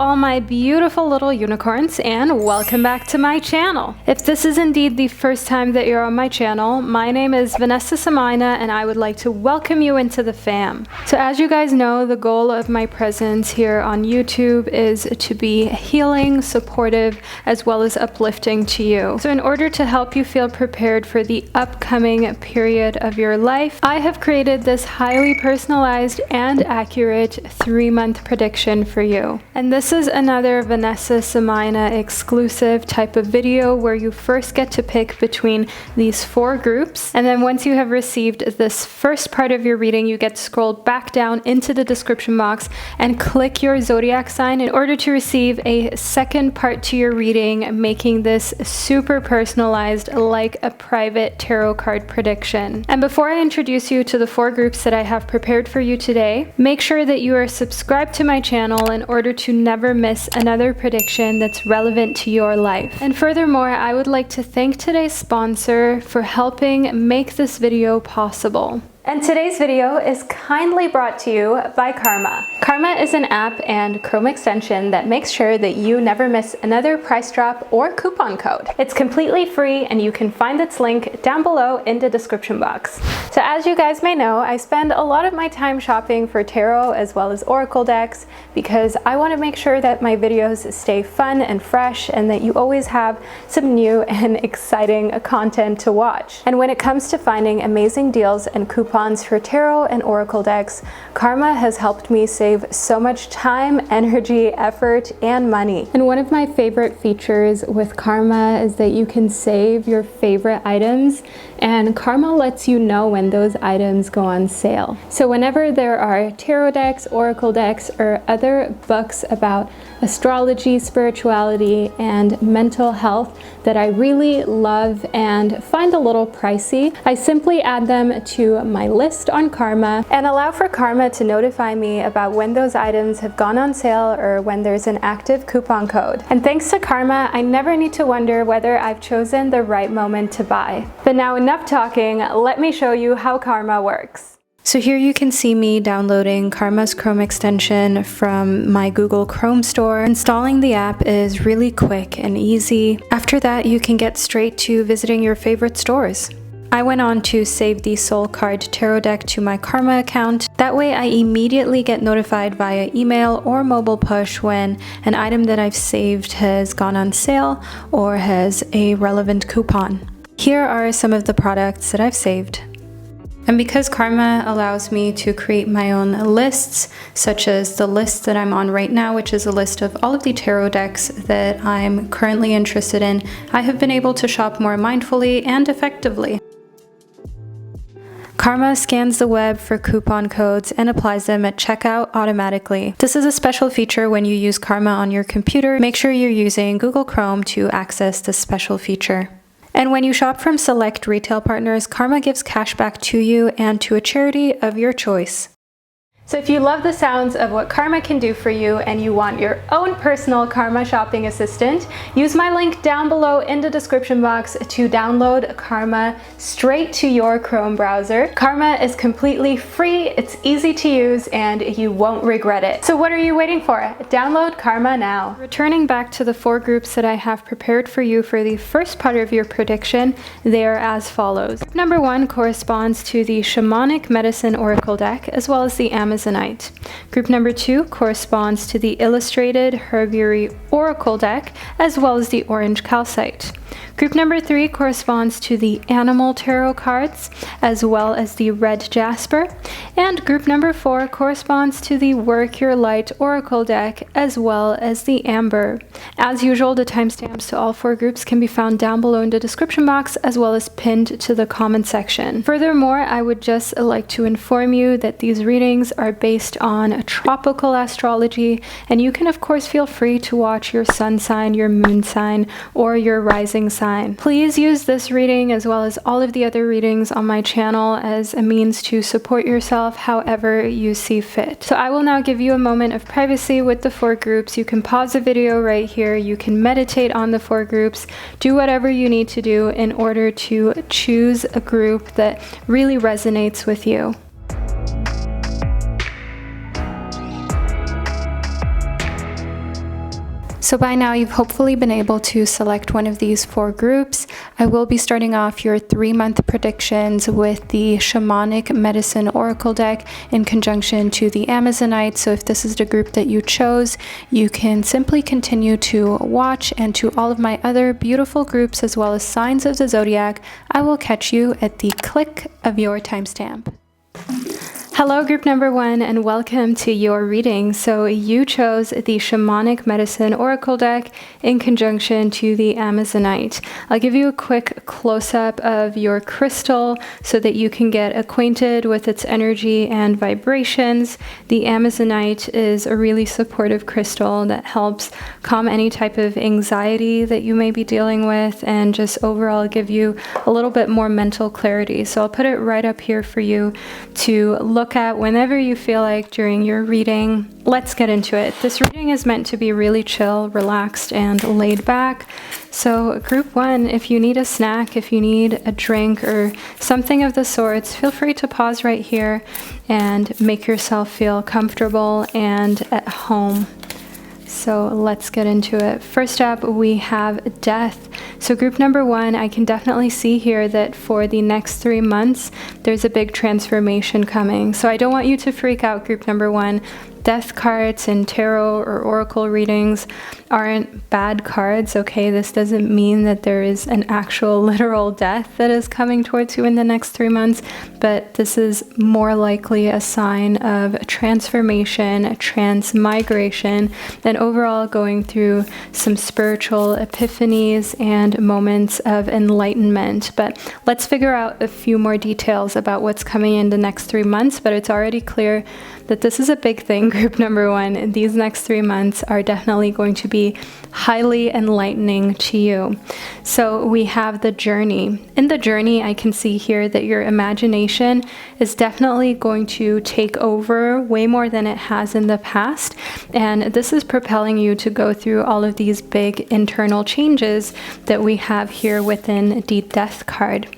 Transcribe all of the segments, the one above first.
all my beautiful little unicorns, and welcome back to my channel. If this is indeed the first time that you're on my channel, my name is Vanessa and I, and I would like to welcome you into the fam. So as you guys know, the goal of my presence here on YouTube is to be healing, supportive, as well as uplifting to you. So in order to help you feel prepared for the upcoming period of your life, I have created this highly personalized and accurate 3-month prediction for you. And this is another Vanessa Somuayina exclusive type of video where you first get to pick between these 4 groups, and then once you have received this first part of your reading, you get scrolled back down into the description box and click your zodiac sign in order to receive a second part to your reading, making this super personalized like a private tarot card prediction. And before I introduce you to the 4 groups that I have prepared for you today, make sure that you are subscribed to my channel in order to never miss another prediction that's relevant to your life. And furthermore, I would like to thank today's sponsor for helping make this video possible. And today's video is kindly brought to you by Karma. Karma is an app and Chrome extension that makes sure that you never miss another price drop or coupon code. It's completely free and you can find its link down below in the description box. So as you guys may know, I spend a lot of my time shopping for tarot as well as oracle decks because I want to make sure that my videos stay fun and fresh and that you always have some new and exciting content to watch. And when it comes to finding amazing deals and coupons for tarot and oracle decks, Karma has helped me save so much time, energy, effort, and money. And one of my favorite features with Karma is that you can save your favorite items, and Karma lets you know when those items go on sale. So whenever there are tarot decks, oracle decks, or other books about astrology, spirituality, and mental health that I really love and find a little pricey, I simply add them to my list on Karma and allow for Karma to notify me about when those items have gone on sale or when there's an active coupon code. And thanks to Karma, I never need to wonder whether I've chosen the right moment to buy. But now enough talking, let me show you how Karma works. So here you can see me downloading Karma's Chrome extension from my Google Chrome store. Installing the app is really quick and easy. After that, you can get straight to visiting your favorite stores. I went on to save the Soul Card Tarot deck to my Karma account. That way I immediately get notified via email or mobile push when an item that I've saved has gone on sale or has a relevant coupon. Here are some of the products that I've saved. And because Karma allows me to create my own lists, such as the list that I'm on right now, which is a list of all of the tarot decks that I'm currently interested in, I have been able to shop more mindfully and effectively. Karma scans the web for coupon codes and applies them at checkout automatically. This is a special feature when you use Karma on your computer. Make sure you're using Google Chrome to access this special feature. And when you shop from select retail partners, Karma gives cash back to you and to a charity of your choice. So if you love the sounds of what Karma can do for you and you want your own personal Karma shopping assistant, use my link down below in the description box to download Karma straight to your Chrome browser. Karma is completely free, it's easy to use, and you won't regret it. So what are you waiting for? Download Karma now. Returning back to the 4 groups that I have prepared for you for the first part of your prediction, they are as follows. Group number 1 corresponds to the Shamanic Medicine Oracle deck, as well as the Amazonite. Group number 2 corresponds to the Illustrated Herbiary Oracle deck, as well as the Orange Calcite. Group number 3 corresponds to the Animal Tarot cards, as well as the Red Jasper. And group number 4 corresponds to the Work Your Light Oracle deck, as well as the Amber. As usual, the timestamps to all 4 groups can be found down below in the description box, as well as pinned to the comment section. Furthermore, I would just like to inform you that these readings are based on tropical astrology, and you can of course feel free to watch your sun sign, your moon sign, or your rising sign. Please use this reading as well as all of the other readings on my channel as a means to support yourself however you see fit. So I will now give you a moment of privacy with the 4 groups. You can pause the video right here, you can meditate on the 4 groups, do whatever you need to do in order to choose a group that really resonates with you. So by now you've hopefully been able to select one of these 4 groups. I will be starting off your 3-month predictions with the Shamanic Medicine Oracle deck in conjunction to the Amazonite. So if this is the group that you chose, you can simply continue to watch, and to all of my other beautiful groups as well as signs of the zodiac, I will catch you at the click of your timestamp. Hello group number 1 and welcome to your reading. So you chose the Shamanic Medicine Oracle deck in conjunction to the Amazonite. I'll give you a quick close-up of your crystal so that you can get acquainted with its energy and vibrations. The Amazonite is a really supportive crystal that helps calm any type of anxiety that you may be dealing with and just overall give you a little bit more mental clarity. So I'll put it right up here for you to look at whenever you feel like during your reading. Let's get into it. This reading is meant to be really chill, relaxed, and laid back. So group 1, if you need a snack, if you need a drink or something of the sorts, feel free to pause right here and make yourself feel comfortable and at home. So let's get into it. First up, we have death. So group number 1, I can definitely see here that for the next 3 months, there's a big transformation coming. So I don't want you to freak out, group number 1. Death cards and tarot or oracle readings aren't bad cards, okay? This doesn't mean that there is an actual literal death that is coming towards you in the next 3 months, but this is more likely a sign of transformation, transmigration, and overall going through some spiritual epiphanies and moments of enlightenment. But let's figure out a few more details about what's coming in the next 3 months, but it's already clear that this is a big thing, group number 1. These next 3 months are definitely going to be highly enlightening to you. So we have the journey. In the journey, I can see here that your imagination is definitely going to take over way more than it has in the past. And this is propelling you to go through all of these big internal changes that we have here within the death card.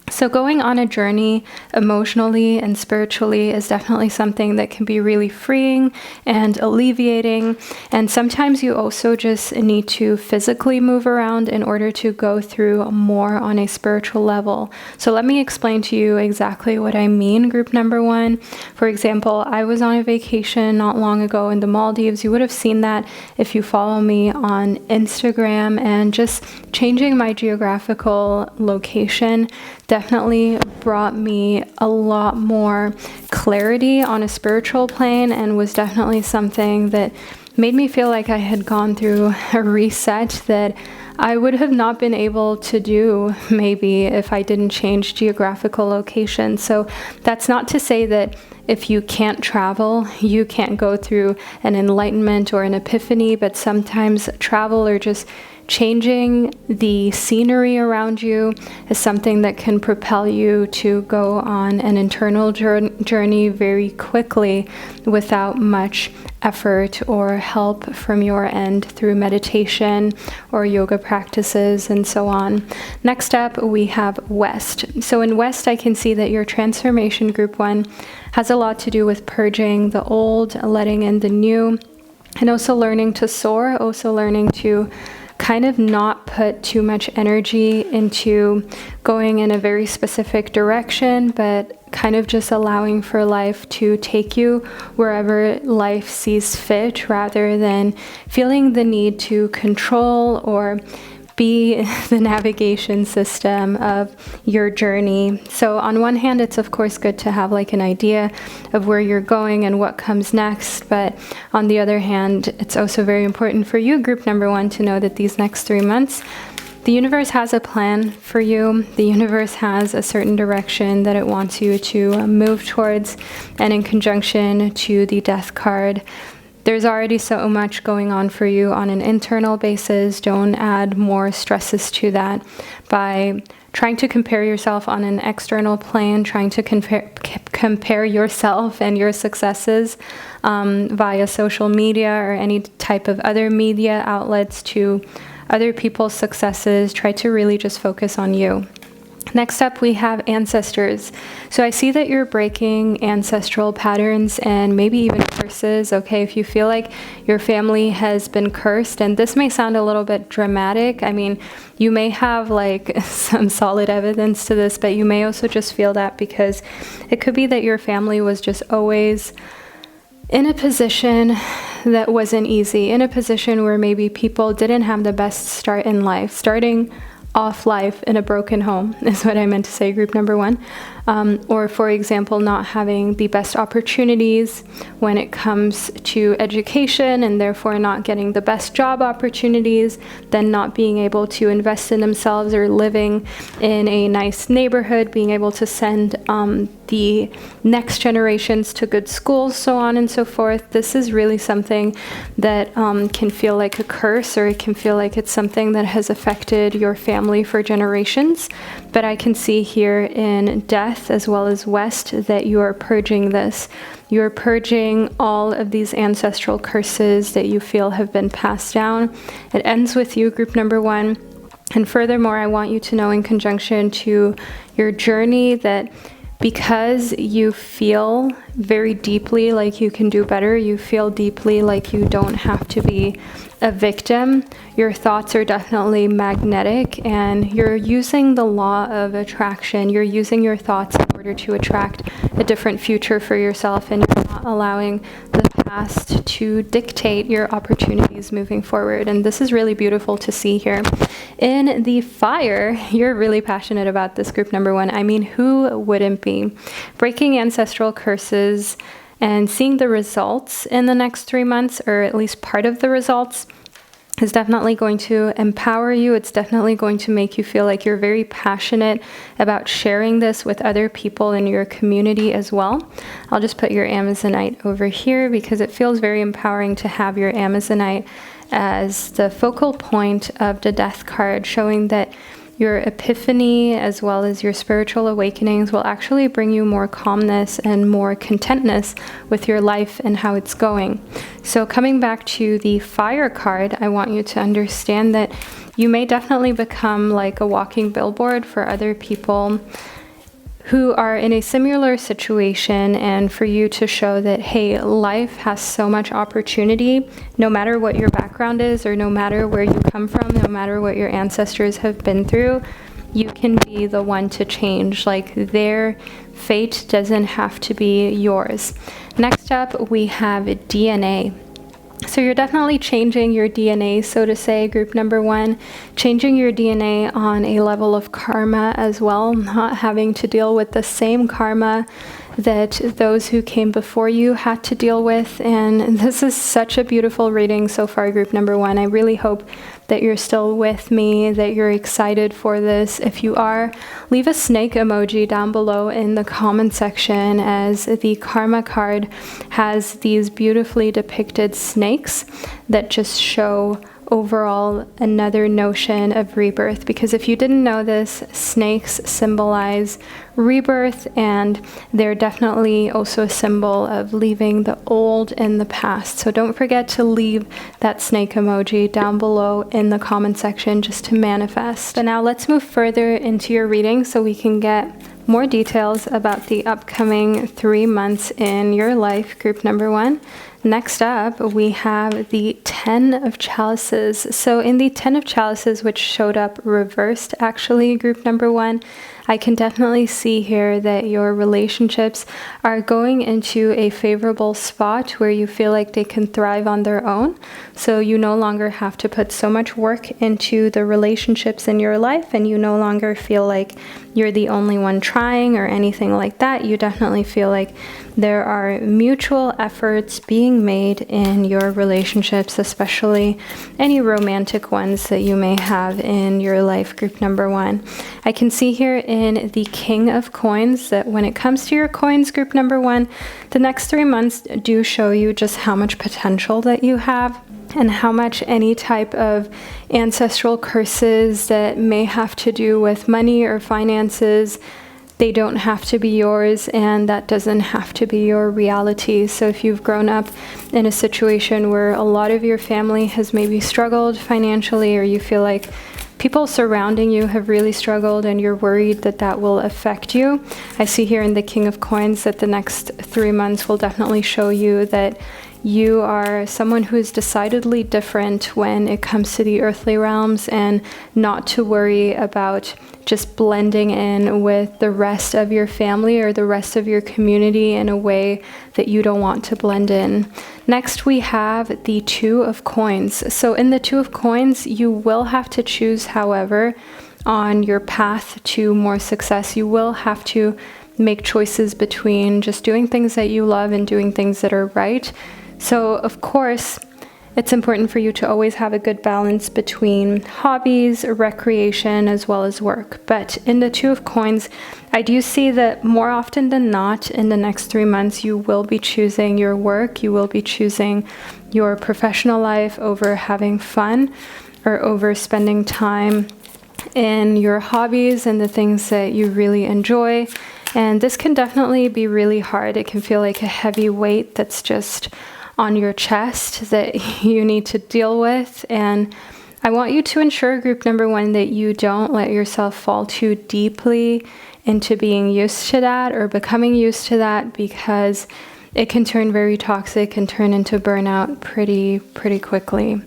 So going on a journey emotionally and spiritually is definitely something that can be really freeing and alleviating. And sometimes you also just need to physically move around in order to go through more on a spiritual level. So let me explain to you exactly what I mean, group number 1. For example, I was on a vacation not long ago in the Maldives. You would have seen that if you follow me on Instagram, and just changing my geographical location definitely brought me a lot more clarity on a spiritual plane, and was definitely something that made me feel like I had gone through a reset that I would have not been able to do maybe if I didn't change geographical location. So that's not to say that if you can't travel, you can't go through an enlightenment or an epiphany, but sometimes travel or just changing the scenery around you is something that can propel you to go on an internal journey very quickly without much effort or help from your end through meditation or yoga practices and so on. Next up, we have West. So in West, I can see that your transformation, group 1, has a lot to do with purging the old, letting in the new, and also learning to soar, also learning to kind of not put too much energy into going in a very specific direction, but kind of just allowing for life to take you wherever life sees fit, rather than feeling the need to control or be the navigation system of your journey. So on one hand, it's of course good to have like an idea of where you're going and what comes next, but on the other hand, it's also very important for you, group number 1, to know that these next 3 months, the universe has a plan for you. The universe has a certain direction that it wants you to move towards, and in conjunction to the death card, there's already so much going on for you on an internal basis. Don't add more stresses to that by trying to compare yourself on an external plane, trying to compare yourself and your successes via social media or any type of other media outlets to other people's successes. Try to really just focus on you. Next up, we have ancestors. So I see that you're breaking ancestral patterns and maybe even curses, okay? If you feel like your family has been cursed, and this may sound a little bit dramatic. I mean, you may have like some solid evidence to this, but you may also just feel that because it could be that your family was just always in a position that wasn't easy, in a position where maybe people didn't have the best start in life. Starting off life in a broken home is what I meant to say, group number one. Or for example, not having the best opportunities when it comes to education and therefore not getting the best job opportunities, then not being able to invest in themselves or living in a nice neighborhood, being able to send the next generations to good schools, so on and so forth. This is really something that can feel like a curse, or it can feel like it's something that has affected your family for generations. But I can see here in death as well as West that you are purging this. You're purging all of these ancestral curses that you feel have been passed down. It ends with you, group number one. And furthermore, I want you to know, in conjunction to your journey, that because you feel very deeply like you can do better, you feel deeply like you don't have to be a victim, your thoughts are definitely magnetic, and you're using the law of attraction. You're using your thoughts in order to attract a different future for yourself, and you're not allowing the past to dictate your opportunities moving forward. And this is really beautiful to see here. In the fire, you're really passionate about this, group number one. I mean, who wouldn't be? Breaking ancestral curses and seeing the results in the next 3 months, or at least part of the results, is definitely going to empower you. It's definitely going to make you feel like you're very passionate about sharing this with other people in your community as well. I'll just put your Amazonite over here because it feels very empowering to have your Amazonite as the focal point of the death card, showing that your epiphany as well as your spiritual awakenings will actually bring you more calmness and more contentness with your life and how it's going. So coming back to the fire card, I want you to understand that you may definitely become like a walking billboard for other people who are in a similar situation, and for you to show that, hey, life has so much opportunity, no matter what your background is, or no matter where you come from, no matter what your ancestors have been through, you can be the one to change. Like, their fate doesn't have to be yours. Next up, we have DNA. So you're definitely changing your DNA, so to say, group number one, changing your DNA on a level of karma as well, not having to deal with the same karma that those who came before you had to deal with. And this is such a beautiful reading so far, group number one. I really hope that you're still with me, that you're excited for this. If you are, leave a snake emoji down below in the comment section, as the karma card has these beautifully depicted snakes that just show overall another notion of rebirth. Because if you didn't know this, snakes symbolize rebirth, and they're definitely also a symbol of leaving the old in the past. So don't forget to leave that snake emoji down below in the comment section just to manifest. But now let's move further into your reading so we can get more details about the upcoming 3 months in your life, group number one. Next up, we have the 10 of Chalices. So in the 10 of Chalices, which showed up reversed, actually, group number one, I can definitely see here that your relationships are going into a favorable spot where you feel like they can thrive on their own. So you no longer have to put so much work into the relationships in your life, and you no longer feel like you're the only one trying or anything like that. You definitely feel like there are mutual efforts being made in your relationships, especially any romantic ones that you may have in your life, group number one. I can see here in the King of Coins that when it comes to your coins, group number one, the next 3 months do show you just how much potential that you have, and how much any type of ancestral curses that may have to do with money or finances, they don't have to be yours, and that doesn't have to be your reality. So if you've grown up in a situation where a lot of your family has maybe struggled financially, or you feel like people surrounding you have really struggled and you're worried that that will affect you. I see here in the King of Coins that the next 3 months will definitely show you that you are someone who is decidedly different when it comes to the earthly realms, and not to worry about just blending in with the rest of your family or the rest of your community in a way that you don't want to blend in. Next, we have the Two of Coins. So in the Two of Coins, you will have to choose, however, on your path to more success. You will have to make choices between just doing things that you love and doing things that are right. So, of course, it's important for you to always have a good balance between hobbies, recreation, as well as work. But in the Two of Coins, I do see that more often than not, in the next 3 months, you will be choosing your work, you will be choosing your professional life over having fun, or over spending time in your hobbies and the things that you really enjoy. And this can definitely be really hard. It can feel like a heavy weight that's just on your chest that you need to deal with. And I want you to ensure, group number 1, that you don't let yourself fall too deeply into being used to that or becoming used to that, because it can turn very toxic and turn into burnout pretty quickly.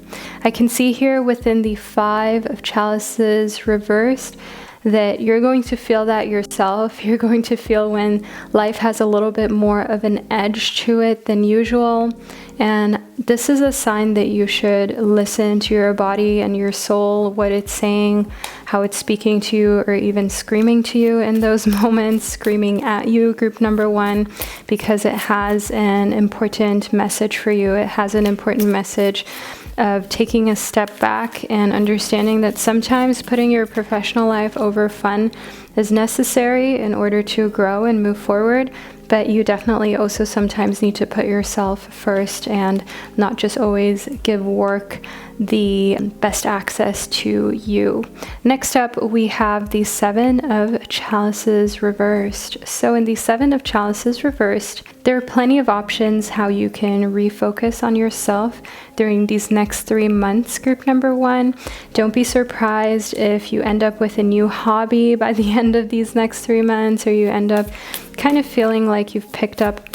I can see here within the Five of Chalices reversed that you're going to feel that yourself. You're going to feel when life has a little bit more of an edge to it than usual. And this is a sign that you should listen to your body and your soul, what it's saying, how it's speaking to you, or even screaming to you in those moments, screaming at you, group number 1, because it has an important message for you. It has an important message of taking a step back and understanding that sometimes putting your professional life over fun is necessary in order to grow and move forward. But you definitely also sometimes need to put yourself first and not just always give work the best access to you. Next up, we have the Seven of Chalices reversed. So in the Seven of Chalices reversed, there are plenty of options how you can refocus on yourself during these next 3 months, group number 1. Don't be surprised if you end up with a new hobby by the end of these next 3 months, or you end up kind of feeling like you've picked up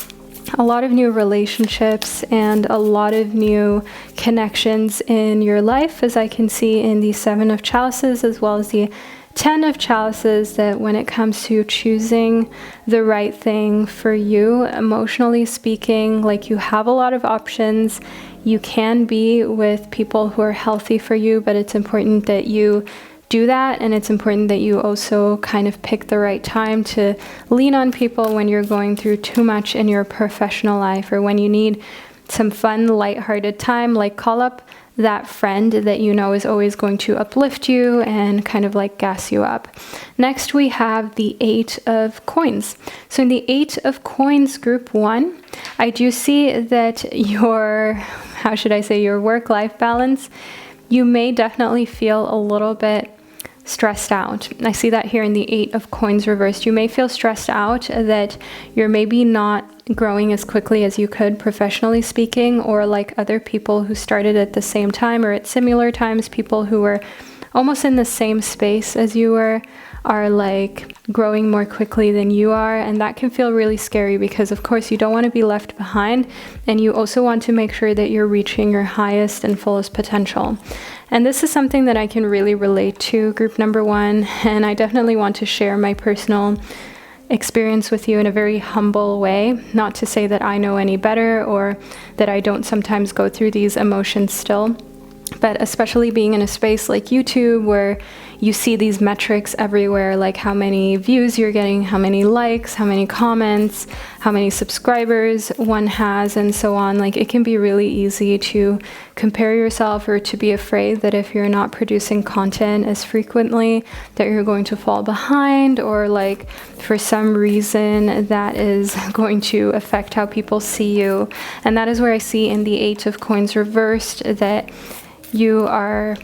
a lot of new relationships and a lot of new connections in your life, as I can see in the Seven of Chalices as well as the 10 of Chalices, that when it comes to choosing the right thing for you, emotionally speaking, like you have a lot of options. You can be with people who are healthy for you, but it's important that you do that, and it's important that you also kind of pick the right time to lean on people when you're going through too much in your professional life, or when you need some fun, lighthearted time. Like, call up that friend that you know is always going to uplift you and kind of like gas you up. Next, we have the Eight of Coins. So in the Eight of Coins, group 1, I do see that your, how should I say, your work-life balance, you may definitely feel a little bit stressed out. I see that here in the Eight of Coins reversed. You may feel stressed out that you're maybe not growing as quickly as you could professionally speaking, or like other people who started at the same time or at similar times, people who were almost in the same space as you were, are like growing more quickly than you are. And that can feel really scary because, of course, you don't want to be left behind, and you also want to make sure that you're reaching your highest and fullest potential. And this is something that I can really relate to, group number 1, and I definitely want to share my personal experience with you in a very humble way. Not to say that I know any better or that I don't sometimes go through these emotions still, but especially being in a space like YouTube where you see these metrics everywhere, like how many views you're getting, how many likes, how many comments, how many subscribers one has, and so on. Like, it can be really easy to compare yourself, or to be afraid that if you're not producing content as frequently, that you're going to fall behind, or like for some reason that is going to affect how people see you. And that is where I see in the Eight of Coins reversed that you are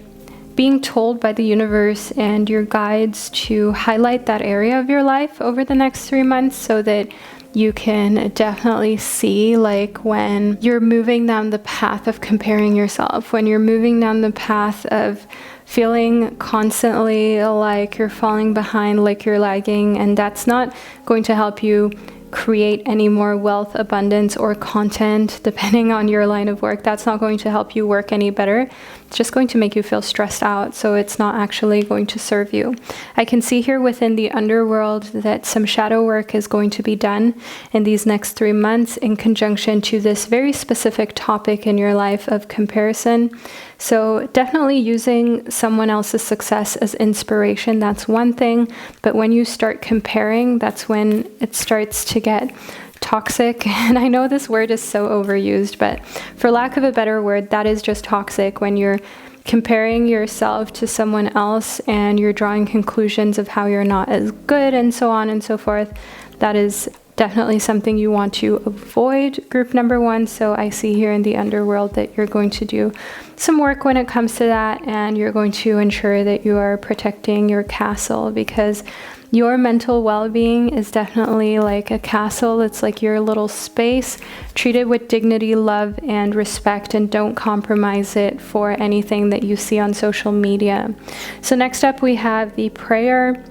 being told by the universe and your guides to highlight that area of your life over the next 3 months, so that you can definitely see, like, when you're moving down the path of comparing yourself, when you're moving down the path of feeling constantly like you're falling behind, like you're lagging, and that's not going to help you create any more wealth, abundance, or content, depending on your line of work. That's not going to help you work any better. It's just going to make you feel stressed out, so it's not actually going to serve you. I can see here within the underworld that some shadow work is going to be done in these next 3 months in conjunction to this very specific topic in your life of comparison. So definitely using someone else's success as inspiration, that's one thing. But when you start comparing, that's when it starts to get toxic. And I know this word is so overused, but for lack of a better word, that is just toxic. When you're comparing yourself to someone else and you're drawing conclusions of how you're not as good and so on and so forth, that is definitely something you want to avoid, group number 1. So I see here in the underworld that you're going to do some work when it comes to that, and you're going to ensure that you are protecting your castle, because your mental well-being is definitely like a castle. It's like your little space. Treat it with dignity, love, and respect, and don't compromise it for anything that you see on social media. So next up we have the prayer.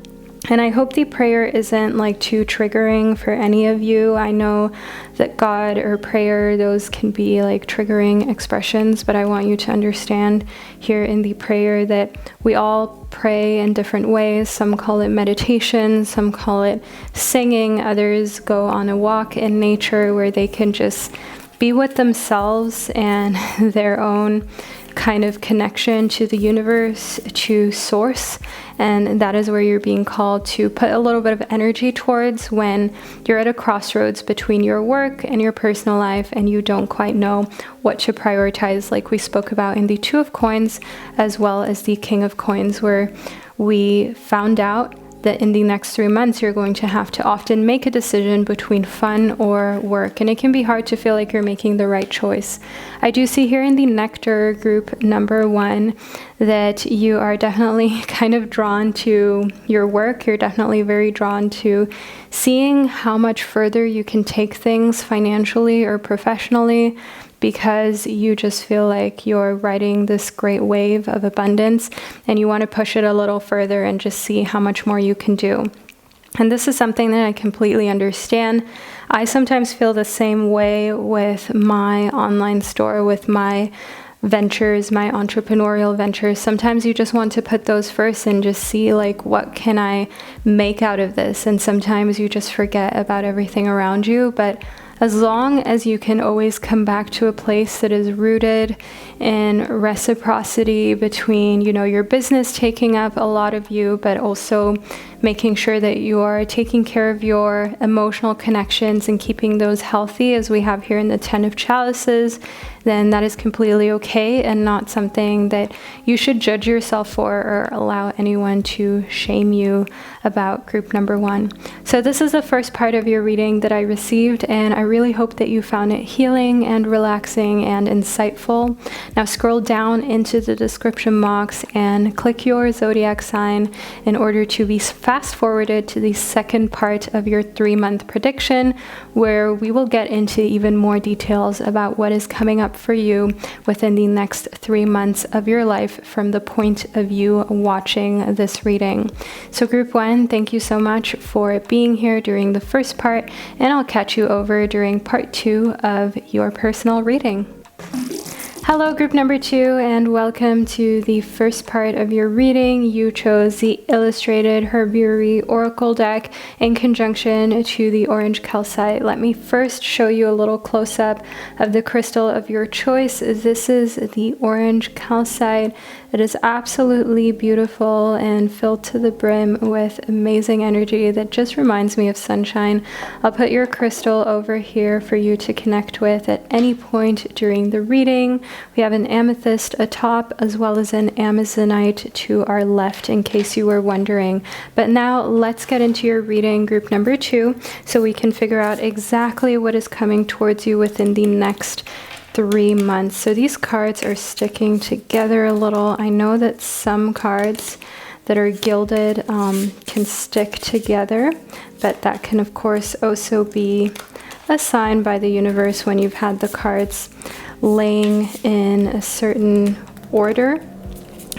And I hope the prayer isn't like too triggering for any of you. I know that God or prayer, those can be like triggering expressions, but I want you to understand here in the prayer that we all pray in different ways. Some call it meditation, some call it singing, others go on a walk in nature where they can just be with themselves and their own kind of connection to the universe, to source. And that is where you're being called to put a little bit of energy towards when you're at a crossroads between your work and your personal life and you don't quite know what to prioritize, like we spoke about in the Two of Coins as well as the King of Coins, where we found out that in the next 3 months, you're going to have to often make a decision between fun or work. And it can be hard to feel like you're making the right choice. I do see here in the Nectar group number 1 that you are definitely kind of drawn to your work. You're definitely very drawn to seeing how much further you can take things financially or professionally, because you just feel like you're riding this great wave of abundance and you want to push it a little further and just see how much more you can do. And this is something that I completely understand. I sometimes feel the same way with my online store, with my ventures, my entrepreneurial ventures. Sometimes you just want to put those first and just see like, what can I make out of this? And sometimes you just forget about everything around you. But as long as you can always come back to a place that is rooted in reciprocity between, you know, your business taking up a lot of you, but also making sure that you are taking care of your emotional connections and keeping those healthy, as we have here in the 10 of Chalices, then that is completely okay and not something that you should judge yourself for or allow anyone to shame you about, group number 1. So this is the first part of your reading that I received, and I really hope that you found it healing and relaxing and insightful. Now scroll down into the description box and click your zodiac sign in order to be fast forwarded to the second part of your 3-month prediction, where we will get into even more details about what is coming up for you within the next 3 months of your life from the point of view watching this reading. So group 1, thank you so much for being here during the first part, and I'll catch you over during part 2 of your personal reading. Hello group number 2, and welcome to the first part of your reading. You chose the illustrated Herbiary Oracle deck in conjunction to the orange calcite. Let me first show you a little close-up of the crystal of your choice. This is the orange calcite. It is absolutely beautiful and filled to the brim with amazing energy that just reminds me of sunshine. I'll put your crystal over here for you to connect with at any point during the reading. We have an amethyst atop as well as an amazonite to our left, in case you were wondering. But now let's get into your reading, group number 2, so we can figure out exactly what is coming towards you within the next 3 months. So these cards are sticking together a little. I know that some cards that are gilded can stick together, but that can of course also be a sign by the universe when you've had the cards laying in a certain order.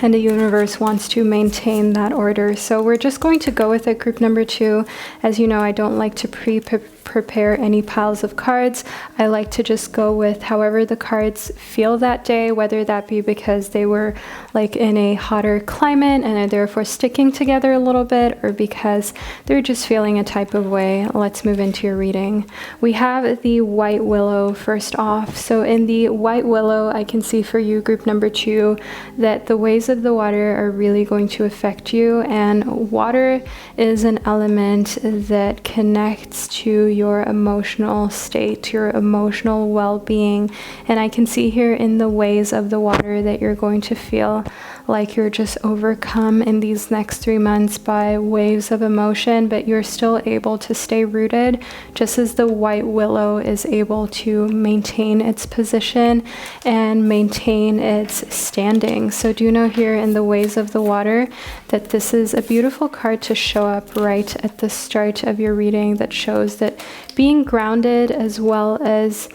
and the universe wants to maintain that order. So we're just going to go with it, group number 2. As you know, I don't like to prepare any piles of cards. I like to just go with however the cards feel that day, whether that be because they were like in a hotter climate and are therefore sticking together a little bit, or because they're just feeling a type of way. Let's move into your reading. We have the white willow first off. So in the white willow, I can see for you, group number 2, that the ways of the water are really going to affect you, and water is an element that connects to your emotional state, your emotional well-being. And I can see here in the ways of the water that you're going to feel like you're just overcome in these next 3 months by waves of emotion, but you're still able to stay rooted, just as the white willow is able to maintain its position and maintain its standing. So do know here in the ways of the water that this is a beautiful card to show up right at the start of your reading, that shows that being grounded, as well as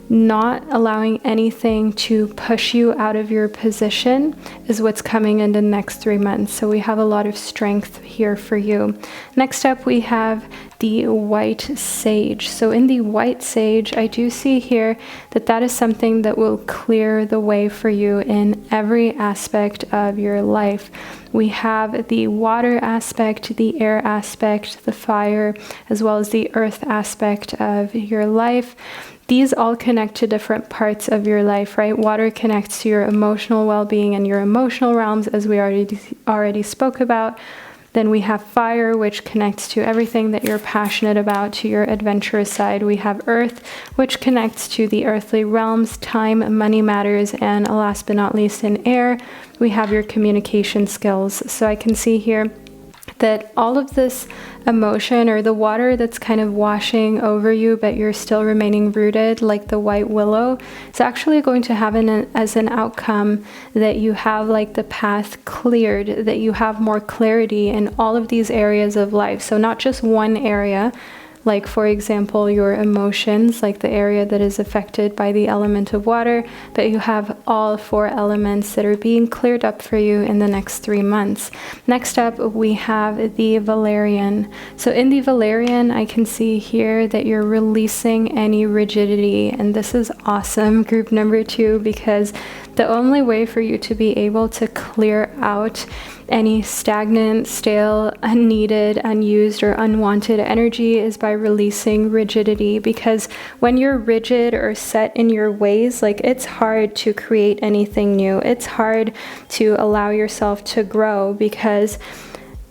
not allowing anything to push you out of your position, is what's coming in the next 3 months. So we have a lot of strength here for you. Next up, we have the white sage. So in the white sage, I do see here that that is something that will clear the way for you in every aspect of your life. We have the water aspect, the air aspect, the fire, as well as the earth aspect of your life. These all connect to different parts of your life, right? Water connects to your emotional well-being and your emotional realms, as we already spoke about. Then we have fire, which connects to everything that you're passionate about, to your adventurous side. We have earth, which connects to the earthly realms, time, money matters, and last but not least, in air, we have your communication skills. So I can see here that all of this emotion, or the water that's kind of washing over you, but you're still remaining rooted like the white willow, it's actually going to have as an outcome that you have like the path cleared, that you have more clarity in all of these areas of life. So not just one area, like for example your emotions, like the area that is affected by the element of water, but you have all 4 elements that are being cleared up for you in the next 3 months. Next up, we have the Valerian. So in the Valerian, I can see here that you're releasing any rigidity, and this is awesome, group number 2, because the only way for you to be able to clear out any stagnant, stale, unneeded, unused, or unwanted energy is by releasing rigidity. Because when you're rigid or set in your ways, like, it's hard to create anything new. It's hard to allow yourself to grow, because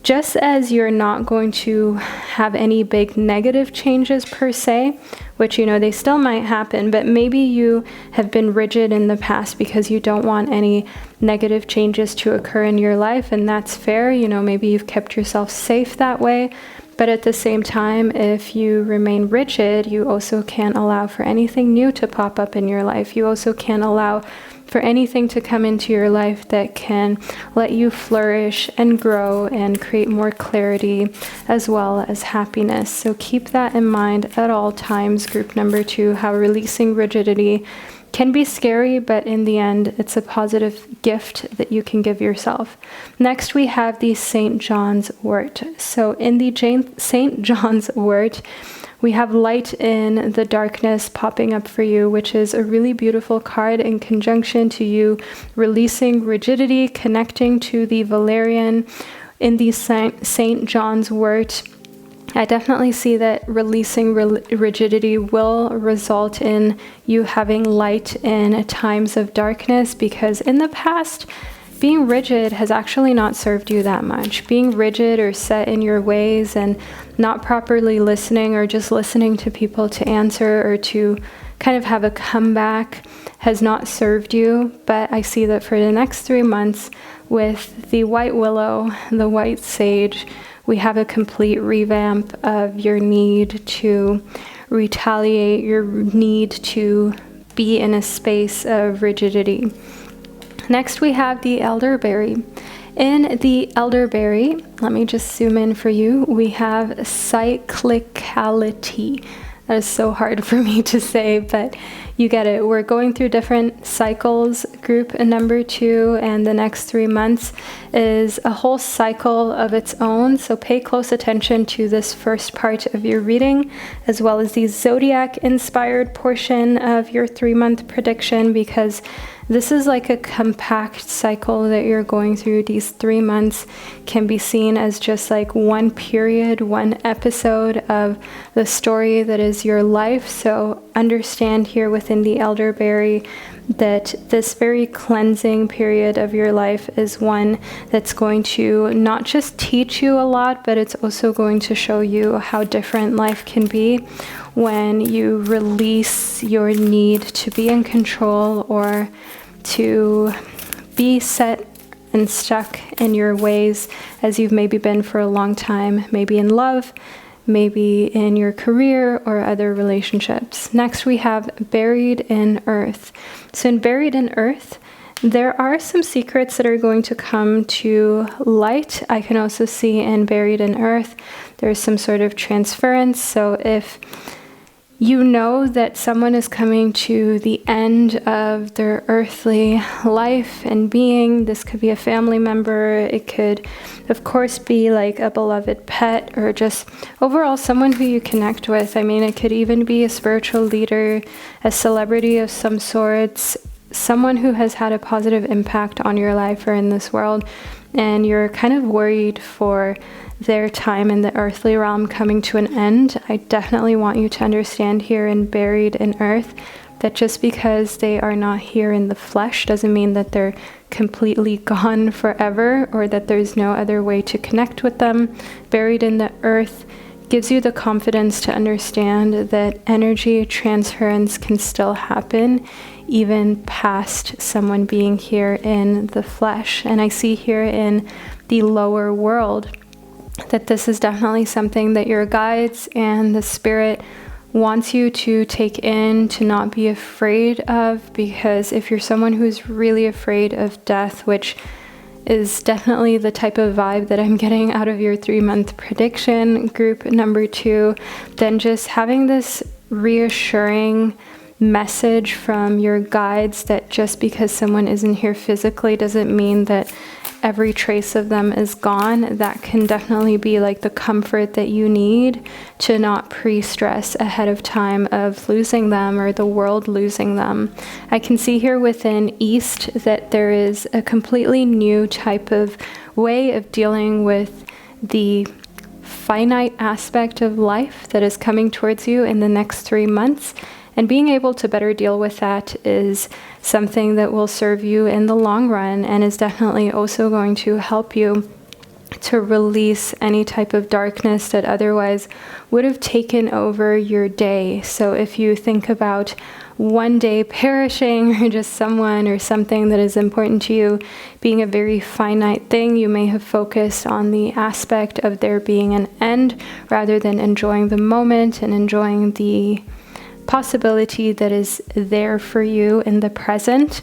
just as you're not going to have any big negative changes per se, which, you know, they still might happen, but maybe you have been rigid in the past because you don't want any negative changes to occur in your life, and that's fair. You know, maybe you've kept yourself safe that way. But at the same time, if you remain rigid, you also can't allow for anything new to pop up in your life. You also can't allow for anything to come into your life that can let you flourish and grow and create more clarity as well as happiness. So keep that in mind at all times, group number 2, how releasing rigidity can be scary, but in the end, it's a positive gift that you can give yourself. Next, we have the St. John's wort. So in the St. John's wort, we have light in the darkness popping up for you, which is a really beautiful card in conjunction to you releasing rigidity, connecting to the Valerian. In the St. John's wort, I definitely see that releasing rigidity will result in you having light in times of darkness, because in the past, being rigid has actually not served you that much. Being rigid or set in your ways and not properly listening, or just listening to people to answer or to kind of have a comeback, has not served you. But I see that for the next 3 months, with the white willow, the white sage, we have a complete revamp of your need to retaliate, your need to be in a space of rigidity. Next, we have the elderberry. In the elderberry, let me just zoom in for you, we have cyclicality. That is so hard for me to say, but You get it. We're going through different cycles. Group number 2 and the next 3 months is a whole cycle of its own. So pay close attention to this first part of your reading, as well as the zodiac inspired portion of your 3-month prediction, because this is like a compact cycle that you're going through. These 3 months can be seen as just like one period, one episode of the story that is your life. So understand here within the elderberry that this very cleansing period of your life is one that's going to not just teach you a lot, but it's also going to show you how different life can be when you release your need to be in control or to be set and stuck in your ways as you've maybe been for a long time, maybe in love, maybe in your career or other relationships. Next, we have buried in earth. So in buried in earth, there are some secrets that are going to come to light. I can also see in buried in earth, there's some sort of transference. So if you know that someone is coming to the end of their earthly life and being. This could be a family member. It could, of course, be like a beloved pet or just overall someone who you connect with. I mean, it could even be a spiritual leader, a celebrity of some sorts, someone who has had a positive impact on your life or in this world, and you're kind of worried for their time in the earthly realm coming to an end. I definitely want you to understand here in buried in earth that just because they are not here in the flesh doesn't mean that they're completely gone forever or that there's no other way to connect with them. Buried in the earth gives you the confidence to understand that energy transference can still happen even past someone being here in the flesh. And I see here in the lower world that this is definitely something that your guides and the spirit wants you to take in, to not be afraid of, because if you're someone who's really afraid of death, which is definitely the type of vibe that I'm getting out of your 3-month prediction, group number 2, then just having this reassuring message from your guides that just because someone isn't here physically doesn't mean that every trace of them is gone. That can definitely be like the comfort that you need to not pre-stress ahead of time of losing them or the world losing them. I can see here within East that there is a completely new type of way of dealing with the finite aspect of life that is coming towards you in the next 3 months. And being able to better deal with that is something that will serve you in the long run and is definitely also going to help you to release any type of darkness that otherwise would have taken over your day. So if you think about one day perishing or just someone or something that is important to you being a very finite thing, you may have focused on the aspect of there being an end rather than enjoying the moment and enjoying the possibility that is there for you in the present.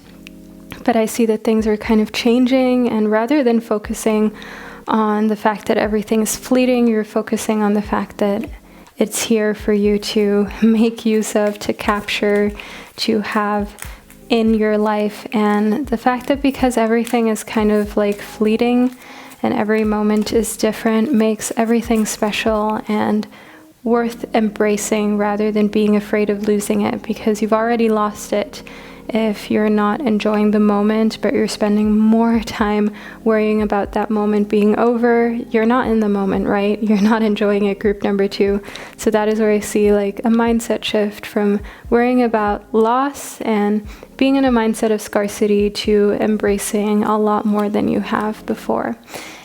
But I see that things are kind of changing, and rather than focusing on the fact that everything is fleeting, you're focusing on the fact that it's here for you to make use of, to capture, to have in your life. And the fact that because everything is kind of like fleeting and every moment is different makes everything special and worth embracing rather than being afraid of losing it, because you've already lost it if you're not enjoying the moment, but you're spending more time worrying about that moment being over. You're not in the moment, right? You're not enjoying it, group number 2. So that is where I see like a mindset shift from worrying about loss and being in a mindset of scarcity to embracing a lot more than you have before.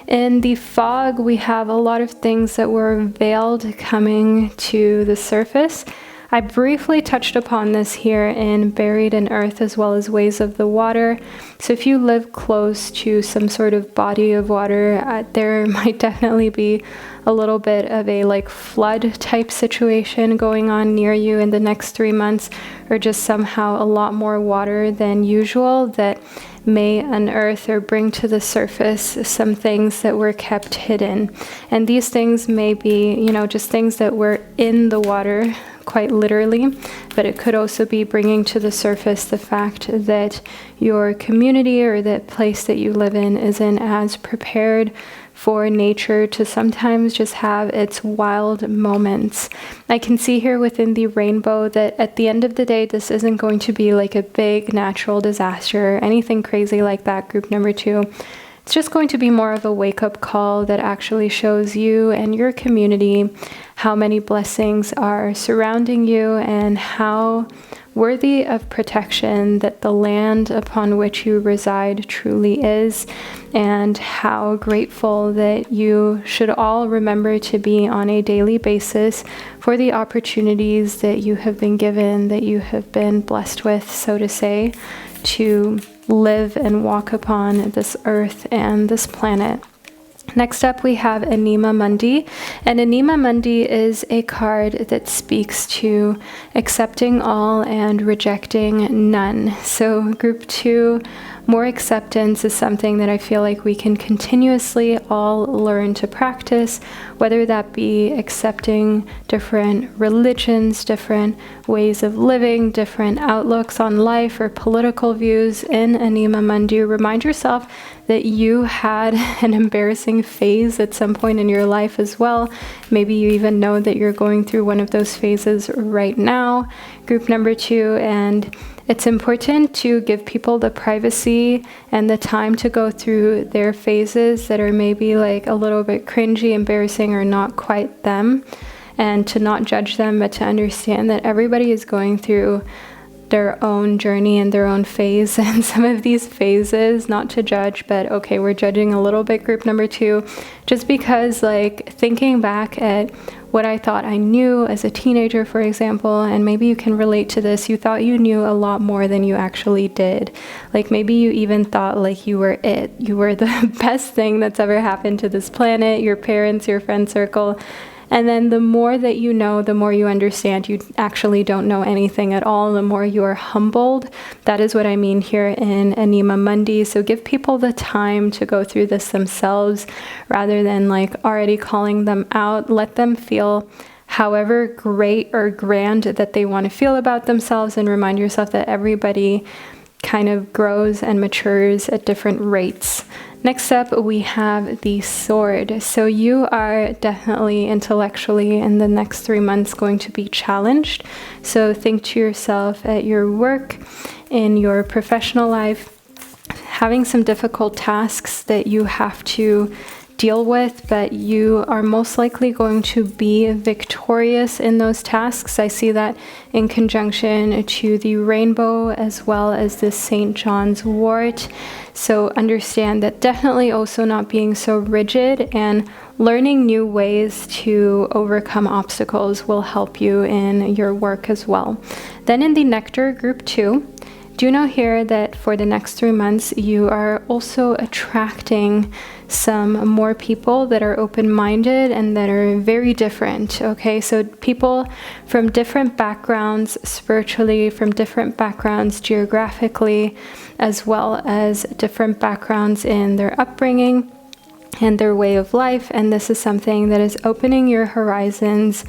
In the fog, we have a lot of things that were veiled coming to the surface. I briefly touched upon this here in Buried in Earth as well as Ways of the Water. So if you live close to some sort of body of water, there might definitely be a little bit of a like flood type situation going on near you in the next 3 months, or just somehow a lot more water than usual that may unearth or bring to the surface some things that were kept hidden. And these things may be, just things that were in the water quite literally, but it could also be bringing to the surface the fact that your community or that place that you live in isn't as prepared for nature to sometimes just have its wild moments. I can see here within the rainbow that at the end of the day, this isn't going to be like a big natural disaster or anything crazy like that, group number 2. It's just going to be more of a wake-up call that actually shows you and your community how many blessings are surrounding you and how worthy of protection that the land upon which you reside truly is, and how grateful that you should all remember to be on a daily basis for the opportunities that you have been given, that you have been blessed with, so to say, to live and walk upon this earth and this planet. Next up, we have Anima Mundi, and Anima Mundi is a card that speaks to accepting all and rejecting none. So group 2, more acceptance is something that I feel like we can continuously all learn to practice, whether that be accepting different religions, different ways of living, different outlooks on life or political views. In Anima Mundi, remind yourself that you had an embarrassing phase at some point in your life as well. Maybe you even know that you're going through one of those phases right now, group number 2, and it's important to give people the privacy and the time to go through their phases that are maybe like a little bit cringy, embarrassing, or not quite them, and to not judge them, but to understand that everybody is going through their own journey and their own phase. And some of these phases, not to judge, but okay, we're judging a little bit, group number 2, just because like thinking back at what I thought I knew as a teenager, for example, and maybe you can relate to this, you thought you knew a lot more than you actually did. Like maybe you even thought like you were it. You were the best thing that's ever happened to this planet, your parents, your friend circle. And then the more that you know, the more you understand you actually don't know anything at all, the more you are humbled. That is what I mean here in Anima Mundi. So give people the time to go through this themselves rather than like already calling them out. Let them feel however great or grand that they want to feel about themselves, and remind yourself that everybody kind of grows and matures at different rates. Next up, we have the Sword. So you are definitely intellectually in the next 3 months going to be challenged. So think to yourself at your work, in your professional life, having some difficult tasks that you have to deal with, but you are most likely going to be victorious in those tasks. I see that in conjunction to the rainbow as well as the St. John's wort. So understand that definitely also not being so rigid and learning new ways to overcome obstacles will help you in your work as well. Then in the Nectar, group 2, do know here that for the next 3 months, you are also attracting some more people that are open-minded and that are very different, okay? So people from different backgrounds spiritually, from different backgrounds geographically, as well as different backgrounds in their upbringing and their way of life. And this is something that is opening your horizons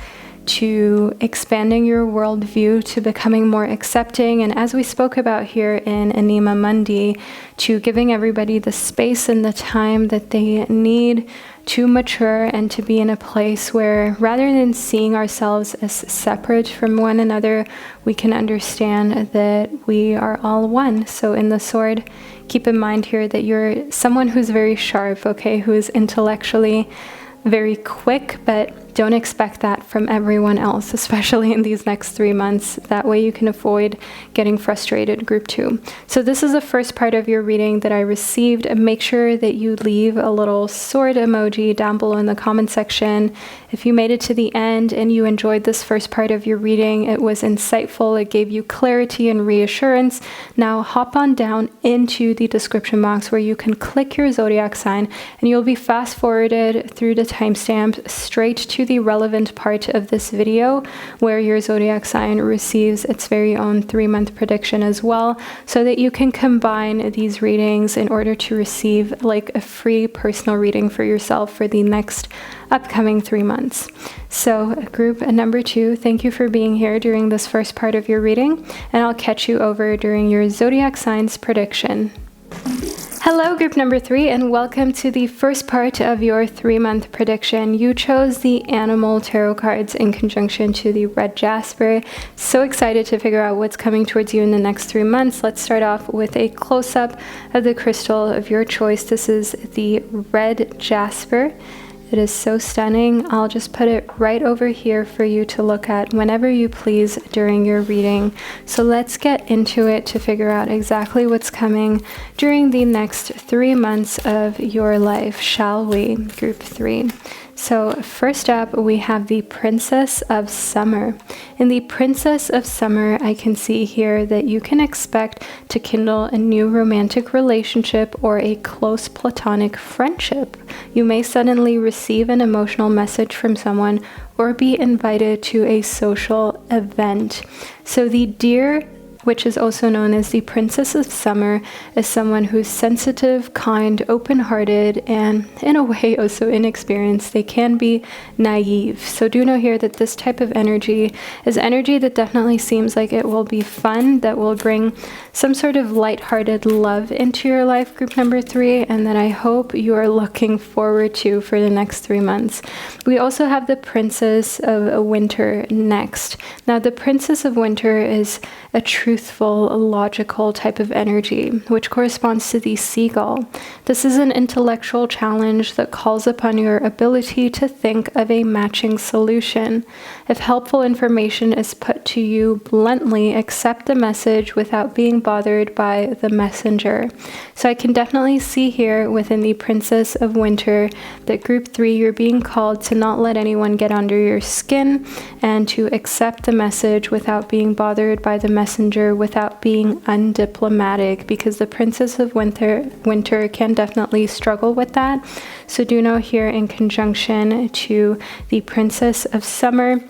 to expanding your worldview, to becoming more accepting, and as we spoke about here in Anima Mundi, to giving everybody the space and the time that they need to mature and to be in a place where, rather than seeing ourselves as separate from one another, we can understand that we are all one. So in the Sword, keep in mind here that you're someone who's very sharp, okay, who is intellectually very quick, but don't expect that from everyone else, especially in these next 3 months. That way you can avoid getting frustrated, group 2. So this is the first part of your reading that I received. Make sure that you leave a little sword emoji down below in the comment section. If you made it to the end and you enjoyed this first part of your reading, it was insightful, it gave you clarity and reassurance, now hop on down into the description box where you can click your zodiac sign and you'll be fast forwarded through the timestamp straight to to the relevant part of this video where your zodiac sign receives its very own 3-month prediction as well, so that you can combine these readings in order to receive like a free personal reading for yourself for the next upcoming 3 months. So group number 2, thank you for being here during this first part of your reading, and I'll catch you over during your zodiac signs prediction. Hello group number 3, and welcome to the first part of your 3-month prediction. You chose the animal tarot cards in conjunction to the red Jasper. So excited to figure out what's coming towards you in the next 3 months. Let's start off with a close-up of the crystal of your choice. This is the red Jasper. It is so stunning. I'll just put it right over here for you to look at whenever you please during your reading. So let's get into it to figure out exactly what's coming during the next 3 months of your life, shall we? Group 3. So first up, we have the Princess of Summer. In the Princess of Summer, I can see here that you can expect to kindle a new romantic relationship or a close platonic friendship. You may suddenly receive an emotional message from someone or be invited to a social event. So the Deer, which is also known as the Princess of Summer, is someone who's sensitive, kind, open-hearted, and in a way also inexperienced. They can be naive. So do know here that this type of energy is energy that definitely seems like it will be fun, that will bring some sort of lighthearted love into your life, group number 3, and that I hope you are looking forward to for the next 3 months. We also have the Princess of Winter next. Now, the Princess of Winter is a truthful, logical type of energy, which corresponds to the seagull. This is an intellectual challenge that calls upon your ability to think of a matching solution. If helpful information is put to you bluntly, accept the message without being bothered by the messenger. So I can definitely see here within the Princess of Winter that group 3, you're being called to not let anyone get under your skin and to accept the message without being bothered by the messenger, without being undiplomatic, because the Princess of Winter can definitely struggle with that. So do know here in conjunction to the Princess of Summer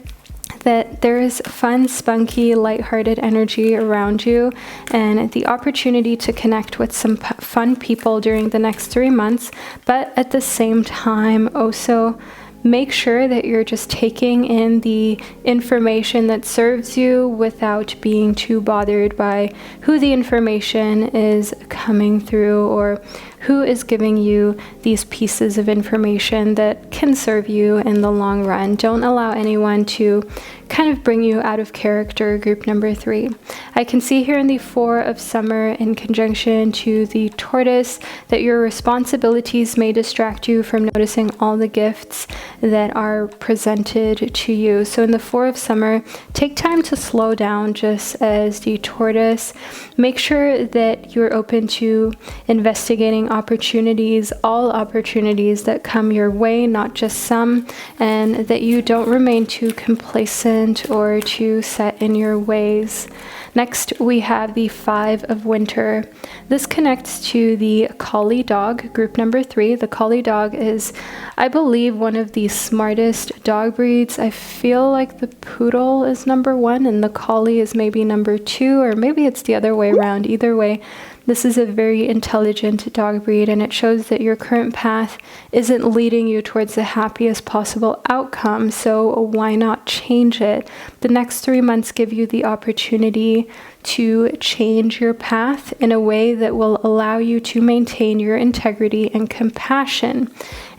that there is fun, spunky, lighthearted energy around you, and the opportunity to connect with some fun people during the next 3 months, but at the same time also make sure that you're just taking in the information that serves you without being too bothered by who the information is coming through or who is giving you these pieces of information that can serve you in the long run. Don't allow anyone to kind of bring you out of character, group number 3. I can see here in the 4 of Summer in conjunction to the Tortoise that your responsibilities may distract you from noticing all the gifts that are presented to you. So in the 4 of Summer, take time to slow down just as the Tortoise. Make sure that you're open to investigating opportunities, all opportunities that come your way, not just some, and that you don't remain too complacent or too set in your ways. Next, we have the 5 of Winter. This connects to the collie dog, group number 3. The collie dog is, I believe, one of the smartest dog breeds. I feel like the poodle is number 1 and the collie is maybe number 2, or maybe it's the other way around. Either way, this is a very intelligent dog breed, and it shows that your current path isn't leading you towards the happiest possible outcome, so why not change it? The next 3 months give you the opportunity to change your path in a way that will allow you to maintain your integrity and compassion,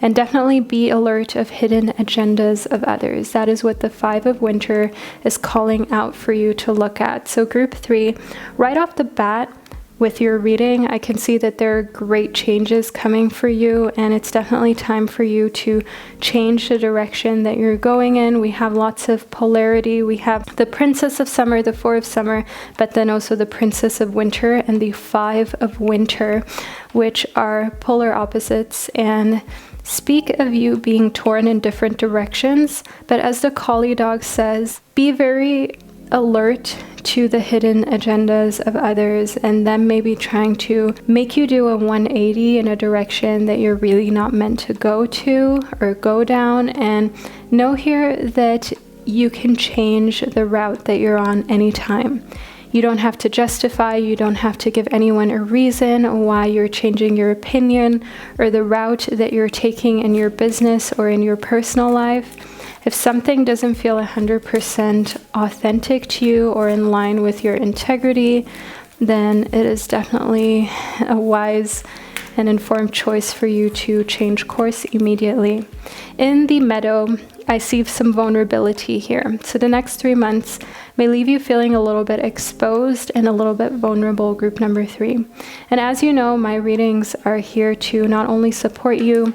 and definitely be alert of hidden agendas of others. That is what the 5 of Winter is calling out for you to look at. So group 3, right off the bat, with your reading, I can see that there are great changes coming for you, and it's definitely time for you to change the direction that you're going in. We have lots of polarity. We have the Princess of Summer, the 4 of Summer, but then also the Princess of Winter and the 5 of Winter, which are polar opposites and speak of you being torn in different directions. But as the collie dog says, be very alert to the hidden agendas of others and them maybe trying to make you do a 180 in a direction that you're really not meant to go to or go down. And know here that you can change the route that you're on anytime. You don't have to justify, you don't have to give anyone a reason why you're changing your opinion or the route that you're taking in your business or in your personal life. If something doesn't feel 100% authentic to you or in line with your integrity, then it is definitely a wise and informed choice for you to change course immediately. In the meadow, I see some vulnerability here. So the next 3 months may leave you feeling a little bit exposed and a little bit vulnerable, group number 3. And as you know, my readings are here to not only support you,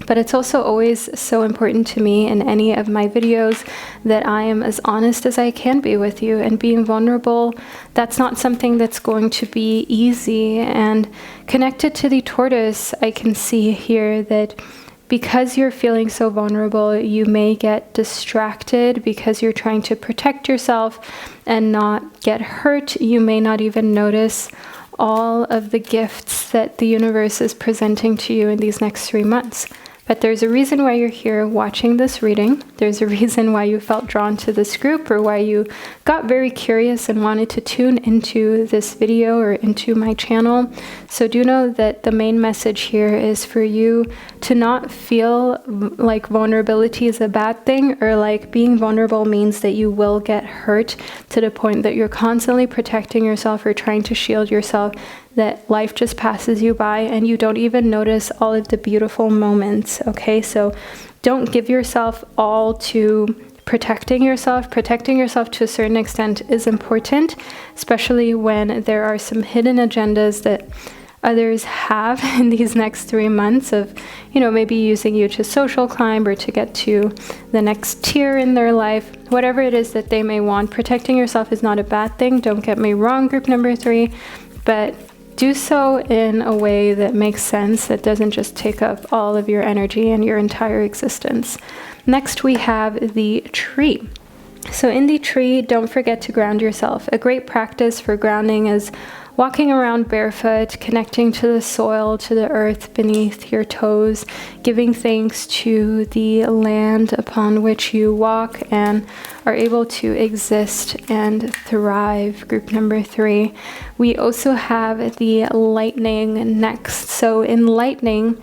but it's also always so important to me in any of my videos that I am as honest as I can be with you. And being vulnerable, that's not something that's going to be easy. And connected to the Taurus, I can see here that because you're feeling so vulnerable, you may get distracted because you're trying to protect yourself and not get hurt. You may not even notice all of the gifts that the universe is presenting to you in these next 3 months. But there's a reason why you're here watching this reading. There's a reason why you felt drawn to this group or why you got very curious and wanted to tune into this video or into my channel. So do know that the main message here is for you to not feel like vulnerability is a bad thing, or like being vulnerable means that you will get hurt to the point that you're constantly protecting yourself or trying to shield yourself, that life just passes you by and you don't even notice all of the beautiful moments, okay? So don't give yourself all to protecting yourself. Protecting yourself to a certain extent is important, especially when there are some hidden agendas that others have in these next 3 months of, you know, maybe using you to social climb or to get to the next tier in their life. Whatever it is that they may want, protecting yourself is not a bad thing. Don't get me wrong, group number 3, but do so in a way that makes sense, that doesn't just take up all of your energy and your entire existence. Next, we have the tree. So in the tree, don't forget to ground yourself. A great practice for grounding is walking around barefoot, connecting to the soil, to the earth beneath your toes, giving thanks to the land upon which you walk and are able to exist and thrive, group number 3. We also have the lightning next. So in lightning,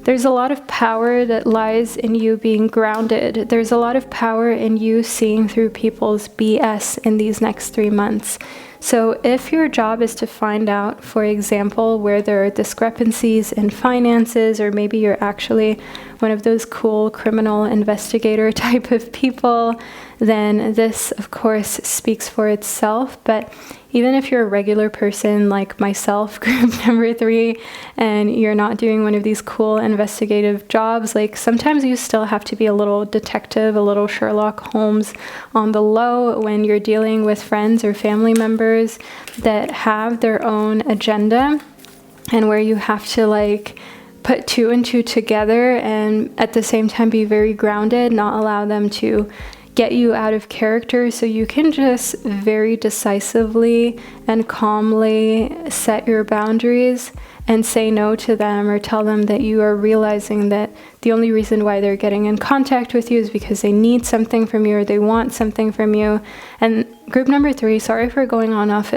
there's a lot of power that lies in you being grounded. There's a lot of power in you seeing through people's BS in these next 3 months. So if your job is to find out, for example, where there are discrepancies in finances, or maybe you're actually one of those cool criminal investigator type of people, then this, of course, speaks for itself. But even if you're a regular person like myself, group number 3, and you're not doing one of these cool investigative jobs, like sometimes you still have to be a little detective, a little Sherlock Holmes on the low when you're dealing with friends or family members that have their own agenda, and where you have to like put 2 and 2 together and at the same time be very grounded, not allow them to get you out of character, so you can just very decisively and calmly set your boundaries and say no to them, or tell them that you are realizing that the only reason why they're getting in contact with you is because they need something from you or they want something from you. And group number 3, sorry for going off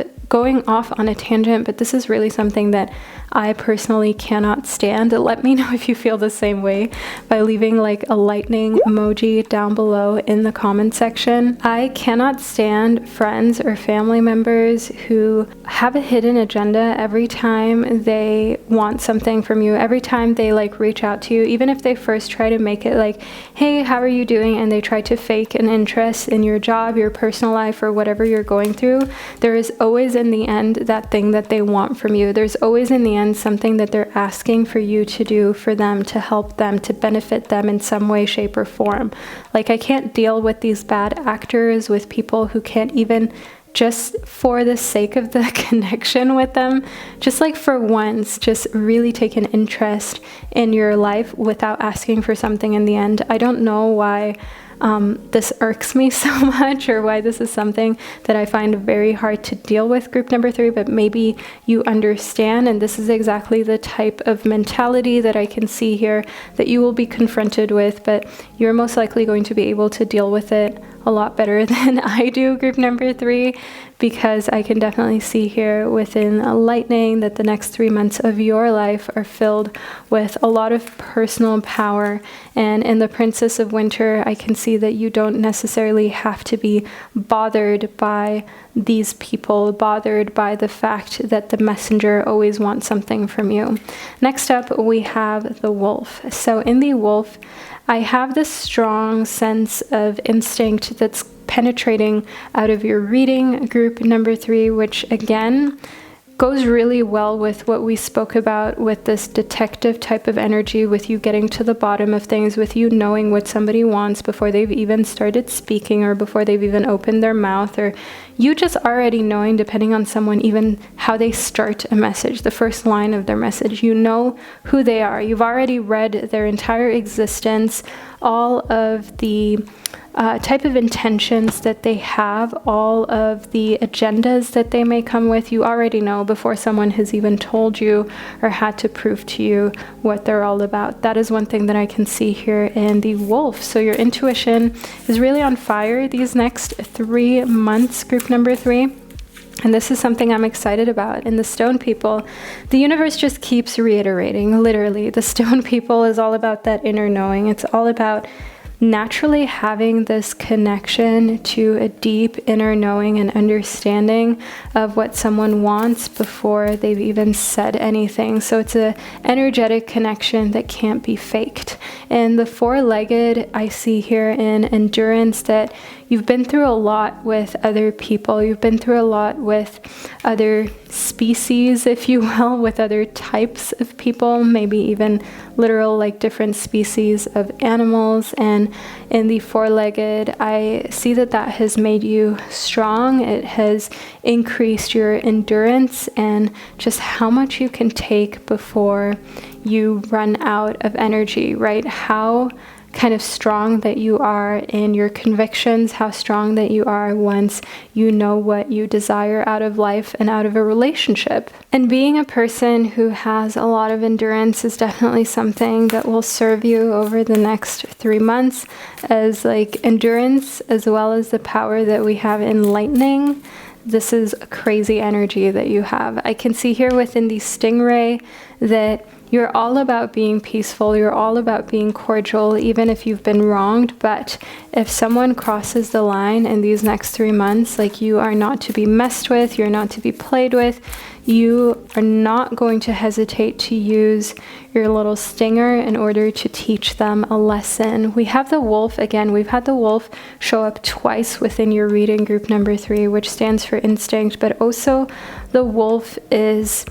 on a tangent, but this is really something that I personally cannot stand. Let me know if you feel the same way by leaving like a lightning emoji down below in the comment section. I cannot stand friends or family members who have a hidden agenda every time they want something from you, every time they like reach out to you, even if they first try to make it like, hey, how are you doing? And they try to fake an interest in your job, your personal life, or whatever you're going through. There is always in the end that thing that they want from you. There's always in the end something that they're asking for you to do for them, to help them, to benefit them in some way, shape, or form. Like, I can't deal with these bad actors, with people who can't even, just for the sake of the connection with them, just like for once, just really take an interest in your life without asking for something in the end. I don't know why this irks me so much, or why this is something that I find very hard to deal with, group number 3, but maybe you understand, and this is exactly the type of mentality that I can see here that you will be confronted with, but you're most likely going to be able to deal with it a lot better than I do, group number 3, because I can definitely see here within lightning that the next 3 months of your life are filled with a lot of personal power. And in the Princess of Winter, I can see that you don't necessarily have to be bothered by these people, bothered by the fact that the messenger always wants something from you. Next up, we have the Wolf. So in the Wolf, I have this strong sense of instinct that's penetrating out of your reading, group number 3, which again goes really well with what we spoke about with this detective type of energy, with you getting to the bottom of things, with you knowing what somebody wants before they've even started speaking, or before they've even opened their mouth, or you just already knowing, depending on someone, even how they start a message, the first line of their message. You know who they are. You've already read their entire existence, all of the type of intentions that they have, all of the agendas that they may come with. You already know before someone has even told you or had to prove to you what they're all about. That is one thing that I can see here in the Wolf. So your intuition is really on fire these next 3 months, group number 3. And this is something I'm excited about. In the Stone People, the universe just keeps reiterating, literally. The Stone People is all about that inner knowing. It's all about naturally having this connection to a deep inner knowing and understanding of what someone wants before they've even said anything. So it's an energetic connection that can't be faked. And the four-legged, I see here in endurance that you've been through a lot with other people. You've been through a lot with other species, if you will, with other types of people, maybe even literal, like different species of animals. And in the four-legged, I see that that has made you strong. It has increased your endurance and just how much you can take before you run out of energy, right? How kind of strong that you are in your convictions, how strong that you are once you know what you desire out of life and out of a relationship. And being a person who has a lot of endurance is definitely something that will serve you over the next 3 months, as like endurance as well as the power that we have in lightning. This is a crazy energy that you have. I can see here within the stingray that you're all about being peaceful. You're all about being cordial, even if you've been wronged. But if someone crosses the line in these next 3 months, like, you are not to be messed with, you're not to be played with. You are not going to hesitate to use your little stinger in order to teach them a lesson. We have the wolf again. We've had the wolf show up twice within your reading, group number 3, which stands for instinct. But also the wolf is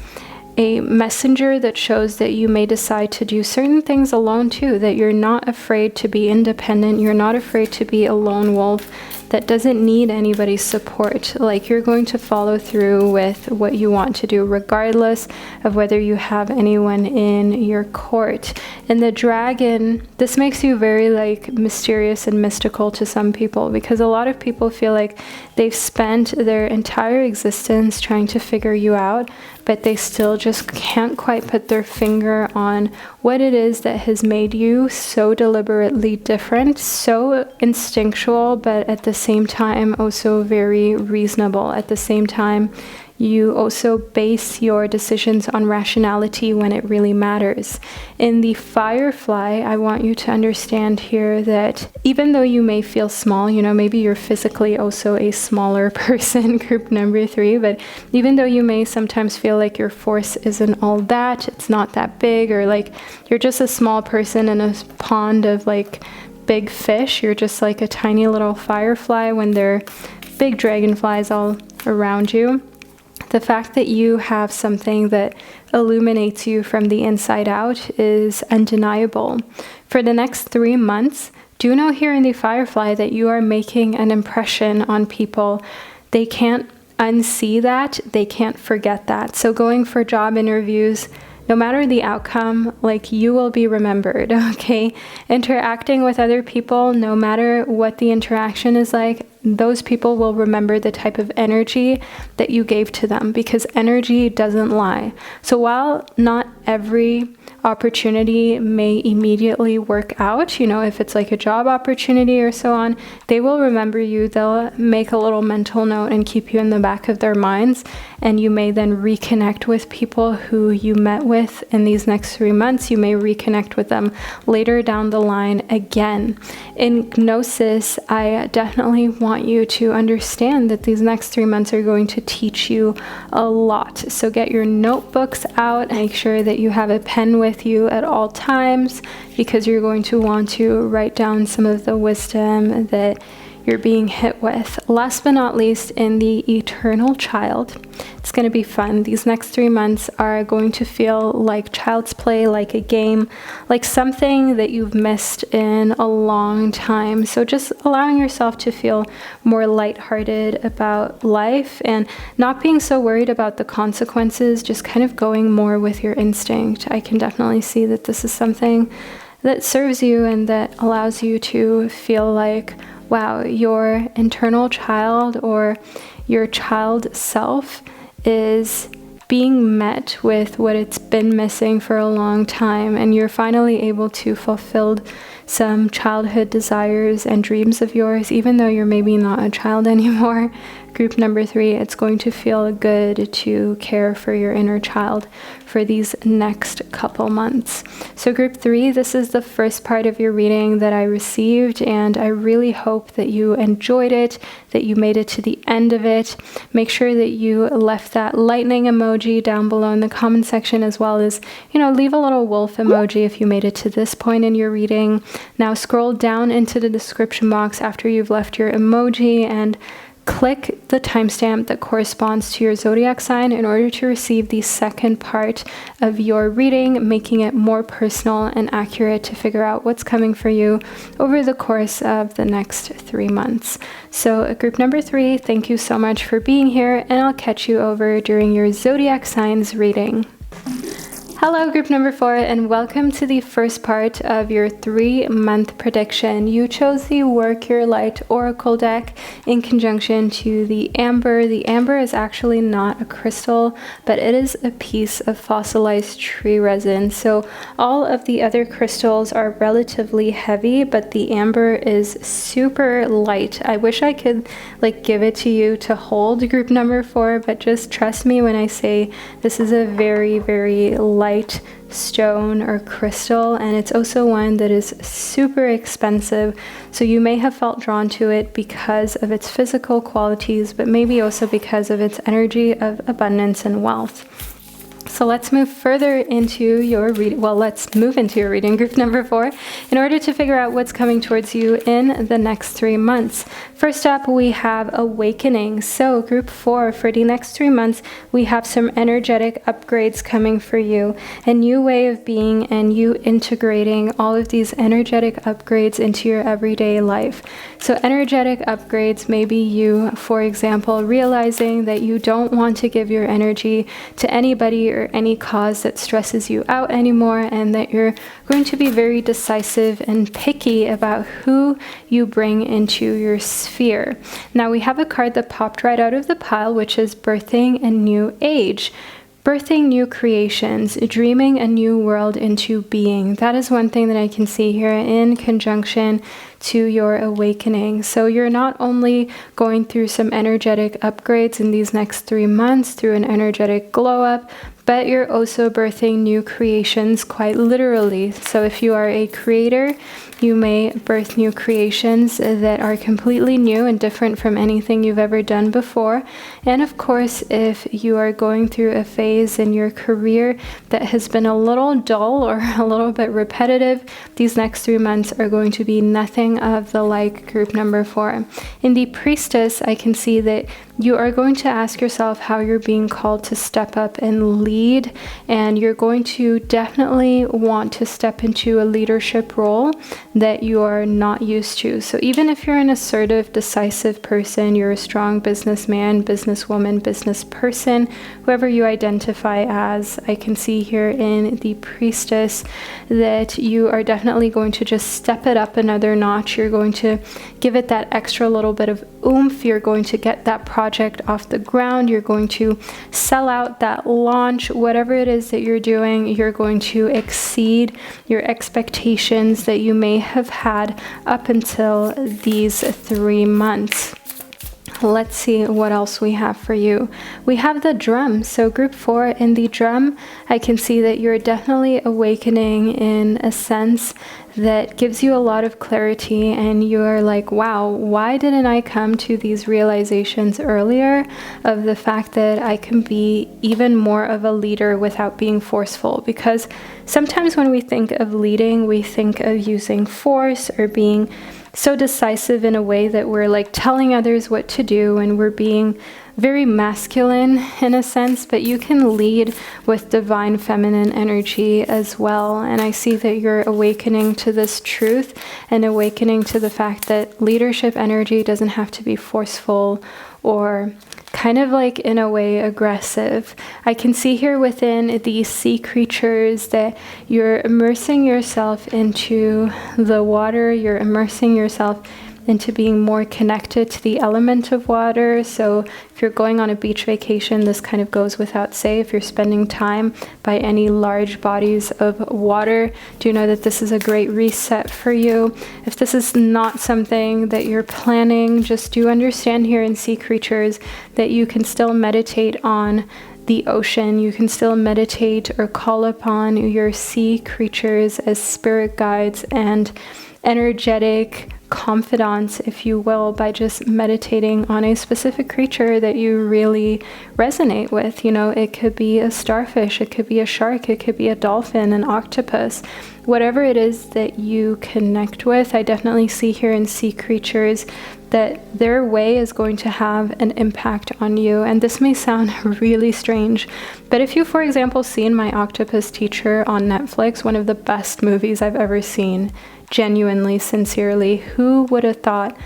a messenger that shows that you may decide to do certain things alone too, that you're not afraid to be independent, you're not afraid to be a lone wolf that doesn't need anybody's support. Like, you're going to follow through with what you want to do, regardless of whether you have anyone in your court. And the dragon, this makes you very like mysterious and mystical to some people, because a lot of people feel like they've spent their entire existence trying to figure you out, but they still just can't quite put their finger on what it is that has made you so deliberately different, so instinctual, but at the same time also very reasonable. At the same time, you also base your decisions on rationality when it really matters. In the Firefly, I want you to understand here that even though you may feel small, you know, maybe you're physically also a smaller person, group number 3, but even though you may sometimes feel like your force isn't all that, it's not that big, or like you're just a small person in a pond of like big fish, you're just like a tiny little firefly when there are big dragonflies all around you. The fact that you have something that illuminates you from the inside out is undeniable. For the next 3 months, do know here in the Firefly that you are making an impression on people. They can't unsee that. They can't forget that. So going for job interviews, no matter the outcome, like, you will be remembered, okay? Interacting with other people, no matter what the interaction is like, those people will remember the type of energy that you gave to them, because energy doesn't lie. So while not every opportunity may immediately work out, if it's like a job opportunity or so on, they will remember you. They'll make a little mental note and keep you in the back of their minds. And you may then reconnect with people who you met with in these next 3 months. You may reconnect with them later down the line again. In Gnosis, I definitely want you to understand that these next 3 months are going to teach you a lot. So get your notebooks out. Make sure that you have a pen with you at all times, because you're going to want to write down some of the wisdom that you're being hit with. Last but not least, in the eternal child, it's going to be fun. These next 3 months are going to feel like child's play, like a game, like something that you've missed in a long time. So just allowing yourself to feel more lighthearted about life and not being so worried about the consequences, just kind of going more with your instinct. I can definitely see that this is something that serves you and that allows you to feel like, wow, your internal child or your child self is being met with what it's been missing for a long time, and you're finally able to fulfill some childhood desires and dreams of yours, even though you're maybe not a child anymore. Group number 3, it's going to feel good to care for your inner child for these next couple months. So group 3, this is the first part of your reading that I received, and I really hope that you enjoyed it, that you made it to the end of it. Make sure that you left that lightning emoji down below in the comment section, as well as, leave a little wolf emoji if you made it to this point in your reading. Now scroll down into the description box after you've left your emoji and click the timestamp that corresponds to your zodiac sign in order to receive the second part of your reading, making it more personal and accurate to figure out what's coming for you over the course of the next 3 months. So group number 3, thank you so much for being here, and I'll catch you over during your zodiac signs reading. Hello, group number 4, and welcome to the first part of your 3-month prediction. You chose the Work Your Light Oracle deck in conjunction to the amber. The amber is actually not a crystal, but it is a piece of fossilized tree resin. So all of the other crystals are relatively heavy, but the amber is super light. I wish I could give it to you to hold, group number 4, but just trust me when I say this is a very, very light stone or crystal, and it's also one that is super expensive. So you may have felt drawn to it because of its physical qualities, but maybe also because of its energy of abundance and wealth. So let's move further into your reading. Well, let's move into your reading, group number 4, in order to figure out what's coming towards you in the next 3 months. First up, we have awakening. So group 4, for the next 3 months, we have some energetic upgrades coming for you, a new way of being, and you integrating all of these energetic upgrades into your everyday life. So energetic upgrades may be you, for example, realizing that you don't want to give your energy to anybody or any cause that stresses you out anymore, and that you're going to be very decisive and picky about who you bring into your sphere. Now we have a card that popped right out of the pile, which is birthing a new age. Birthing new creations, dreaming a new world into being. That is one thing that I can see here in conjunction to your awakening. So you're not only going through some energetic upgrades in these next 3 months through an energetic glow up, but you're also birthing new creations quite literally. So if you are a creator, you may birth new creations that are completely new and different from anything you've ever done before. And of course, if you are going through a phase in your career that has been a little dull or a little bit repetitive, these next 3 months are going to be nothing something of the like, group number 4. In the Priestess, I can see that you are going to ask yourself how you're being called to step up and lead, and you're going to definitely want to step into a leadership role that you are not used to. So even if you're an assertive, decisive person, you're a strong businessman, businesswoman, business person, whoever you identify as, I can see here in the Priestess that you are definitely going to just step it up another notch. You're going to give it that extra little bit of oomph. You're going to get that project off the ground. You're going to sell out that launch. Whatever it is that you're doing, you're going to exceed your expectations that you may have had up until these 3 months. Let's see what else we have for you. We have the drum. So group 4 in the drum, I can see that you're definitely awakening in a sense that gives you a lot of clarity, and you're like, wow, why didn't I come to these realizations earlier of the fact that I can be even more of a leader without being forceful? Because sometimes when we think of leading, we think of using force or being so decisive in a way that we're like telling others what to do, and we're being very masculine in a sense, but you can lead with divine feminine energy as well. And I see that you're awakening to this truth and awakening to the fact that leadership energy doesn't have to be forceful or kind of like in a way aggressive. I can see here within the sea creatures that you're immersing yourself into the water, you're immersing yourself into being more connected to the element of water. So if you're going on a beach vacation, this kind of goes without say. If you're spending time by any large bodies of water, do know that this is a great reset for you. If this is not something that you're planning, just do understand here in sea creatures that you can still meditate on the ocean. You can still meditate or call upon your sea creatures as spirit guides and energetic confidants, if you will, by just meditating on a specific creature that you really resonate with. You know, it could be a starfish, it could be a shark, it could be a dolphin, an octopus, whatever it is that you connect with. I definitely see here in sea creatures that their way is going to have an impact on you. And this may sound really strange, but if you, for example, seen My Octopus Teacher on Netflix, one of the best movies I've ever seen, genuinely, sincerely, who would have thought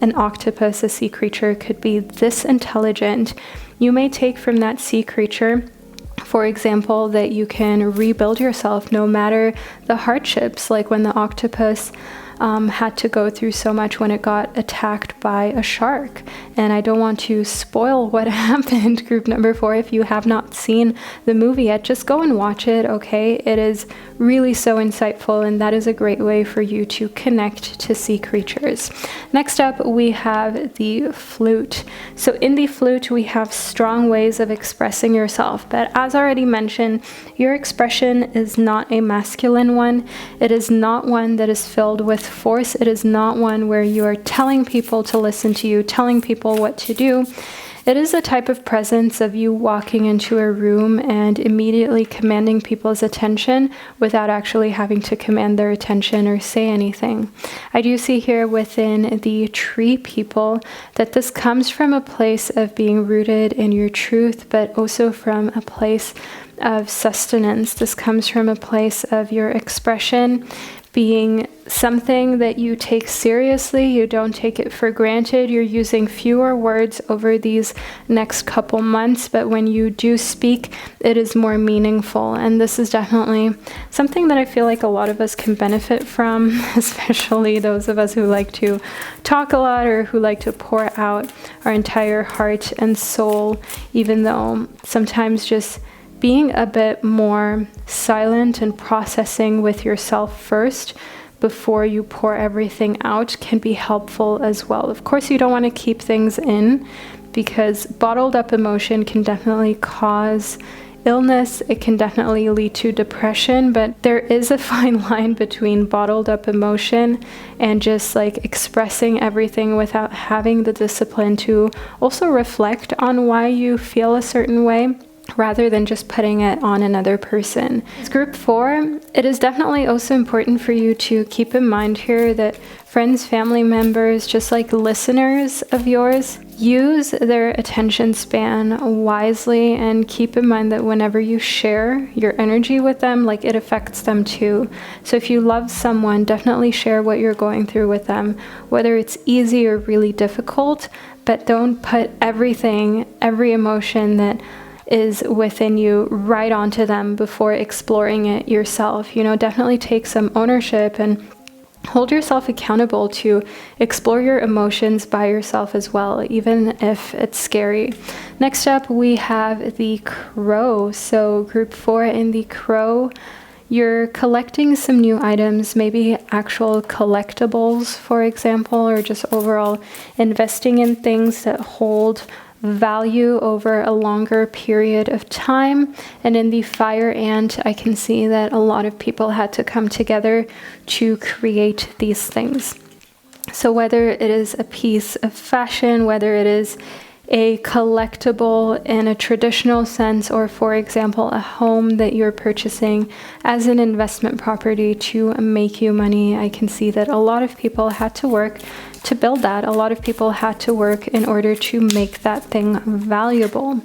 an octopus, a sea creature, could be this intelligent? You may take from that sea creature, for example, that you can rebuild yourself no matter the hardships, like when the octopus had to go through so much when it got attacked by a shark. And I don't want to spoil what happened, group number 4. If you have not seen the movie yet, just go and watch it, okay? It is really so insightful, and that is a great way for you to connect to sea creatures. Next up, we have the flute. So in the flute, we have strong ways of expressing yourself, but as already mentioned, your expression is not a masculine one. It is not one that is filled with force. It is not one where you are telling people to listen to you, telling people what to do. It is a type of presence of you walking into a room and immediately commanding people's attention without actually having to command their attention or say anything. I do see here within the tree people that this comes from a place of being rooted in your truth, but also from a place of sustenance. This comes from a place of your expression being something that you take seriously. You don't take it for granted. You're using fewer words over these next couple months, but when you do speak, it is more meaningful. And this is definitely something that I feel like a lot of us can benefit from, especially those of us who like to talk a lot or who like to pour out our entire heart and soul, even though sometimes just being a bit more silent and processing with yourself first before you pour everything out can be helpful as well. Of course, you don't want to keep things in, because bottled up emotion can definitely cause illness. It can definitely lead to depression, but there is a fine line between bottled up emotion and just like expressing everything without having the discipline to also reflect on why you feel a certain way, rather than just putting it on another person. Group 4, it is definitely also important for you to keep in mind here that friends, family members, just like listeners of yours. Use their attention span wisely, and keep in mind that whenever you share your energy with them, like, it affects them too. So if you love someone, definitely share what you're going through with them, whether it's easy or really difficult, but don't put everything, every emotion that is within you right onto them before exploring it yourself. Definitely take some ownership and hold yourself accountable to explore your emotions by yourself as well, even if it's scary. Next up, we have the Crow. So group 4 in the Crow, you're collecting some new items, maybe actual collectibles, for example, or just overall investing in things that hold value over a longer period of time. And in the Fire Ant, I can see that a lot of people had to come together to create these things. So whether it is a piece of fashion, whether it is a collectible in a traditional sense, or for example, a home that you're purchasing as an investment property to make you money, I can see that a lot of people had to work to build that. A lot of people had to work in order to make that thing valuable.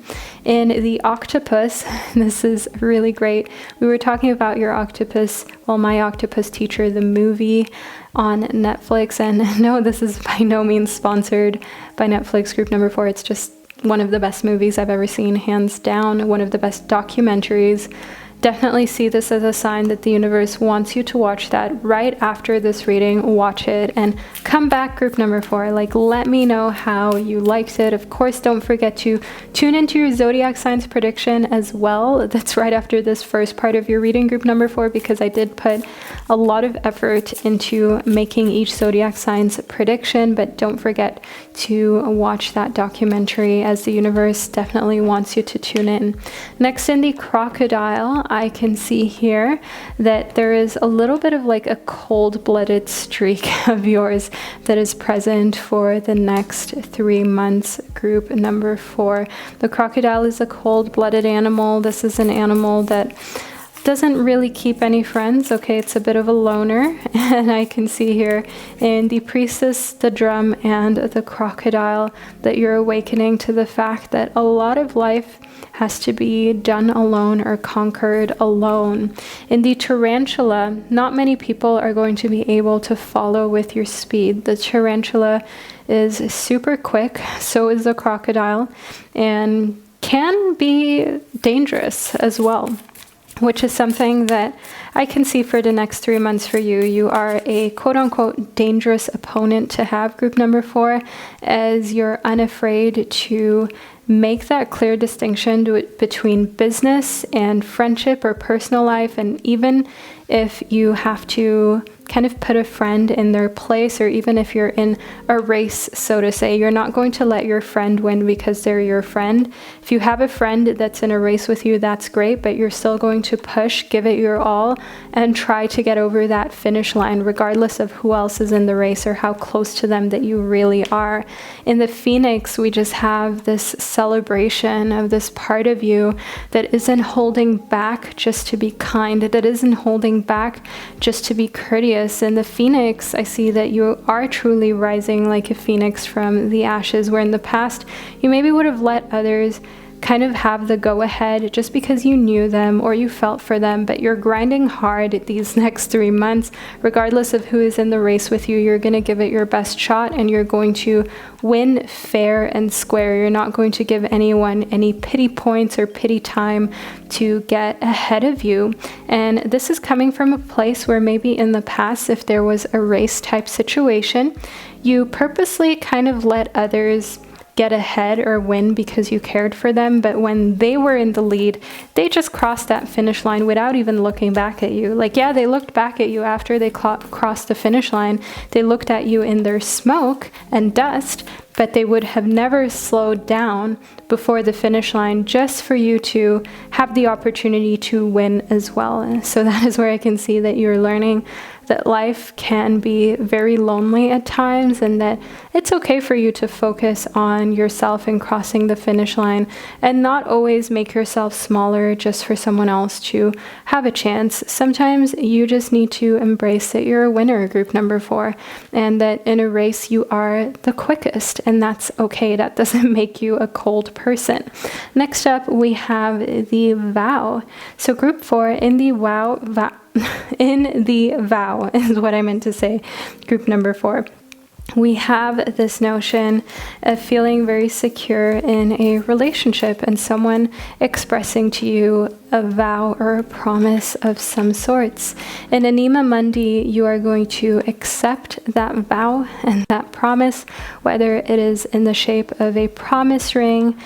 In the Octopus, this is really great. We were talking about your octopus, well, My Octopus Teacher, the movie on Netflix. And no, this is by no means sponsored by Netflix group number 4. It's just one of the best movies I've ever seen, hands down, one of the best documentaries. Definitely see this as a sign that the universe wants you to watch that right after this reading. Watch it and come back group number 4. Like, let me know how you liked it. Of course, don't forget to tune into your zodiac signs prediction as well. That's right after this first part of your reading, group number 4, because I did put a lot of effort into making each zodiac signs prediction. But don't forget to watch that documentary, as the universe definitely wants you to tune in. Next, in the Crocodile, I can see here that there is a little bit of like a cold-blooded streak of yours that is present for the next 3 months, group number 4. The crocodile is a cold-blooded animal. This is an animal that doesn't really keep any friends. Okay, it's a bit of a loner. And I can see here in the Priestess, the Drum, and the Crocodile that you're awakening to the fact that a lot of life has to be done alone or conquered alone. In the Tarantula, not many people are going to be able to follow with your speed. The Tarantula is super quick, so is the Crocodile, and can be dangerous as well, which is something that I can see for the next 3 months for you. You are a quote-unquote dangerous opponent to have, group number 4, as you're unafraid to make that clear distinction between business and friendship or personal life. And even if you have to kind of put a friend in their place, or even if you're in a race, so to say, you're not going to let your friend win because they're your friend. If you have a friend that's in a race with you, that's great, but you're still going to push, give it your all, and try to get over that finish line, regardless of who else is in the race or how close to them that you really are. In the Phoenix, we just have this celebration of this part of you that isn't holding back just to be kind, that isn't holding back just to be courteous. In the Phoenix, I see that you are truly rising like a phoenix from the ashes, where in the past you maybe would have let others kind of have the go-ahead just because you knew them or you felt for them, but you're grinding hard these next 3 months. Regardless of who is in the race with you, you're going to give it your best shot, and you're going to win fair and square. You're not going to give anyone any pity points or pity time to get ahead of you. And this is coming from a place where maybe in the past, if there was a race type situation, you purposely kind of let others get ahead or win because you cared for them, but when they were in the lead, they just crossed that finish line without even looking back at you. Like, yeah, they looked back at you after they crossed the finish line. They looked at you in their smoke and dust, but they would have never slowed down before the finish line just for you to have the opportunity to win as well. And so that is where I can see that you're learning that life can be very lonely at times, and that it's okay for you to focus on yourself and crossing the finish line, and not always make yourself smaller just for someone else to have a chance. Sometimes you just need to embrace that you're a winner, group number 4, and that in a race you are the quickest, and that's okay. That doesn't make you a cold person. Next up, we have the vow. So group 4, in the vow is what I meant to say, group number 4. We have this notion of feeling very secure in a relationship and someone expressing to you a vow or a promise of some sorts. In Anima Mundi, you are going to accept that vow and that promise, whether it is in the shape of a promise ring,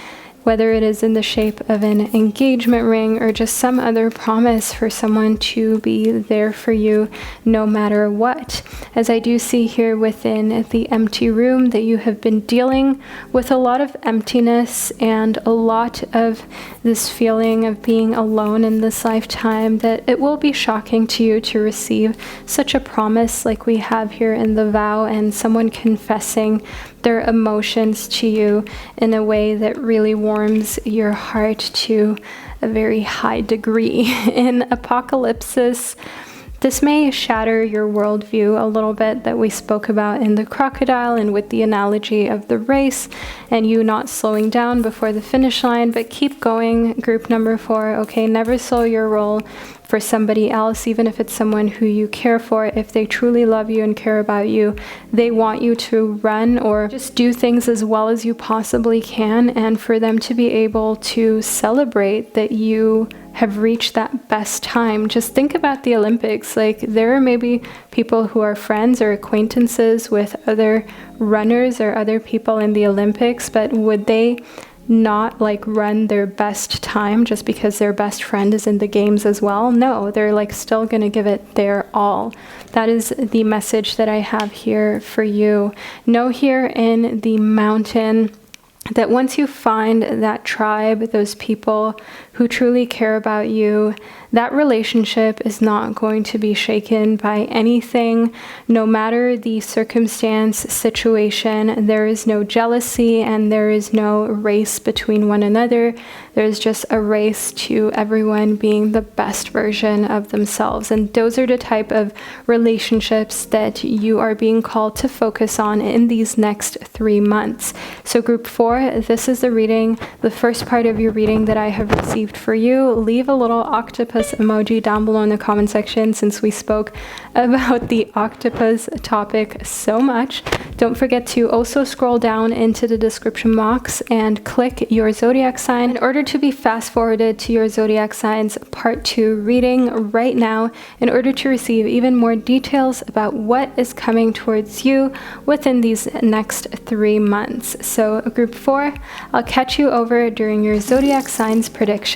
whether it is in the shape of an engagement ring, or just some other promise for someone to be there for you no matter what. As I do see here within the empty room that you have been dealing with a lot of emptiness and a lot of this feeling of being alone in this lifetime, that it will be shocking to you to receive such a promise like we have here in the vow, and someone confessing their emotions to you in a way that really warms your heart to a very high degree. In Apocalypsis, this may shatter your worldview a little bit that we spoke about in the crocodile and with the analogy of the race and you not slowing down before the finish line, but keep going, group number 4. Okay, never slow your roll for somebody else, even if it's someone who you care for. If they truly love you and care about you, they want you to run or just do things as well as you possibly can, and for them to be able to celebrate that you have reached that best time. Just think about the Olympics. Like, there are maybe people who are friends or acquaintances with other runners or other people in the Olympics, but would they not like run their best time just because their best friend is in the games as well? No, they're like still gonna give it their all. That is the message that I have here for you. Know here in the mountain that once you find that tribe, those people who truly care about you, that relationship is not going to be shaken by anything, no matter the circumstance, situation. There is no jealousy and there is no race between one another. There's just a race to everyone being the best version of themselves. And those are the type of relationships that you are being called to focus on in these next 3 months. So group 4, this is the reading, the first part of your reading that I have received for you. Leave a little octopus emoji down below in the comment section, since we spoke about the octopus topic so much. Don't forget to also scroll down into the description box and click your zodiac sign in order to be fast forwarded to your zodiac signs part 2 reading right now, in order to receive even more details about what is coming towards you within these next 3 months. So group 4, I'll catch you over during your zodiac signs prediction.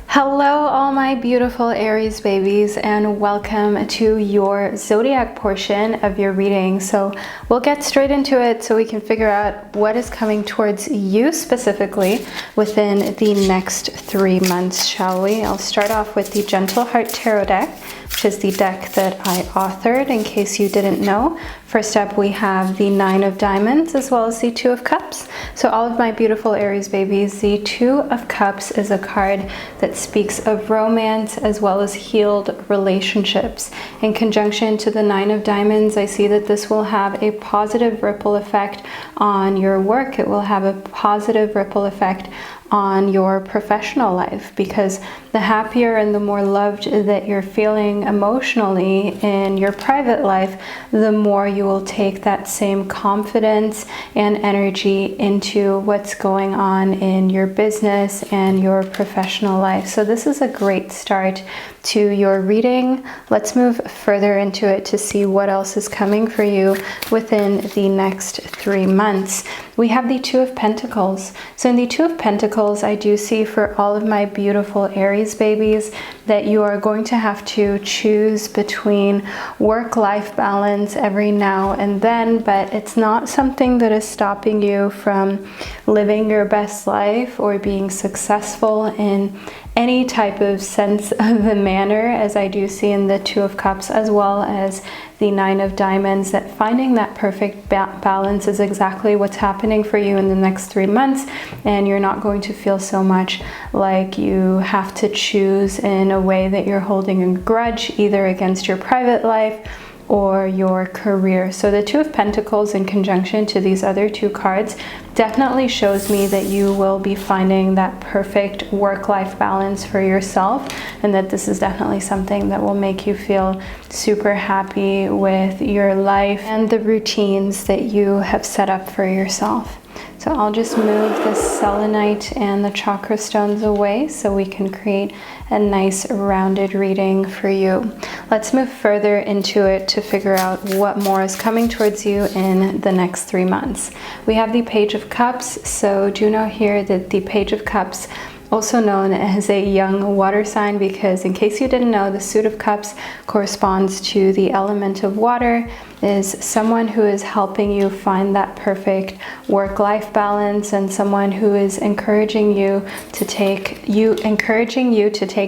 Hello all my beautiful Aries babies, and welcome to your zodiac portion of your reading. So we'll get straight into it so we can figure out what is coming towards you specifically within the next 3 months, shall we? I'll start off with the Gentle Heart Tarot deck, which is the deck that I authored, in case you didn't know. First up, we have the 9 of Diamonds as well as the 2 of Cups. So all of my beautiful Aries babies, the 2 of Cups is a card that speaks of romance as well as healed relationships. In conjunction to the 9 of Diamonds, I see that this will have a positive ripple effect on your work. It will have a positive ripple effect on your professional life, because the happier and the more loved that you're feeling emotionally in your private life, the more you will take that same confidence and energy into what's going on in your business and your professional life. So this is a great start to your reading. Let's move further into it to see what else is coming for you within the next 3 months. we have the Two of Pentacles. So in the Two of Pentacles, I do see for all of my beautiful Aries babies that you are going to have to choose between work-life balance every now and then, but it's not something that is stopping you from living your best life or being successful in any type of sense of the manner, as I do see in the Two of Cups as well as the Nine of Diamonds, that finding that perfect balance is exactly what's happening for you in the next 3 months, and you're not going to feel so much like you have to choose in a way that you're holding a grudge either against your private life or your career. So the Two of Pentacles in conjunction to these other two cards definitely shows me that you will be finding that perfect work-life balance for yourself, and that this is definitely something that will make you feel super happy with your life and the routines that you have set up for yourself. So I'll just move the selenite and the chakra stones away so we can create a nice rounded reading for you. Let's move further into it to figure out what more is coming towards you in the next 3 months. We have the Page of Cups. So do know here that the Page of Cups, also known as a young water sign, because in case you didn't know, the Suit of Cups corresponds to the element of water, is someone who is helping you find that perfect work-life balance, and someone who is encouraging you to take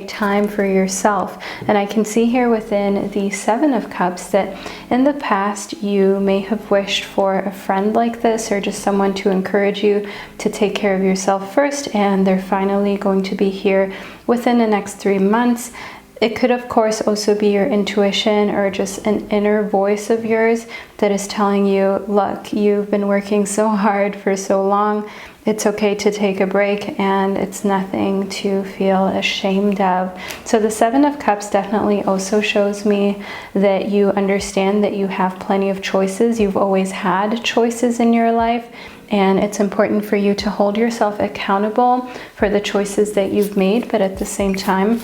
time for yourself. And I can see here within the Seven of Cups that in the past you may have wished for a friend like this, or just someone to encourage you to take care of yourself first, and they're finally going to be here within the next 3 months. It could, of course, also be your intuition or just an inner voice of yours that is telling you, look, you've been working so hard for so long. It's okay to take a break, and it's nothing to feel ashamed of. So the Seven of Cups definitely also shows me that you understand that you have plenty of choices. You've always had choices in your life, and it's important for you to hold yourself accountable for the choices that you've made, but at the same time,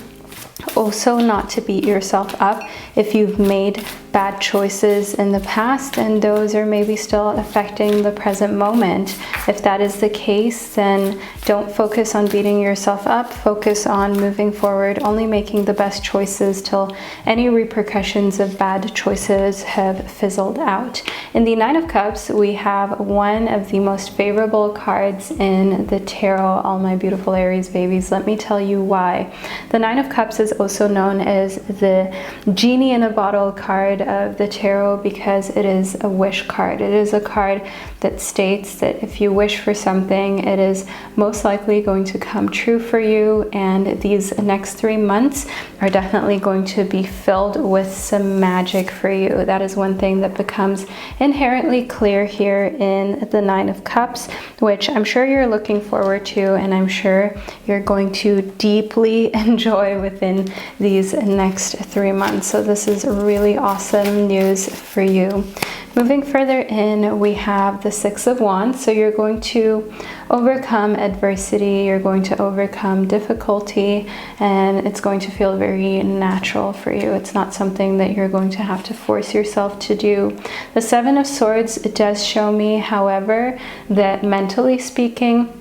also not to beat yourself up if you've made bad choices in the past and those are maybe still affecting the present moment. If that is the case, then don't focus on beating yourself up. Focus on moving forward, only making the best choices till any repercussions of bad choices have fizzled out. In the Nine of Cups, we have one of the most favorable cards in the tarot, all my beautiful Aries babies. Let me tell you why. The Nine of Cups is also known as the genie in a bottle card of the tarot because it is a wish card. It is a card that states that if you wish for something, it is most likely going to come true for you, and these next 3 months are definitely going to be filled with some magic for you. That is one thing that becomes inherently clear here in the Nine of Cups, which I'm sure you're looking forward to, and I'm sure you're going to deeply enjoy within these next 3 months. So this is really awesome news for you. Moving further in, we have the Six of Wands. So you're going to overcome adversity, you're going to overcome difficulty, and it's going to feel very natural for you. It's not something that you're going to have to force yourself to do. The Seven of Swords, it does show me, however, that mentally speaking,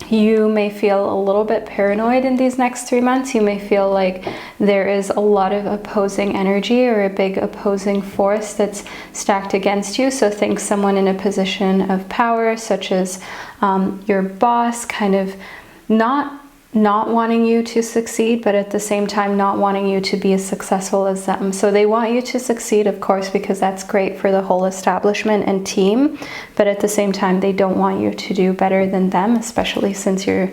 you may feel a little bit paranoid in these next 3 months. You may feel like there is a lot of opposing energy or a big opposing force that's stacked against you. So think someone in a position of power, such as your boss, kind of not wanting you to succeed, but at the same time not wanting you to be as successful as them. So they want you to succeed, of course, because that's great for the whole establishment and team, but at the same time they don't want you to do better than them, especially since you're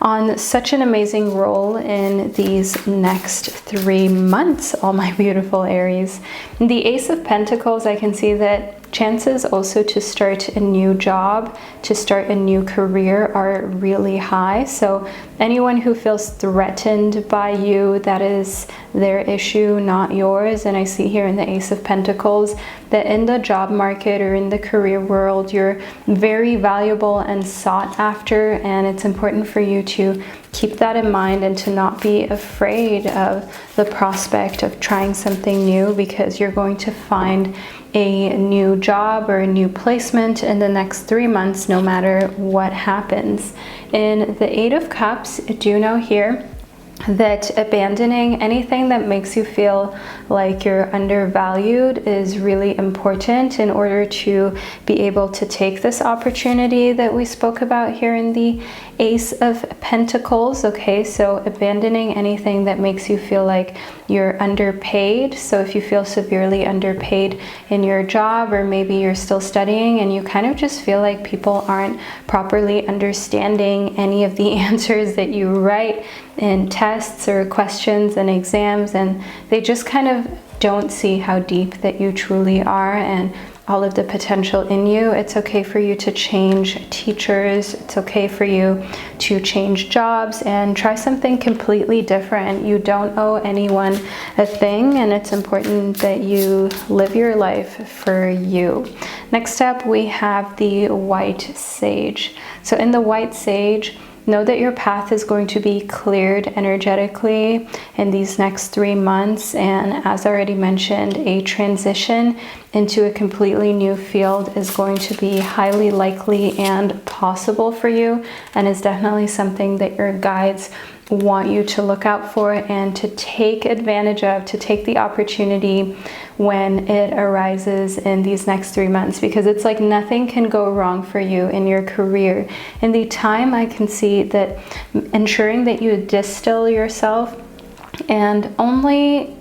on such an amazing role in these next 3 months, all my beautiful Aries. In the Ace of Pentacles, I can see that chances also to start a new job, to start a new career are really high. So anyone who feels threatened by you, that is their issue, not yours. And I see here in the Ace of Pentacles that in the job market or in the career world, you're very valuable and sought after, and it's important for you to keep that in mind and to not be afraid of the prospect of trying something new, because you're going to find a new job or a new placement in the next 3 months, no matter what happens. In the Eight of Cups, do know here that abandoning anything that makes you feel like you're undervalued is really important in order to be able to take this opportunity that we spoke about here in the Ace of Pentacles. Okay, so abandoning anything that makes you feel like you're underpaid. So if you feel severely underpaid in your job, or maybe you're still studying and you kind of just feel like people aren't properly understanding any of the answers that you write in tests or questions and exams, and they just kind of don't see how deep that you truly are and all of the potential in you. It's okay for you to change teachers. It's okay for you to change jobs and try something completely different. You don't owe anyone a thing, and it's important that you live your life for you. Next up, we have the White Sage. So in the White Sage, know that your path is going to be cleared energetically in these next 3 months. And as already mentioned, a transition into a completely new field is going to be highly likely and possible for you, and is definitely something that your guides want you to look out for and to take advantage of, to take the opportunity when it arises in these next 3 months, because it's like nothing can go wrong for you in your career. In the time, I can see that ensuring that you distill yourself and only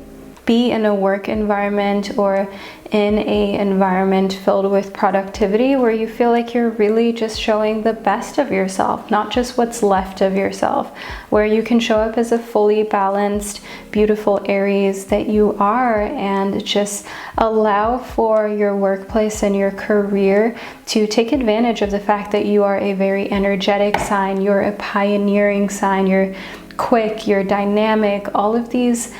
be in a work environment or in a environment filled with productivity where you feel like you're really just showing the best of yourself, not just what's left of yourself, where you can show up as a fully balanced, beautiful Aries that you are, and just allow for your workplace and your career to take advantage of the fact that you are a very energetic sign, you're a pioneering sign, you're quick, you're dynamic, all of these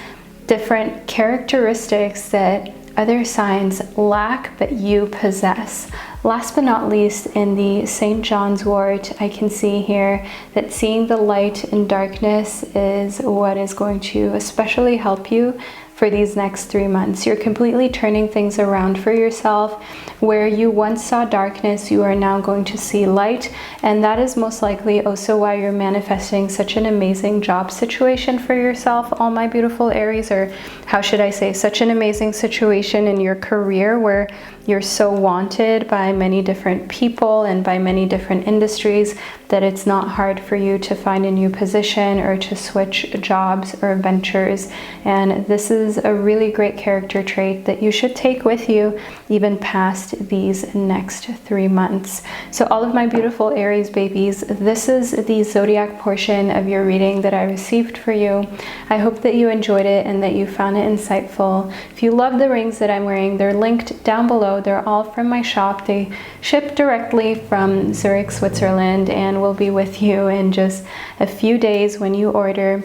different characteristics that other signs lack but you possess. Last but not least, in the St. John's wort, I can see here that seeing the light in darkness is what is going to especially help you for these next 3 months. You're completely turning things around for yourself. Where you once saw darkness, you are now going to see light, and that is most likely also why you're manifesting such an amazing job situation for yourself, all my beautiful Aries, or how should I say, such an amazing situation in your career where you're so wanted by many different people and by many different industries that it's not hard for you to find a new position or to switch jobs or ventures. And this is a really great character trait that you should take with you even past these next 3 months. So all of my beautiful Aries babies, this is the zodiac portion of your reading that I received for you. I hope that you enjoyed it and that you found it insightful. If you love the rings that I'm wearing, they're linked down below. They're all from my shop. They ship directly from Zurich, Switzerland, and will be with you in just a few days when you order.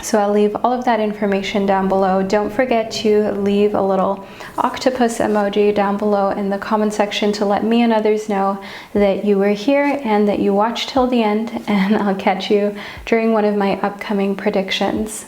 So I'll leave all of that information down below. Don't forget to leave a little octopus emoji down below in the comment section to let me and others know that you were here and that you watched till the end, and I'll catch you during one of my upcoming predictions.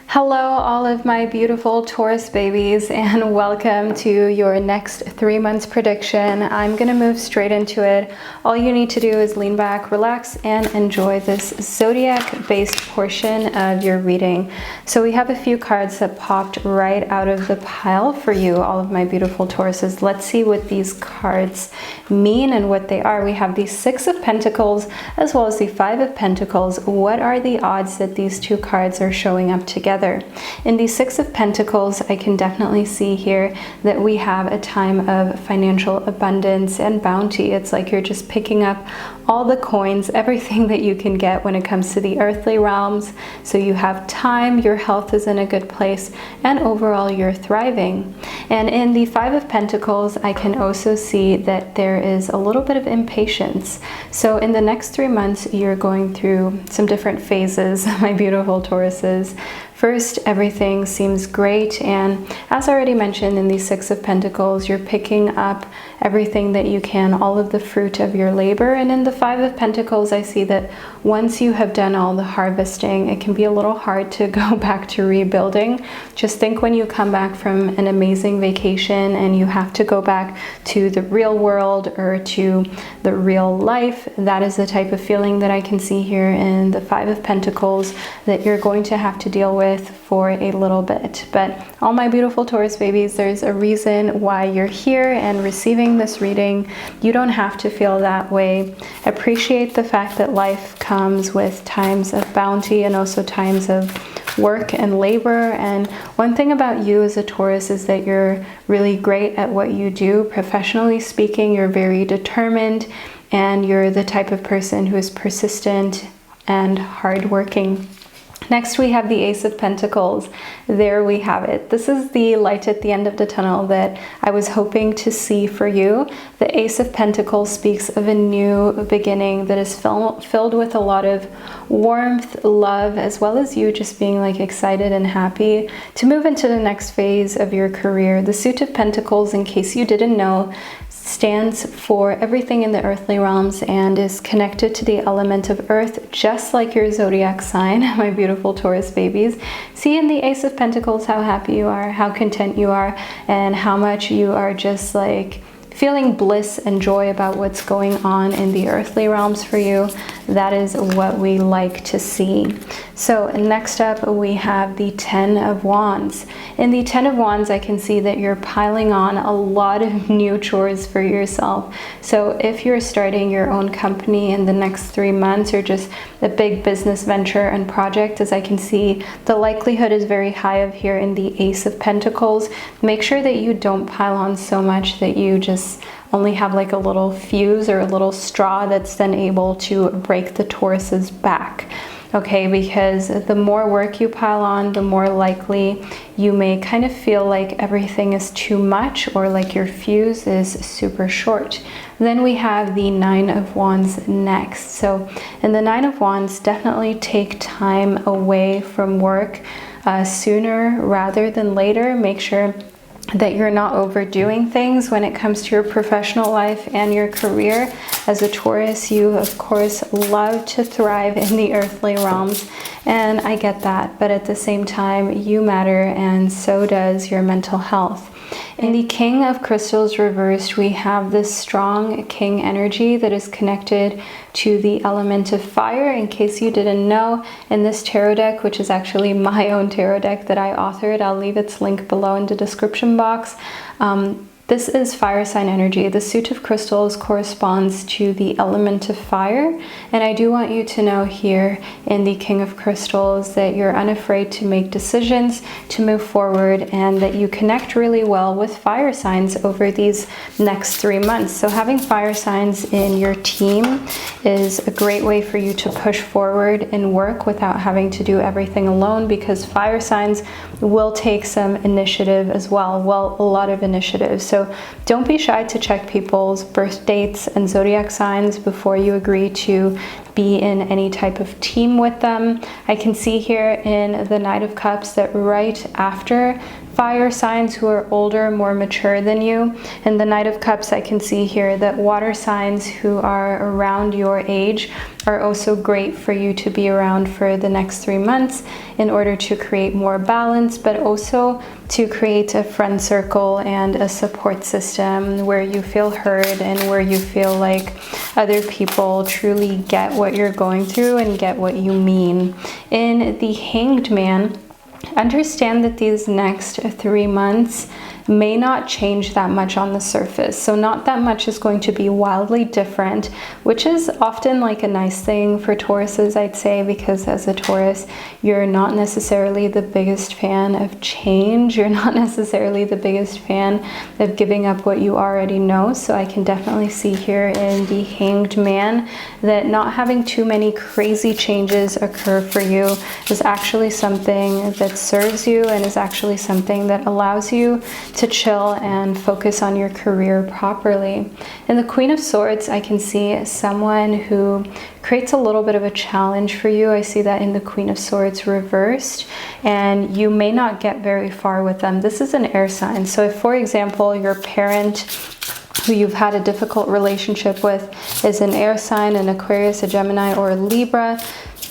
Hello, all of my beautiful Taurus babies, and welcome to your next 3 months prediction. I'm gonna move straight into it. All you need to do is lean back, relax, and enjoy this zodiac-based portion of your reading. So we have a few cards that popped right out of the pile for you, all of my beautiful Tauruses. Let's see what these cards mean and what they are. We have the Six of Pentacles as well as the Five of Pentacles. What are the odds that these two cards are showing up together? In the Six of Pentacles, I can definitely see here that we have a time of financial abundance and bounty. It's like you're just picking up all the coins, everything that you can get when it comes to the earthly realms. So you have time, your health is in a good place, and overall you're thriving. And in the Five of Pentacles, I can also see that there is a little bit of impatience. So in the next 3 months, you're going through some different phases, my beautiful Tauruses. First, everything seems great, and as I already mentioned, in the Six of Pentacles, you're picking up everything that you can, all of the fruit of your labor. And in the Five of Pentacles, I see that once you have done all the harvesting, it can be a little hard to go back to rebuilding. Just think when you come back from an amazing vacation and you have to go back to the real world or to the real life. That is the type of feeling that I can see here in the Five of Pentacles that you're going to have to deal with for a little bit. But all my beautiful Taurus babies, there's a reason why you're here and receiving this reading. You don't have to feel that way. Appreciate the fact that life comes with times of bounty and also times of work and labor. And one thing about you as a Taurus is that you're really great at what you do. Professionally speaking, you're very determined, and you're the type of person who is persistent and hardworking. Next, we have the Ace of Pentacles. There we have it. This is the light at the end of the tunnel that I was hoping to see for you. The Ace of Pentacles speaks of a new beginning that is filled with a lot of warmth, love, as well as you just being like excited and happy to move into the next phase of your career. The Suit of Pentacles, in case you didn't know, stands for everything in the earthly realms and is connected to the element of earth, just like your zodiac sign, my beautiful Taurus babies. See in the Ace of Pentacles how happy you are, how content you are, and how much you are just like feeling bliss and joy about what's going on in the earthly realms for you. That is what we like to see. So next up, we have the Ten of Wands. In the Ten of Wands, I can see that you're piling on a lot of new chores for yourself. So if you're starting your own company in the next 3 months, or just a big business venture and project, as I can see, the likelihood is very high of here in the Ace of Pentacles. Make sure that you don't pile on so much that you just only have like a little fuse or a little straw that's then able to break the Taurus's back. Okay, because the more work you pile on, the more likely you may kind of feel like everything is too much, or like your fuse is super short. Then we have the Nine of Wands next. So in the Nine of Wands, definitely take time away from work sooner rather than later. Make sure that you're not overdoing things when it comes to your professional life and your career. As a Taurus, you of course love to thrive in the earthly realms, and I get that, but at the same time you matter, and so does your mental health. In the King of Crystals reversed, we have this strong king energy that is connected to the element of fire. In case you didn't know, in this tarot deck, which is actually my own tarot deck that I authored, I'll leave its link below in the description box. This is fire sign energy. The Suit of Crystals corresponds to the element of fire. And I do want you to know here in the King of Crystals that you're unafraid to make decisions, to move forward, and that you connect really well with fire signs over these next 3 months. So having fire signs in your team is a great way for you to push forward in work without having to do everything alone, because fire signs will take some initiative as well. Well, a lot of initiative. So don't be shy to check people's birth dates and zodiac signs before you agree to be in any type of team with them. I can see here in the Knight of Cups that right after fire signs who are older, more mature than you, in the Knight of Cups, I can see here that water signs who are around your age are also great for you to be around for the next 3 months in order to create more balance, but also to create a friend circle and a support system where you feel heard and where you feel like other people truly get what you're going through and get what you mean. In the Hanged Man, understand that these next 3 months may not change that much on the surface. So not that much is going to be wildly different, which is often like a nice thing for Tauruses, I'd say, because as a Taurus, you're not necessarily the biggest fan of change. You're not necessarily the biggest fan of giving up what you already know. So I can definitely see here in the Hanged Man that not having too many crazy changes occur for you is actually something that serves you and is actually something that allows you to chill and focus on your career properly. In the Queen of Swords, I can see someone who creates a little bit of a challenge for you. I see that in the Queen of Swords reversed, and you may not get very far with them. This is an air sign. So if, for example, your parent who you've had a difficult relationship with is an air sign, an Aquarius, a Gemini, or a Libra,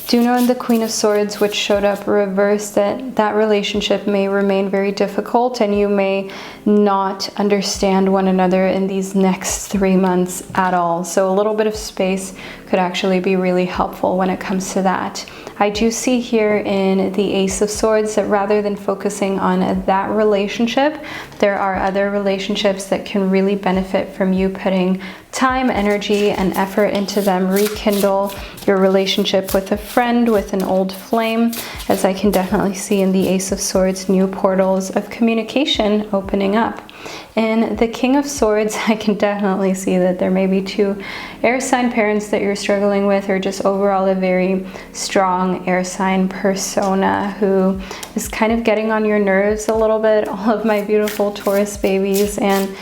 do know in the Queen of Swords, which showed up reversed, that that relationship may remain very difficult and you may not understand one another in these next 3 months at all. So a little bit of space could actually be really helpful when it comes to that. I do see here in the Ace of Swords that rather than focusing on that relationship, there are other relationships that can really benefit from you putting time, energy, and effort into them. Rekindle your relationship with a friend, with an old flame, as I can definitely see in the Ace of Swords, new portals of communication opening up. In the King of Swords, I can definitely see that there may be 2 air sign parents that you're struggling with, or just overall a very strong air sign persona who is kind of getting on your nerves a little bit, all of my beautiful Taurus babies. And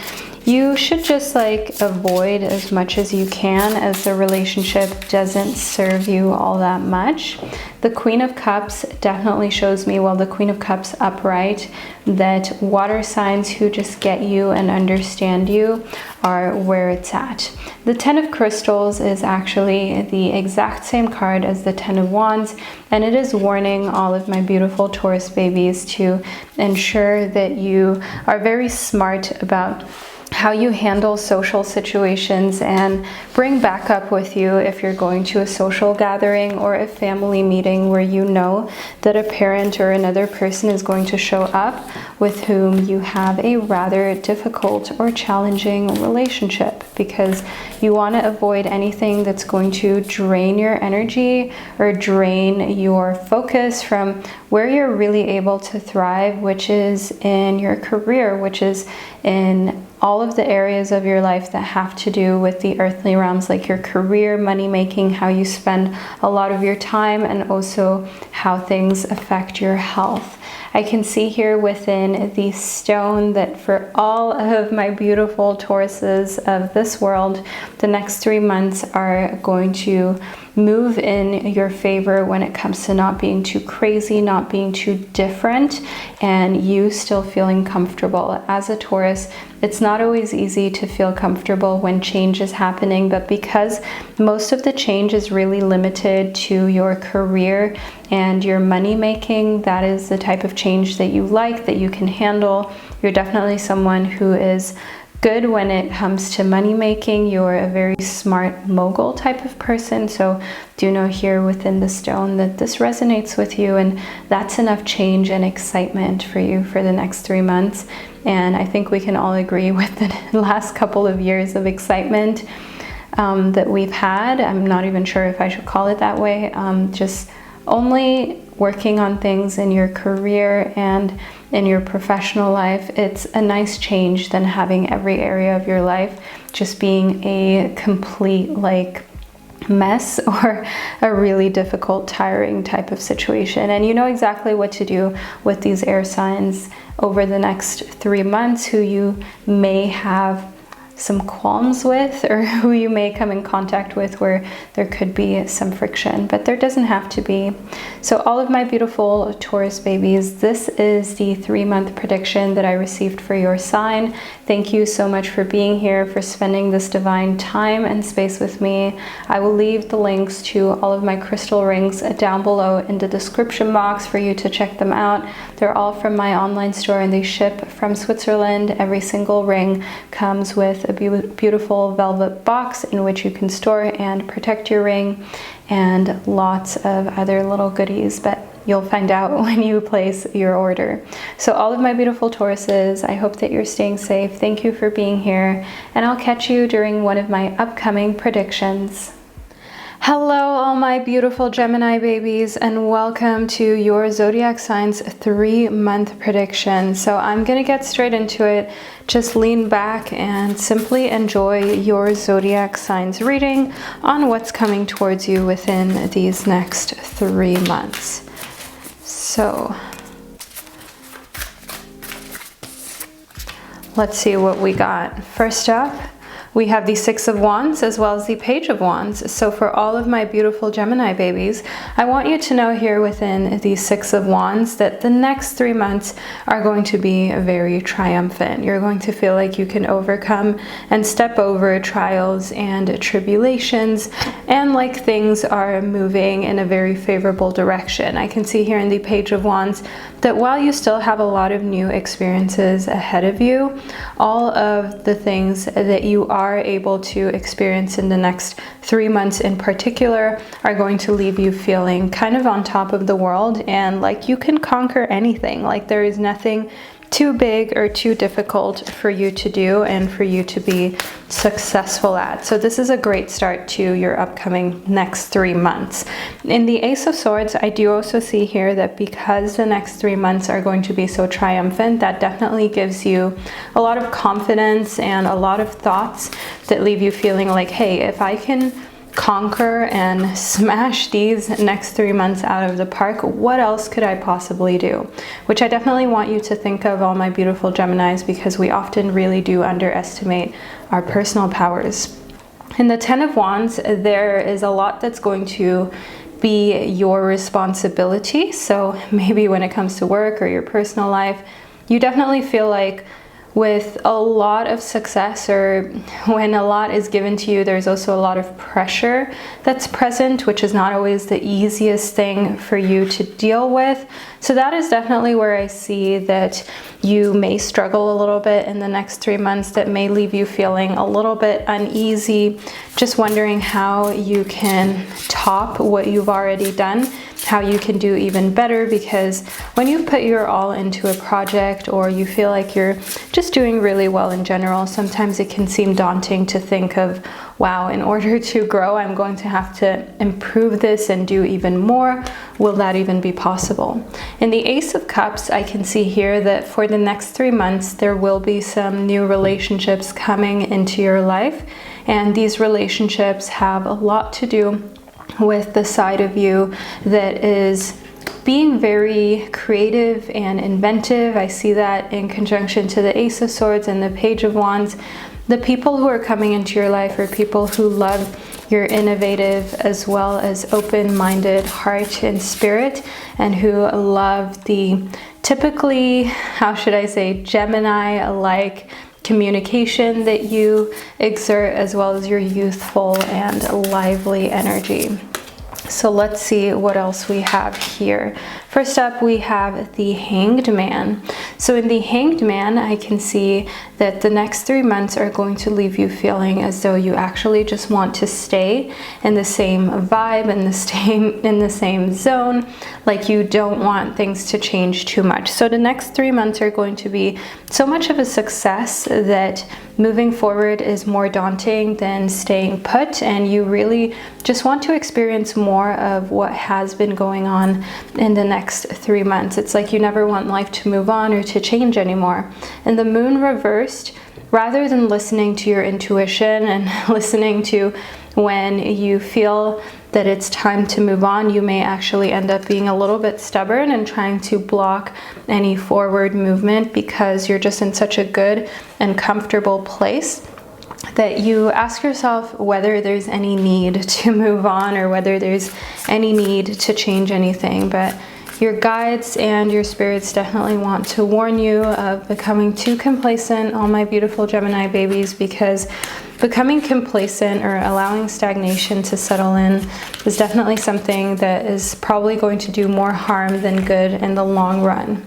you should just avoid as much as you can, as the relationship doesn't serve you all that much. The Queen of Cups definitely shows me, well, the Queen of Cups upright, that water signs who just get you and understand you are where it's at. The Ten of Crystals is actually the exact same card as the Ten of Wands, and it is warning all of my beautiful Taurus babies to ensure that you are very smart about how you handle social situations and bring backup with you if you're going to a social gathering or a family meeting where you know that a parent or another person is going to show up with whom you have a rather difficult or challenging relationship, because you want to avoid anything that's going to drain your energy or drain your focus from where you're really able to thrive, which is in your career, which is in all of the areas of your life that have to do with the earthly realms, like your career, money making, how you spend a lot of your time, and also how things affect your health. I can see here within the stone that for all of my beautiful Tauruses of this world, the next 3 months are going to move in your favor when it comes to not being too crazy, not being too different, and you still feeling comfortable. As a Taurus, it's not always easy to feel comfortable when change is happening, but because most of the change is really limited to your career and your money making, that is the type of change that you like, that you can handle. You're definitely someone who is good when it comes to money making. You're a very smart mogul type of person, so do know here within the stone that this resonates with you, and that's enough change and excitement for you for the next 3 months. And I think we can all agree with the last couple of years of excitement that we've had. I'm not even sure if I should call it that way. Just only working on things in your career and in your professional life, it's a nice change than having every area of your life just being a complete mess or a really difficult, tiring type of situation. And you know exactly what to do with these air signs over the next 3 months, who you may have some qualms with, or who you may come in contact with where there could be some friction, but there doesn't have to be. So all of my beautiful Taurus babies, this is the 3-month prediction that I received for your sign. Thank you so much for being here, for spending this divine time and space with me. I will leave the links to all of my crystal rings down below in the description box for you to check them out. They're all from my online store and they ship from Switzerland. Every single ring comes with a beautiful velvet box in which you can store and protect your ring, and lots of other little goodies, but you'll find out when you place your order. So all of my beautiful Tauruses, I hope that you're staying safe. Thank you for being here, and I'll catch you during one of my upcoming predictions. Hello, all my beautiful Gemini babies, and welcome to your zodiac signs 3-month prediction. So I'm going to get straight into it. Just lean back and simply enjoy your zodiac signs reading on what's coming towards you within these next 3 months. So Let's see what we got. First up, we have the Six of Wands as well as the Page of Wands. So for all of my beautiful Gemini babies, I want you to know here within the Six of Wands that the next 3 months are going to be very triumphant. You're going to feel like you can overcome and step over trials and tribulations, and like things are moving in a very favorable direction. I can see here in the Page of Wands that while you still have a lot of new experiences ahead of you, all of the things that you are able to experience in the next 3 months in particular are going to leave you feeling kind of on top of the world and like you can conquer anything, like there is nothing too big or too difficult for you to do and for you to be successful at. So this is a great start to your upcoming next 3 months. In the Ace of Swords, I do also see here that because the next 3 months are going to be so triumphant, that definitely gives you a lot of confidence and a lot of thoughts that leave you feeling like, hey, if I can conquer and smash these next 3 months out of the park, what else could I possibly do? Which I definitely want you to think of, all my beautiful Geminis, because we often really do underestimate our personal powers. In the Ten of Wands, there is a lot that's going to be your responsibility. So maybe when it comes to work or your personal life, you definitely feel like with a lot of success, or when a lot is given to you, there's also a lot of pressure that's present, which is not always the easiest thing for you to deal with. So that is definitely where I see that you may struggle a little bit in the next 3 months. That may leave you feeling a little bit uneasy, just wondering how you can top what you've already done, how you can do even better, because when you put your all into a project, or you feel like you're just doing really well in general, sometimes it can seem daunting to think of, wow, in order to grow, I'm going to have to improve this and do even more. Will that even be possible? In the Ace of Cups, I can see here that for the next 3 months, there will be some new relationships coming into your life. And these relationships have a lot to do with the side of you that is being very creative and inventive. I see that in conjunction to the Ace of Swords and the Page of Wands. The people who are coming into your life are people who love your innovative as well as open-minded heart and spirit, and who love the typically, how should I say, Gemini-like communication that you exert, as well as your youthful and lively energy. So let's see what else we have here. First up, we have the Hanged Man. So in the Hanged Man, I can see that the next 3 months are going to leave you feeling as though you actually just want to stay in the same vibe, in the same zone, like you don't want things to change too much. So the next 3 months are going to be so much of a success that moving forward is more daunting than staying put, and you really just want to experience more of what has been going on in the next 3 months. It's like you never want life to move on or to change anymore. And the Moon reversed, rather than listening to your intuition and listening to when you feel that it's time to move on, you may actually end up being a little bit stubborn and trying to block any forward movement, because you're just in such a good and comfortable place that you ask yourself whether there's any need to move on, or whether there's any need to change anything. But your guides and your spirits definitely want to warn you of becoming too complacent, all my beautiful Gemini babies, because becoming complacent or allowing stagnation to settle in is definitely something that is probably going to do more harm than good in the long run.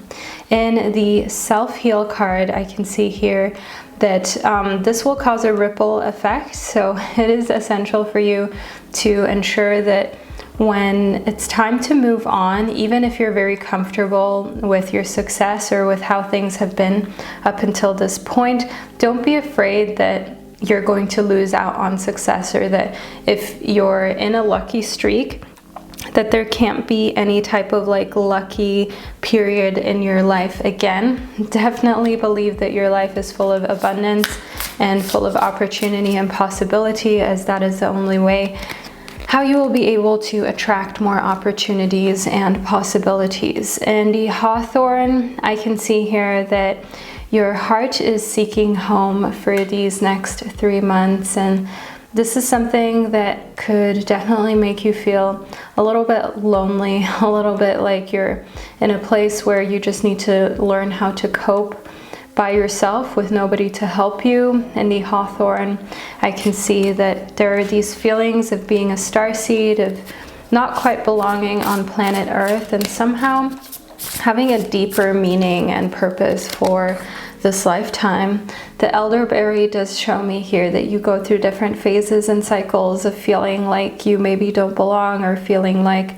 In the Self-Heal card, I can see here that this will cause a ripple effect. So it is essential for you to ensure that when it's time to move on, even if you're very comfortable with your success or with how things have been up until this point, don't be afraid that you're going to lose out on success, or that if you're in a lucky streak, that there can't be any type of like lucky period in your life again. Definitely believe that your life is full of abundance and full of opportunity and possibility, as that is the only way how you will be able to attract more opportunities and possibilities. In the Hawthorn, I can see here that your heart is seeking home for these next 3 months, and this is something that could definitely make you feel a little bit lonely, a little bit like you're in a place where you just need to learn how to cope by yourself with nobody to help you. In the Hawthorn, I can see that there are these feelings of being a starseed, of not quite belonging on planet Earth, and somehow having a deeper meaning and purpose for this lifetime. The elderberry does show me here that you go through different phases and cycles of feeling like you maybe don't belong, or feeling like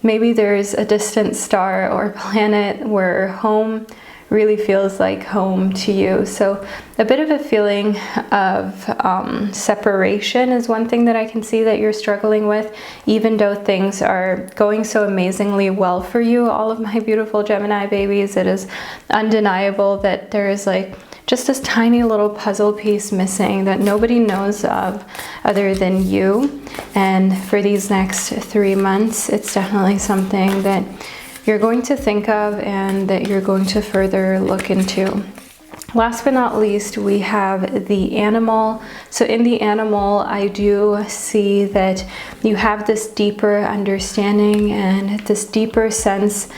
maybe there's a distant star or planet where home really feels like home to you. So a bit of a feeling of separation is one thing that I can see that you're struggling with, even though things are going so amazingly well for you. All of my beautiful Gemini babies, it is undeniable that there is like just this tiny little puzzle piece missing that nobody knows of other than you. And for these next 3 months, it's definitely something that you're going to think of and that you're going to further look into. Last but not least, we have the animal. So in the animal, I do see that you have this deeper understanding and this deeper sense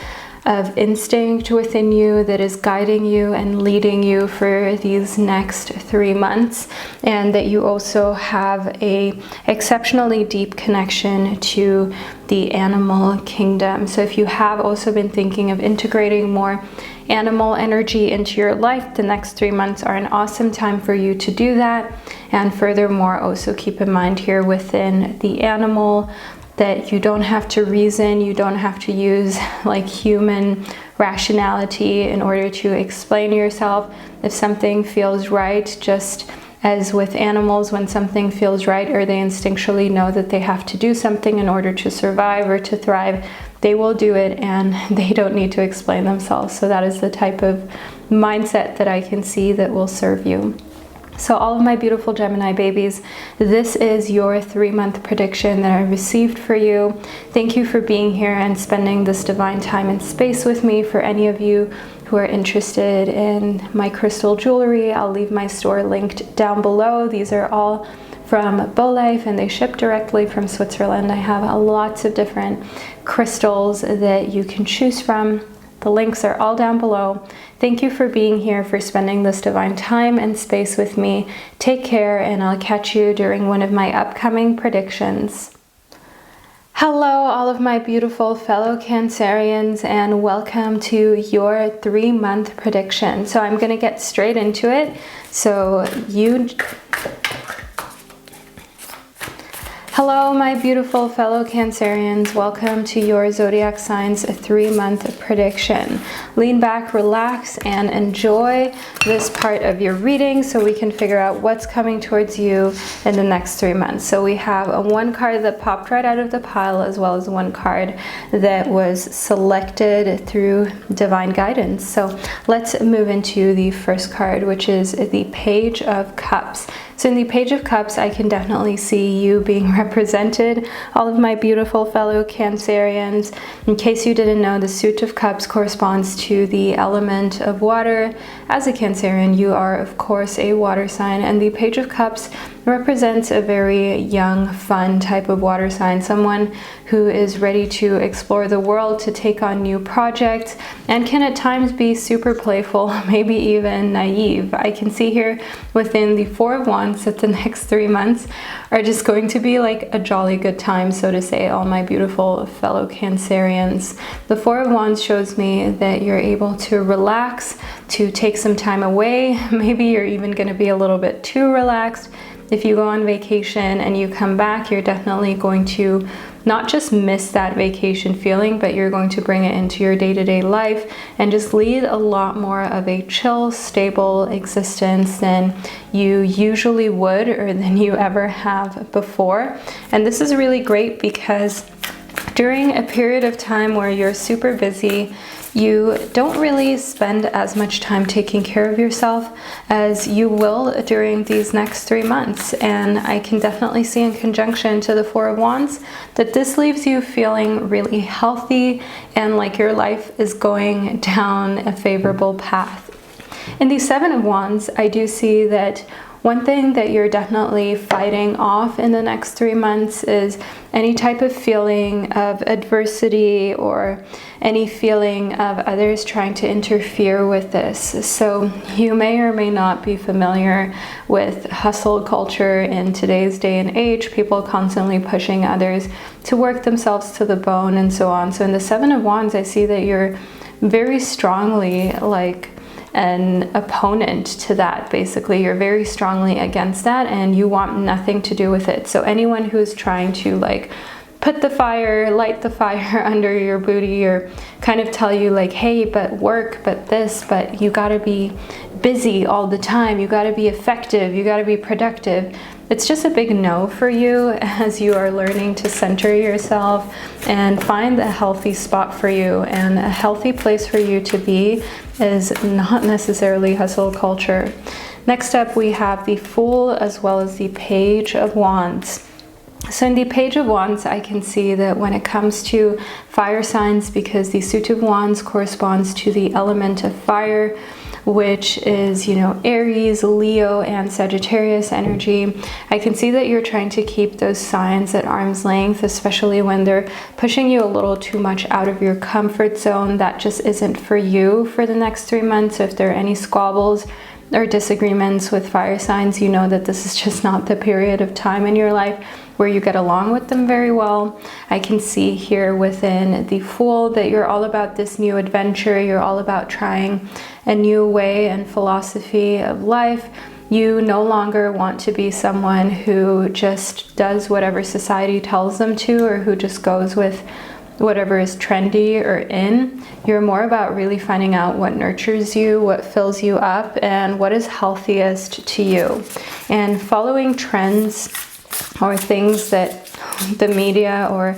of instinct within you that is guiding you and leading you for these next 3 months, and that you also have a exceptionally deep connection to the animal kingdom. So if you have also been thinking of integrating more animal energy into your life, the next 3 months are an awesome time for you to do that. And furthermore, also keep in mind here within the animal that you don't have to reason, you don't have to use like human rationality in order to explain yourself. If something feels right, just as with animals, when something feels right or they instinctually know that they have to do something in order to survive or to thrive, they will do it and they don't need to explain themselves. So that is the type of mindset that I can see that will serve you. So all of my beautiful Gemini babies, this is your 3-month prediction that I received for you. Thank you for being here and spending this divine time and space with me. For any of you who are interested in my crystal jewelry, I'll leave my store linked down below. These are all from Life and they ship directly from Switzerland. I have lots of different crystals that you can choose from. The links are all down below. Thank you for being here, for spending this divine time and space with me. Take care, and I'll catch you during one of my upcoming predictions. Hello, all of my beautiful fellow Cancerians, and welcome to your 3-month prediction. So I'm going to get straight into it. Hello, my beautiful fellow Cancerians. Welcome to your zodiac signs 3-month prediction. Lean back, relax, and enjoy this part of your reading so we can figure out what's coming towards you in the next 3 months. So we have one card that popped right out of the pile, as well as one card that was selected through divine guidance. So let's move into the first card, which is the Page of Cups. So in the Page of Cups, I can definitely see you being represented, all of my beautiful fellow Cancerians. In case you didn't know, the Suit of Cups corresponds to the element of water. As a Cancerian, you are, of course, a water sign, and the Page of Cups represents a very young, fun type of water sign, someone who is ready to explore the world, to take on new projects, and can at times be super playful, maybe even naive. I can see here within the Four of Wands that the next 3 months are just going to be like a jolly good time, so to say, all my beautiful fellow Cancerians. The Four of Wands shows me that you're able to relax, to take some time away. Maybe you're even going to be a little bit too relaxed. If you go on vacation and you come back, you're definitely going to not just miss that vacation feeling, but you're going to bring it into your day-to-day life and just lead a lot more of a chill, stable existence than you usually would or than you ever have before. And this is really great because during a period of time where you're super busy, you don't really spend as much time taking care of yourself as you will during these next 3 months. And I can definitely see, in conjunction to the Four of Wands, that this leaves you feeling really healthy and like your life is going down a favorable path. In the Seven of Wands, I do see that one thing that you're definitely fighting off in the next 3 months is any type of feeling of adversity or any feeling of others trying to interfere with this. So you may or may not be familiar with hustle culture in today's day and age, people constantly pushing others to work themselves to the bone and so on. So in the Seven of Wands, I see that you're very strongly like an opponent to that. Basically, you're very strongly against that and you want nothing to do with it. So anyone who's trying to like put the fire, light the fire under your booty, or kind of tell you like, hey, but work, but this, but you gotta be busy all the time, you gotta be effective, you gotta be productive. It's just a big no for you as you are learning to center yourself and find a healthy spot for you. And a healthy place for you to be is not necessarily hustle culture. Next up, we have the Fool as well as the Page of Wands. So in the Page of Wands, I can see that when it comes to fire signs, because the Suit of Wands corresponds to the element of fire, which is, you know, Aries, Leo, and Sagittarius energy. I can see that you're trying to keep those signs at arm's length, especially when they're pushing you a little too much out of your comfort zone. That just isn't for you for the next 3 months. So if there are any squabbles or disagreements with fire signs, you know that this is just not the period of time in your life where you get along with them very well. I can see here within the Fool that you're all about this new adventure. You're all about trying a new way and philosophy of life. You no longer want to be someone who just does whatever society tells them to, or who just goes with whatever is trendy or in. You're more about really finding out what nurtures you, what fills you up, and what is healthiest to you. And following trends or things that the media or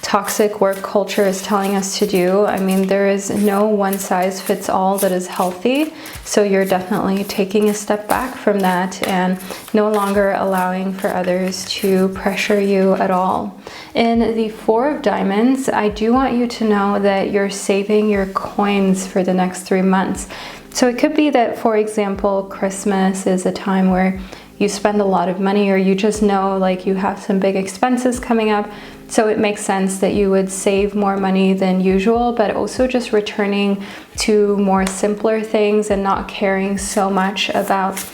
toxic work culture is telling us to do. I mean, there is no one size fits all that is healthy. So you're definitely taking a step back from that and no longer allowing for others to pressure you at all. In the Four of Diamonds, I do want you to know that you're saving your coins for the next 3 months. So it could be that, for example, Christmas is a time where you spend a lot of money, or you just know like you have some big expenses coming up. So it makes sense that you would save more money than usual, but also just returning to more simpler things and not caring so much about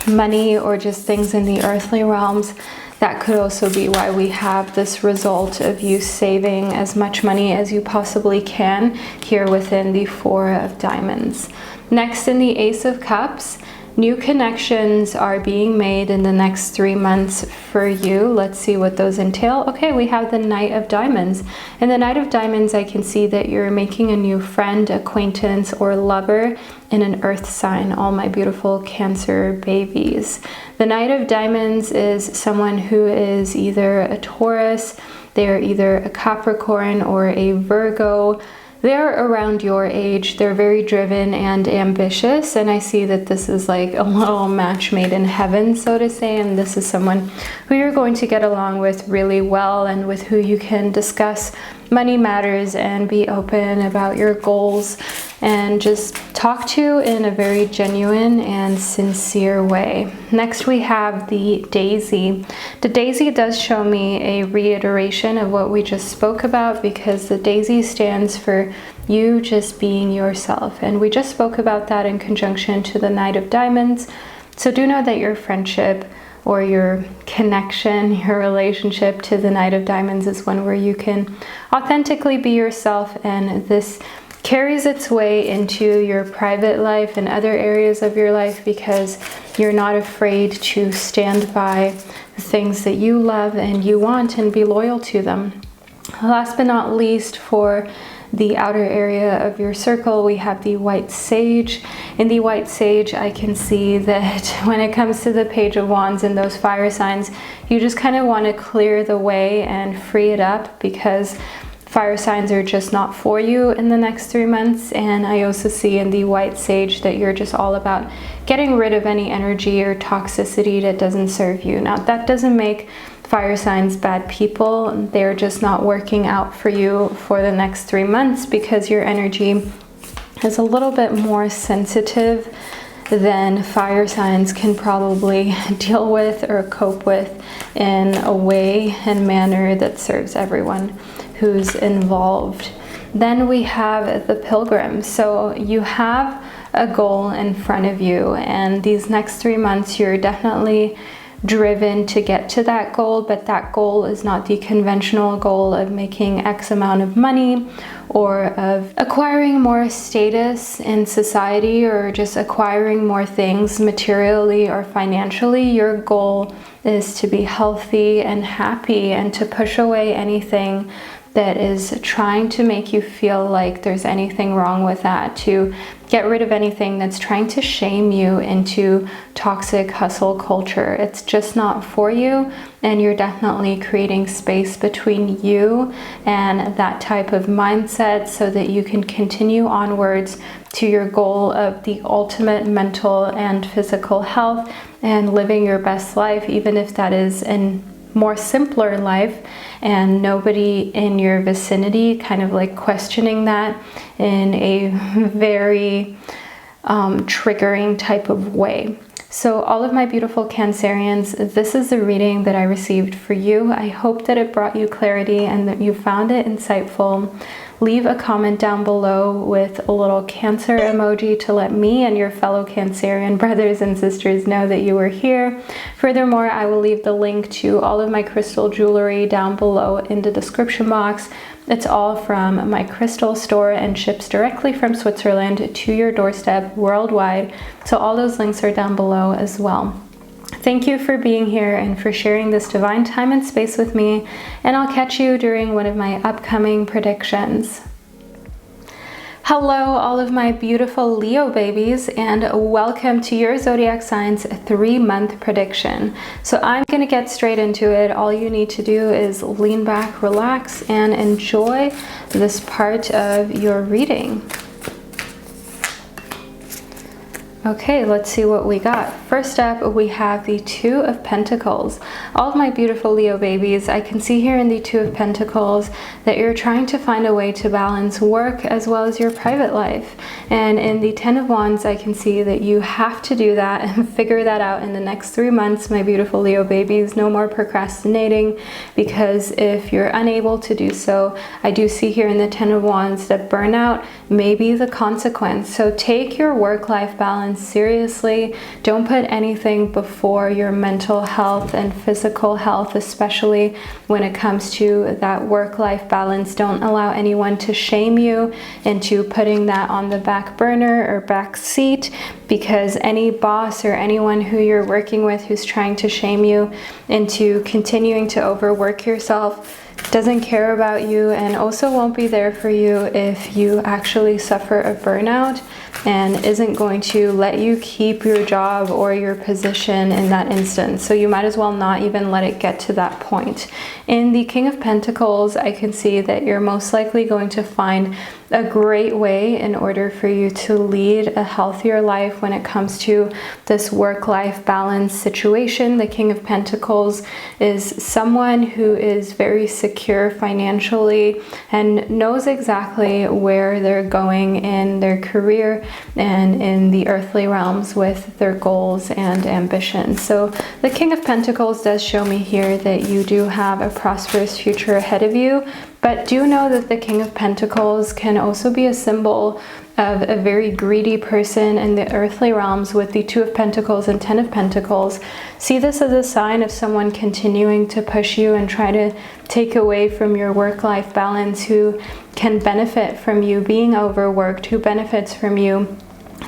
money or just things in the earthly realms. That could also be why we have this result of you saving as much money as you possibly can here within the Four of Diamonds. Next, in the Ace of Cups, new connections are being made in the next 3 months for you. Let's see what those entail. Okay, we have the Knight of Diamonds. In the Knight of Diamonds, I can see that you're making a new friend, acquaintance, or lover in an earth sign, all my beautiful Cancer babies. The Knight of Diamonds is someone who is either a Taurus, they're either a Capricorn or a Virgo. They're around your age. They're very driven and ambitious, and I see that this is like a little match made in heaven, so to say, and this is someone who you're going to get along with really well and with who you can discuss money matters and be open about your goals and just talk to in a very genuine and sincere way. Next, we have the Daisy. The Daisy does show me a reiteration of what we just spoke about, because the Daisy stands for you just being yourself. And we just spoke about that in conjunction to the Knight of Diamonds. So do know that your friendship or your connection, your relationship to the Knight of Diamonds is one where you can authentically be yourself, and this carries its way into your private life and other areas of your life because you're not afraid to stand by the things that you love and you want and be loyal to them. Last but not least, for the outer area of your circle, we have the White Sage. In the White Sage, I can see that when it comes to the Page of Wands and those fire signs, you just kind of want to clear the way and free it up, because fire signs are just not for you in the next 3 months. And I also see in the White Sage that you're just all about getting rid of any energy or toxicity that doesn't serve you. Now, that doesn't make fire signs bad people. They're just not working out for you for the next 3 months because your energy is a little bit more sensitive than fire signs can probably deal with or cope with in a way and manner that serves everyone who's involved. Then we have the Pilgrim. So you have a goal in front of you, and these next 3 months you're definitely driven to get to that goal, but that goal is not the conventional goal of making X amount of money or of acquiring more status in society or just acquiring more things materially or financially. Your goal is to be healthy and happy and to push away anything that is trying to make you feel like there's anything wrong with that, to get rid of anything that's trying to shame you into toxic hustle culture. It's just not for you, and you're definitely creating space between you and that type of mindset so that you can continue onwards to your goal of the ultimate mental and physical health and living your best life, even if that is in more simpler life and nobody in your vicinity kind of like questioning that in a very triggering type of way. So all of my beautiful Cancerians, this is the reading that I received for you. I hope that it brought you clarity and that you found it insightful. Leave a comment down below with a little Cancer emoji to let me and your fellow Cancerian brothers and sisters know that you were here. Furthermore, I will leave the link to all of my crystal jewelry down below in the description box. It's all from my crystal store and ships directly from Switzerland to your doorstep worldwide. So all those links are down below as well. Thank you for being here and for sharing this divine time and space with me, and I'll catch you during one of my upcoming predictions. Hello, all of my beautiful Leo babies, and welcome to your zodiac signs 3-month prediction. So I'm going to get straight into it. All you need to do is lean back, relax, and enjoy this part of your reading. Okay, let's see what we got. First up, we have the Two of Pentacles. All of my beautiful Leo babies, I can see here in the Two of Pentacles that you're trying to find a way to balance work as well as your private life. And in the Ten of Wands, I can see that you have to do that and figure that out in the next 3 months, my beautiful Leo babies. No more procrastinating, because if you're unable to do so, I do see here in the Ten of Wands that burnout may be the consequence. So take your work-life balance seriously. Don't put anything before your mental health and physical health, especially when it comes to that work-life balance. Don't allow anyone to shame you into putting that on the back burner or back seat, because any boss or anyone who you're working with who's trying to shame you into continuing to overwork yourself doesn't care about you, and also won't be there for you if you actually suffer a burnout, and isn't going to let you keep your job or your position in that instance. So you might as well not even let it get to that point. In the King of Pentacles, I can see that you're most likely going to find a great way in order for you to lead a healthier life when it comes to this work-life balance situation. The King of Pentacles is someone who is very secure financially and knows exactly where they're going in their career and in the earthly realms with their goals and ambitions. So the King of Pentacles does show me here that you do have a prosperous future ahead of you, but do know that the King of Pentacles can also be a symbol of a very greedy person in the earthly realms with the Two of Pentacles and Ten of Pentacles. See this as a sign of someone continuing to push you and try to take away from your work-life balance, who can benefit from you being overworked, who benefits from you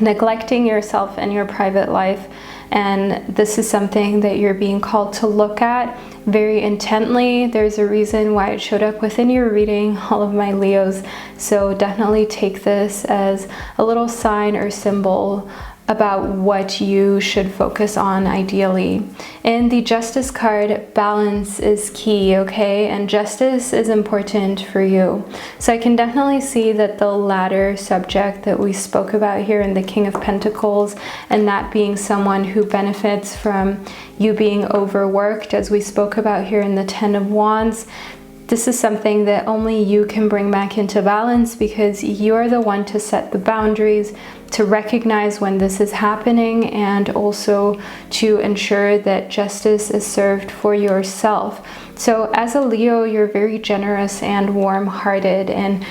neglecting yourself and your private life. And this is something that you're being called to look at very intently. There's a reason why it showed up within your reading, all of my Leos. So definitely take this as a little sign or symbol about what you should focus on ideally. In the Justice card, balance is key, okay? And justice is important for you. So I can definitely see that the latter subject that we spoke about here in the King of Pentacles, and that being someone who benefits from you being overworked, as we spoke about here in the Ten of Wands, This is something that only you can bring back into balance, because you're the one to set the boundaries, to recognize when this is happening, and also to ensure that justice is served for yourself. So as a Leo, you're very generous and warm-hearted, and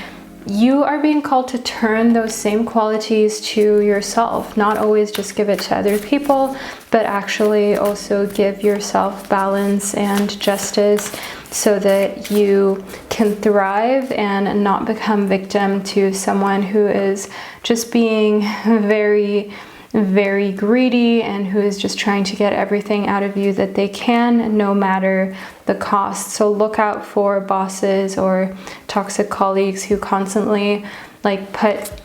you are being called to turn those same qualities to yourself. Not always just give it to other people, but actually also give yourself balance and justice, so that you can thrive and not become victim to someone who is just being very, very greedy, and who is just trying to get everything out of you that they can, no matter the cost. So look out for bosses or toxic colleagues who constantly put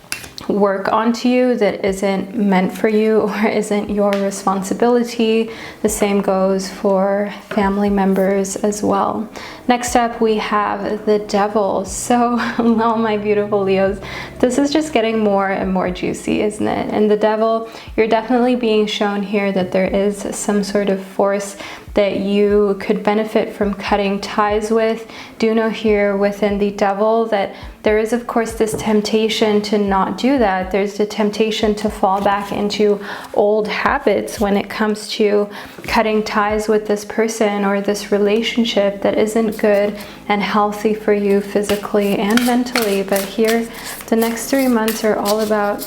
work onto you that isn't meant for you or isn't your responsibility. The same goes for family members as well. Next up, we have the Devil. So, oh my beautiful Leos, this is just getting more and more juicy, isn't it? And the Devil, you're definitely being shown here that there is some sort of force that you could benefit from cutting ties with. Do know here within the Devil that there is, of course, this temptation to not do that. There's the temptation to fall back into old habits when it comes to cutting ties with this person or this relationship that isn't good and healthy for you physically and mentally. But here, the next 3 months are all about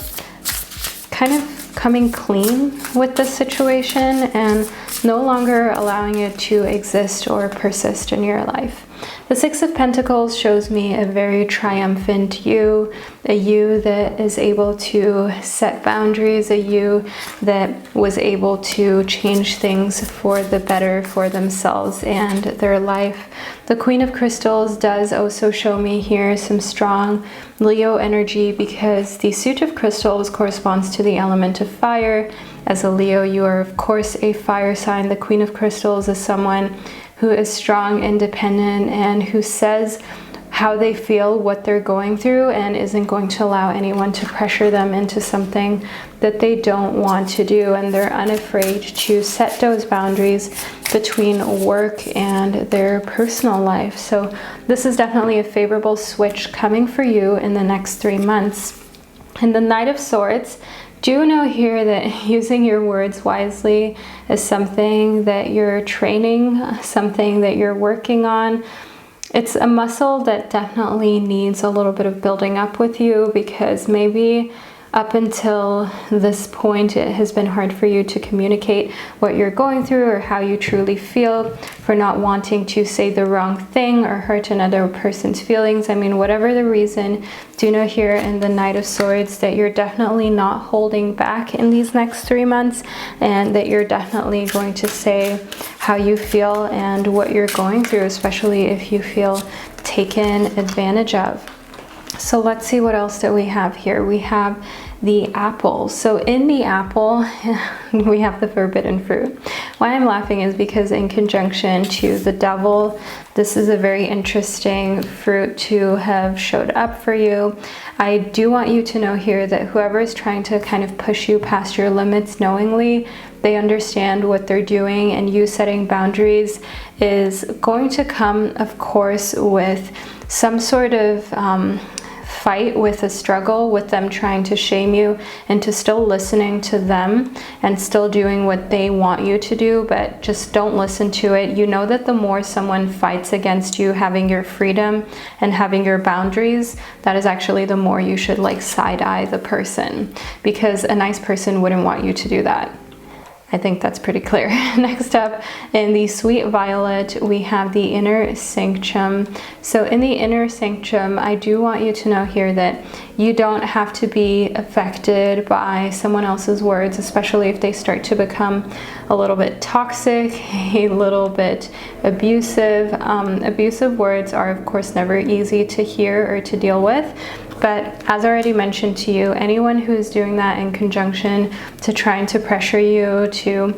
kind of coming clean with this situation and no longer allowing it to exist or persist in your life. The Six of Pentacles shows me a very triumphant you, a you that is able to set boundaries, a you that was able to change things for the better for themselves and their life. The Queen of Crystals does also show me here some strong Leo energy, because the suit of crystals corresponds to the element of fire. As a Leo, you are of course a fire sign. The Queen of Crystals is someone who is strong, independent, and who says how they feel, what they're going through, and isn't going to allow anyone to pressure them into something that they don't want to do. And they're unafraid to set those boundaries between work and their personal life. So this is definitely a favorable switch coming for you in the next 3 months. And the Knight of Swords, do know here that using your words wisely is something that you're training, something that you're working on. It's a muscle that definitely needs a little bit of building up with you, because maybe up until this point it has been hard for you to communicate what you're going through or how you truly feel, for not wanting to say the wrong thing or hurt another person's feelings. I mean, whatever the reason, do know here in the Knight of Swords that you're definitely not holding back in these next 3 months, and that you're definitely going to say how you feel and what you're going through, especially if you feel taken advantage of. So let's see what else that we have here. We have the apple. So in the apple, we have the forbidden fruit. Why I'm laughing is because in conjunction to the Devil, this is a very interesting fruit to have showed up for you. I do want you to know here that whoever is trying to kind of push you past your limits knowingly, they understand what they're doing, and you setting boundaries is going to come, of course, with some sort of fight, with a struggle, with them trying to shame you into still listening to them and still doing what they want you to do, but just don't listen to it. You know that the more someone fights against you having your freedom and having your boundaries, that is actually the more you should side-eye the person, because a nice person wouldn't want you to do that. I think that's pretty clear. Next up, in the Sweet Violet, we have the Inner Sanctum. So in the Inner Sanctum, I do want you to know here that you don't have to be affected by someone else's words, especially if they start to become a little bit toxic, a little bit abusive. Abusive words are, of course, never easy to hear or to deal with. But as already mentioned to you, anyone who's doing that in conjunction to trying to pressure you to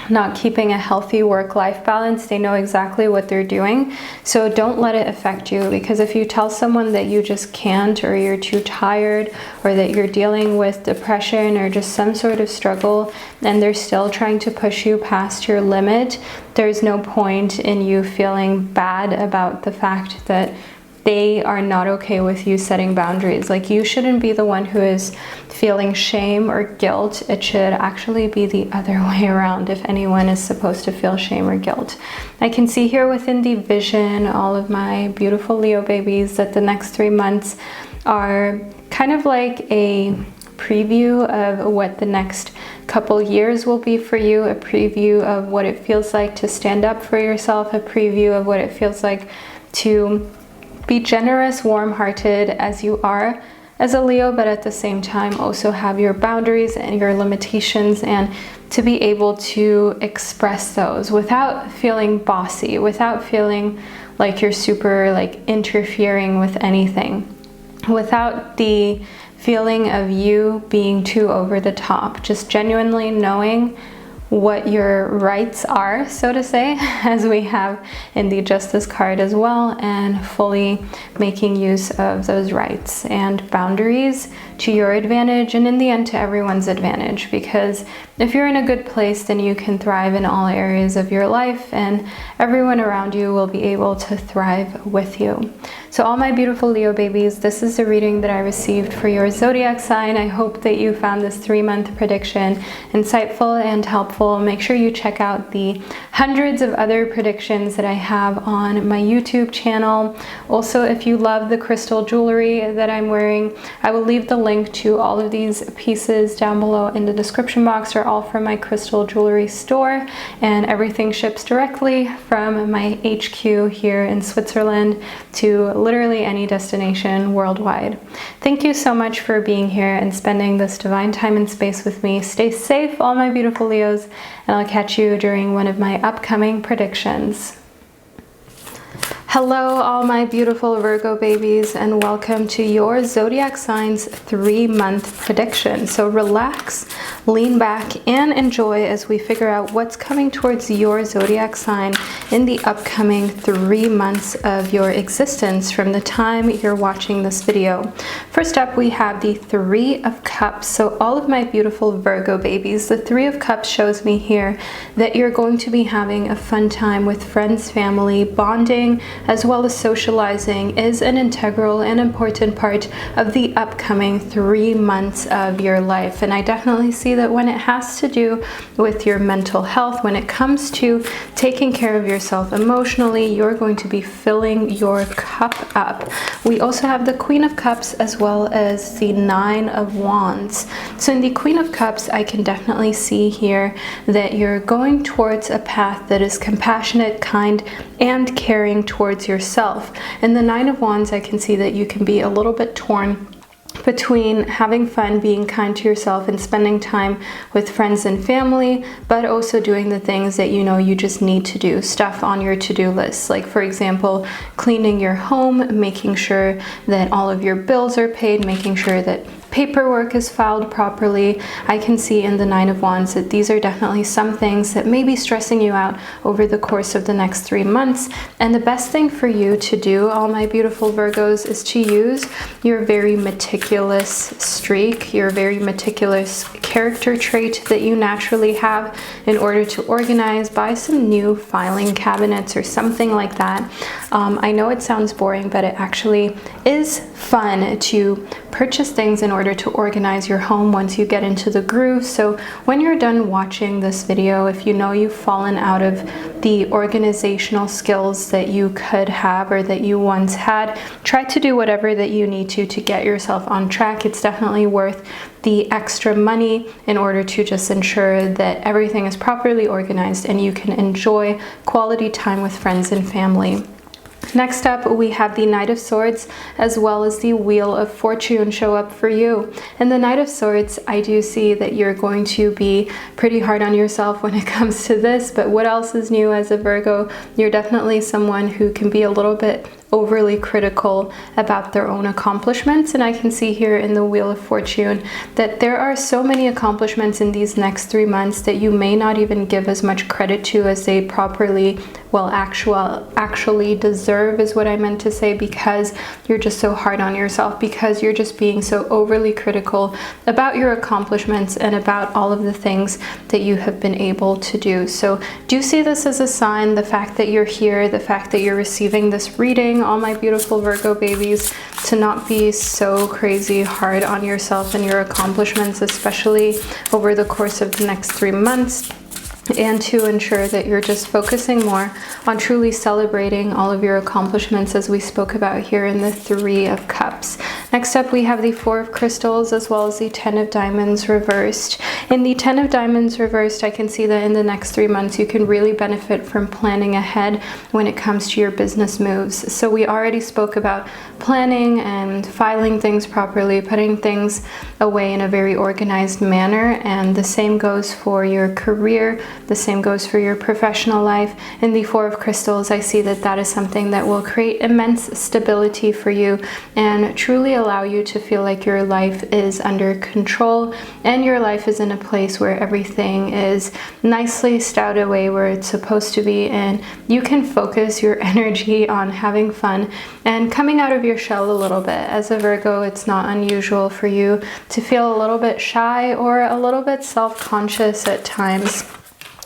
not keeping a healthy work-life balance. They know exactly what they're doing. So don't let it affect you, because if you tell someone that you just can't, or you're too tired, or that you're dealing with depression or just some sort of struggle, and they're still trying to push you past your limit, there's no point in you feeling bad about the fact that they are not okay with you setting boundaries. Like, you shouldn't be the one who is feeling shame or guilt. It should actually be the other way around if anyone is supposed to feel shame or guilt. I can see here within the vision, all of my beautiful Leo babies, that the next 3 months are kind of like a preview of what the next couple years will be for you, a preview of what it feels like to stand up for yourself, a preview of what it feels like to be generous, warm-hearted as you are as a Leo, but at the same time also have your boundaries and your limitations, and to be able to express those without feeling bossy, without feeling like you're super like interfering with anything, without the feeling of you being too over the top, just genuinely knowing what your rights are, so to say, as we have in the Justice card as well, and fully making use of those rights and boundaries to your advantage, and in the end to everyone's advantage. Because if you're in a good place, then you can thrive in all areas of your life, and everyone around you will be able to thrive with you. So all my beautiful Leo babies, this is the reading that I received for your zodiac sign. I hope that you found this 3-month prediction insightful and helpful. Make sure you check out the hundreds of other predictions that I have on my YouTube channel. Also, if you love the crystal jewelry that I'm wearing, I will leave the link to all of these pieces down below in the description box. They're all from my crystal jewelry store, and everything ships directly from my HQ here in Switzerland to literally any destination worldwide. Thank you so much for being here and spending this divine time and space with me. Stay safe, all my beautiful Leos, and I'll catch you during one of my upcoming predictions. Hello, all my beautiful Virgo babies, and welcome to your zodiac signs 3-month prediction. So relax, lean back, and enjoy as we figure out what's coming towards your zodiac sign in the upcoming 3 months of your existence from the time you're watching this video. First up, we have the 3 of Cups. So all of my beautiful Virgo babies, the 3 of Cups shows me here that you're going to be having a fun time with friends, family, bonding, as well as socializing is an integral and important part of the upcoming 3 months of your life. And I definitely see that when it has to do with your mental health, when it comes to taking care of yourself emotionally, you're going to be filling your cup up. We also have the Queen of Cups as well as the 9 of Wands. So in the Queen of Cups, I can definitely see here that you're going towards a path that is compassionate, kind, and caring towards yourself. In the 9 of Wands, I can see that you can be a little bit torn between having fun, being kind to yourself, and spending time with friends and family, but also doing the things that you know you just need to do, stuff on your to-do list. Like, for example, cleaning your home, making sure that all of your bills are paid, making sure that paperwork is filed properly. I can see in the 9 of Wands that these are definitely some things that may be stressing you out over the course of the next 3 months. And the best thing for you to do, all my beautiful Virgos, is to use your very meticulous streak, your very meticulous character trait that you naturally have in order to organize. Buy some new filing cabinets or something like that. I know it sounds boring, but it actually is fun to purchase things in order to organize your home once you get into the groove. So when you're done watching this video, if you know you've fallen out of the organizational skills that you could have or that you once had, try to do whatever that you need to get yourself on track. It's definitely worth the extra money in order to just ensure that everything is properly organized and you can enjoy quality time with friends and family. Next up, we have the Knight of Swords as well as the Wheel of Fortune show up for you. In the Knight of Swords, I do see that you're going to be pretty hard on yourself when it comes to this, but what else is new as a Virgo? You're definitely someone who can be a little bit overly critical about their own accomplishments. And I can see here in the Wheel of Fortune that there are so many accomplishments in these next 3 months that you may not even give as much credit to as they properly, well, actually deserve, is what I meant to say, because you're just so hard on yourself, because you're just being so overly critical about your accomplishments and about all of the things that you have been able to do. So do see this as a sign, the fact that you're here, the fact that you're receiving this reading, all my beautiful Virgo babies, to not be so crazy hard on yourself and your accomplishments, especially over the course of the next 3 months. And to ensure that you're just focusing more on truly celebrating all of your accomplishments, as we spoke about here in the 3 of Cups. Next up, we have the 4 of Crystals as well as the 10 of Diamonds reversed. In the 10 of Diamonds reversed, I can see that in the next 3 months, you can really benefit from planning ahead when it comes to your business moves. So we already spoke about planning and filing things properly, putting things away in a very organized manner. And the same goes for your career. The same goes for your professional life. In the 4 of Crystals, I see that that is something that will create immense stability for you and truly allow you to feel like your life is under control and your life is in a place where everything is nicely stowed away where it's supposed to be, and you can focus your energy on having fun and coming out of your shell a little bit. As a Virgo, it's not unusual for you to feel a little bit shy or a little bit self-conscious at times.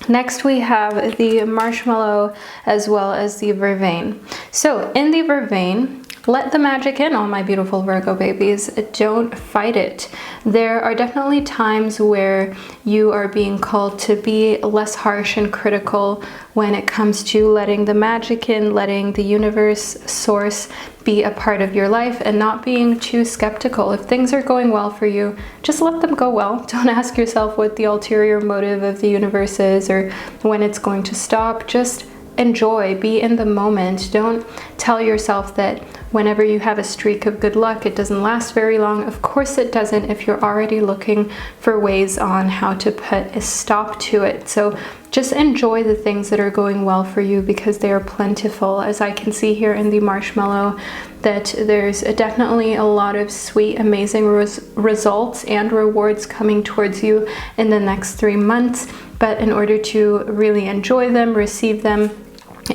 Next, we have the Marshmallow as well as the Vervain. So in the Vervain, let the magic in, all my beautiful Virgo babies. Don't fight it. There are definitely times where you are being called to be less harsh and critical when it comes to letting the magic in, letting the universe, source, be a part of your life and not being too skeptical. If things are going well for you, just let them go well. Don't ask yourself what the ulterior motive of the universe is or when it's going to stop. Just enjoy, be in the moment. Don't tell yourself that whenever you have a streak of good luck, it doesn't last very long. Of course it doesn't if you're already looking for ways on how to put a stop to it. So just enjoy the things that are going well for you because they are plentiful. As I can see here in the Marshmallow, that there's definitely a lot of sweet, amazing results and rewards coming towards you in the next 3 months. But in order to really enjoy them, receive them,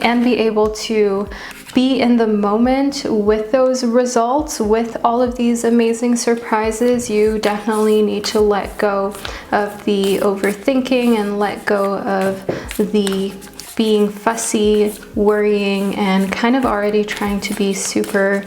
and be able to be in the moment with those results, with all of these amazing surprises, you definitely need to let go of the overthinking and let go of the being fussy, worrying, and kind of already trying to be super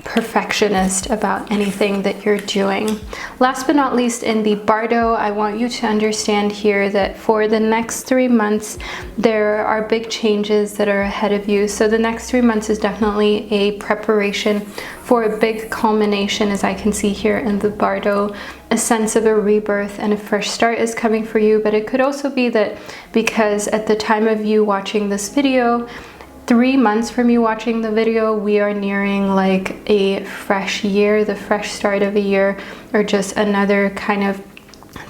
perfectionist about anything that you're doing. Last but not least, in the Bardo, I want you to understand here that for the next 3 months, there are big changes that are ahead of you. So the next 3 months is definitely a preparation for a big culmination, as I can see here in the Bardo. A sense of a rebirth and a fresh start is coming for you, but it could also be that because at the time of you watching this video, 3 months from you watching the video, we are nearing like a fresh year, the fresh start of a year, or just another kind of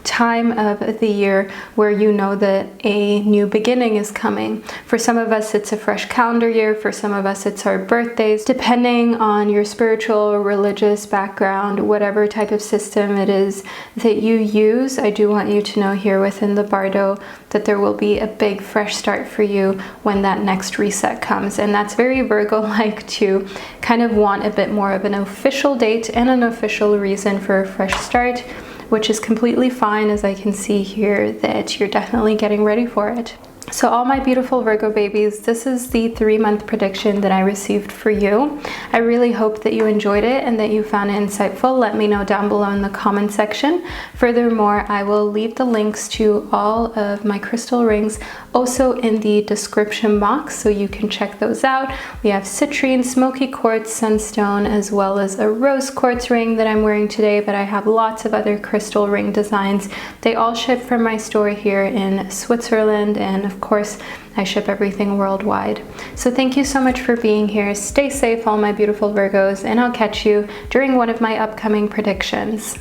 time of the year where you know that a new beginning is coming. For some of us, it's a fresh calendar year. For some of us, it's our birthdays. Depending on your spiritual or religious background, whatever type of system it is that you use, I do want you to know here within the Bardo that there will be a big fresh start for you when that next reset comes. And that's very Virgo-like to kind of want a bit more of an official date and an official reason for a fresh start, which is completely fine, as I can see here that you're definitely getting ready for it. So all my beautiful Virgo babies, this is the 3-month prediction that I received for you. I really hope that you enjoyed it and that you found it insightful. Let me know down below in the comment section. Furthermore, I will leave the links to all of my crystal rings also in the description box, so you can check those out. We have citrine, smoky quartz, sunstone, as well as a rose quartz ring that I'm wearing today, but I have lots of other crystal ring designs. They all ship from my store here in Switzerland, and of course, I ship everything worldwide. So thank you so much for being here. Stay safe, all my beautiful Virgos, and I'll catch you during one of my upcoming predictions.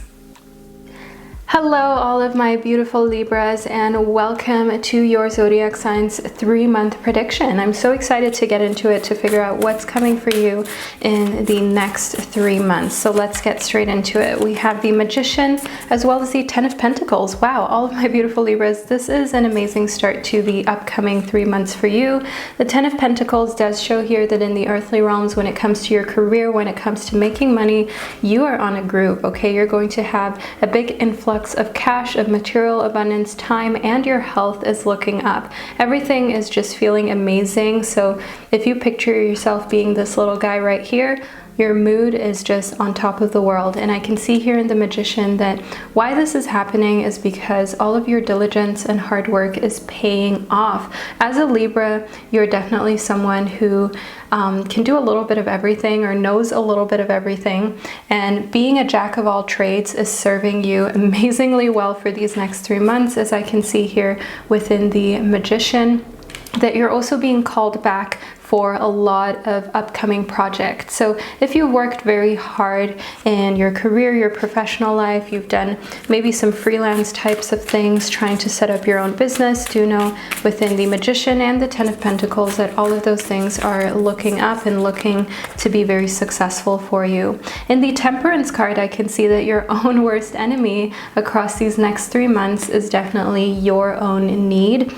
Hello, all of my beautiful Libras, and welcome to your zodiac signs 3-month prediction. I'm so excited to get into it to figure out what's coming for you in the next 3 months. So let's get straight into it. We have the Magician as well as the Ten of Pentacles. Wow, all of my beautiful Libras, this is an amazing start to the upcoming 3 months for you. The Ten of Pentacles does show here that in the earthly realms, when it comes to your career, when it comes to making money, you are on a groove, okay? You're going to have a big influx of cash, of material abundance, time, and your health is looking up. Everything is just feeling amazing. So if you picture yourself being this little guy right here, your mood is just on top of the world. And I can see here in the Magician that why this is happening is because all of your diligence and hard work is paying off. As a Libra, you're definitely someone who can do a little bit of everything or knows a little bit of everything. And being a jack of all trades is serving you amazingly well for these next 3 months, as I can see here within the Magician, that you're also being called back for a lot of upcoming projects. So if you worked very hard in your career, your professional life, you've done maybe some freelance types of things, trying to set up your own business, do know within the Magician and the Ten of Pentacles that all of those things are looking up and looking to be very successful for you. In the Temperance card, I can see that your own worst enemy across these next 3 months is definitely your own need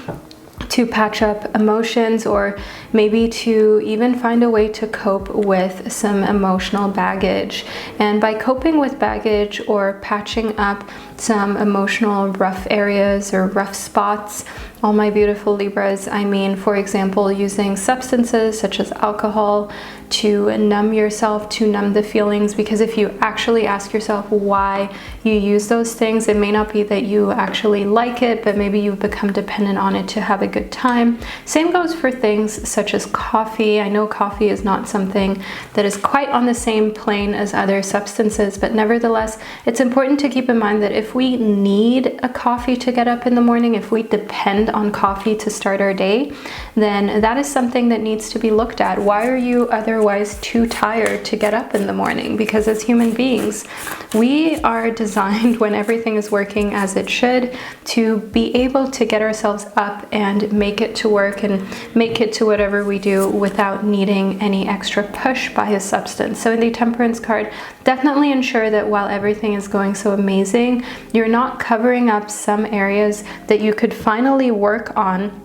to patch up emotions, or maybe to even find a way to cope with some emotional baggage. And by coping with baggage or patching up some emotional rough areas or rough spots, all my beautiful Libras, I mean, for example, using substances such as alcohol to numb yourself, to numb the feelings, because if you actually ask yourself why you use those things, it may not be that you actually like it, but maybe you've become dependent on it to have a good time. Same goes for things such as coffee. I know coffee is not something that is quite on the same plane as other substances, but nevertheless, it's important to keep in mind that if we need a coffee to get up in the morning, if we depend on coffee to start our day, then that is something that needs to be looked at. Why are you otherwise too tired to get up in the morning? Because as human beings, we are designed, when everything is working as it should, to be able to get ourselves up and make it to work and make it to whatever we do without needing any extra push by a substance. So in the Temperance card, definitely ensure that while everything is going so amazing, you're not covering up some areas that you could finally work on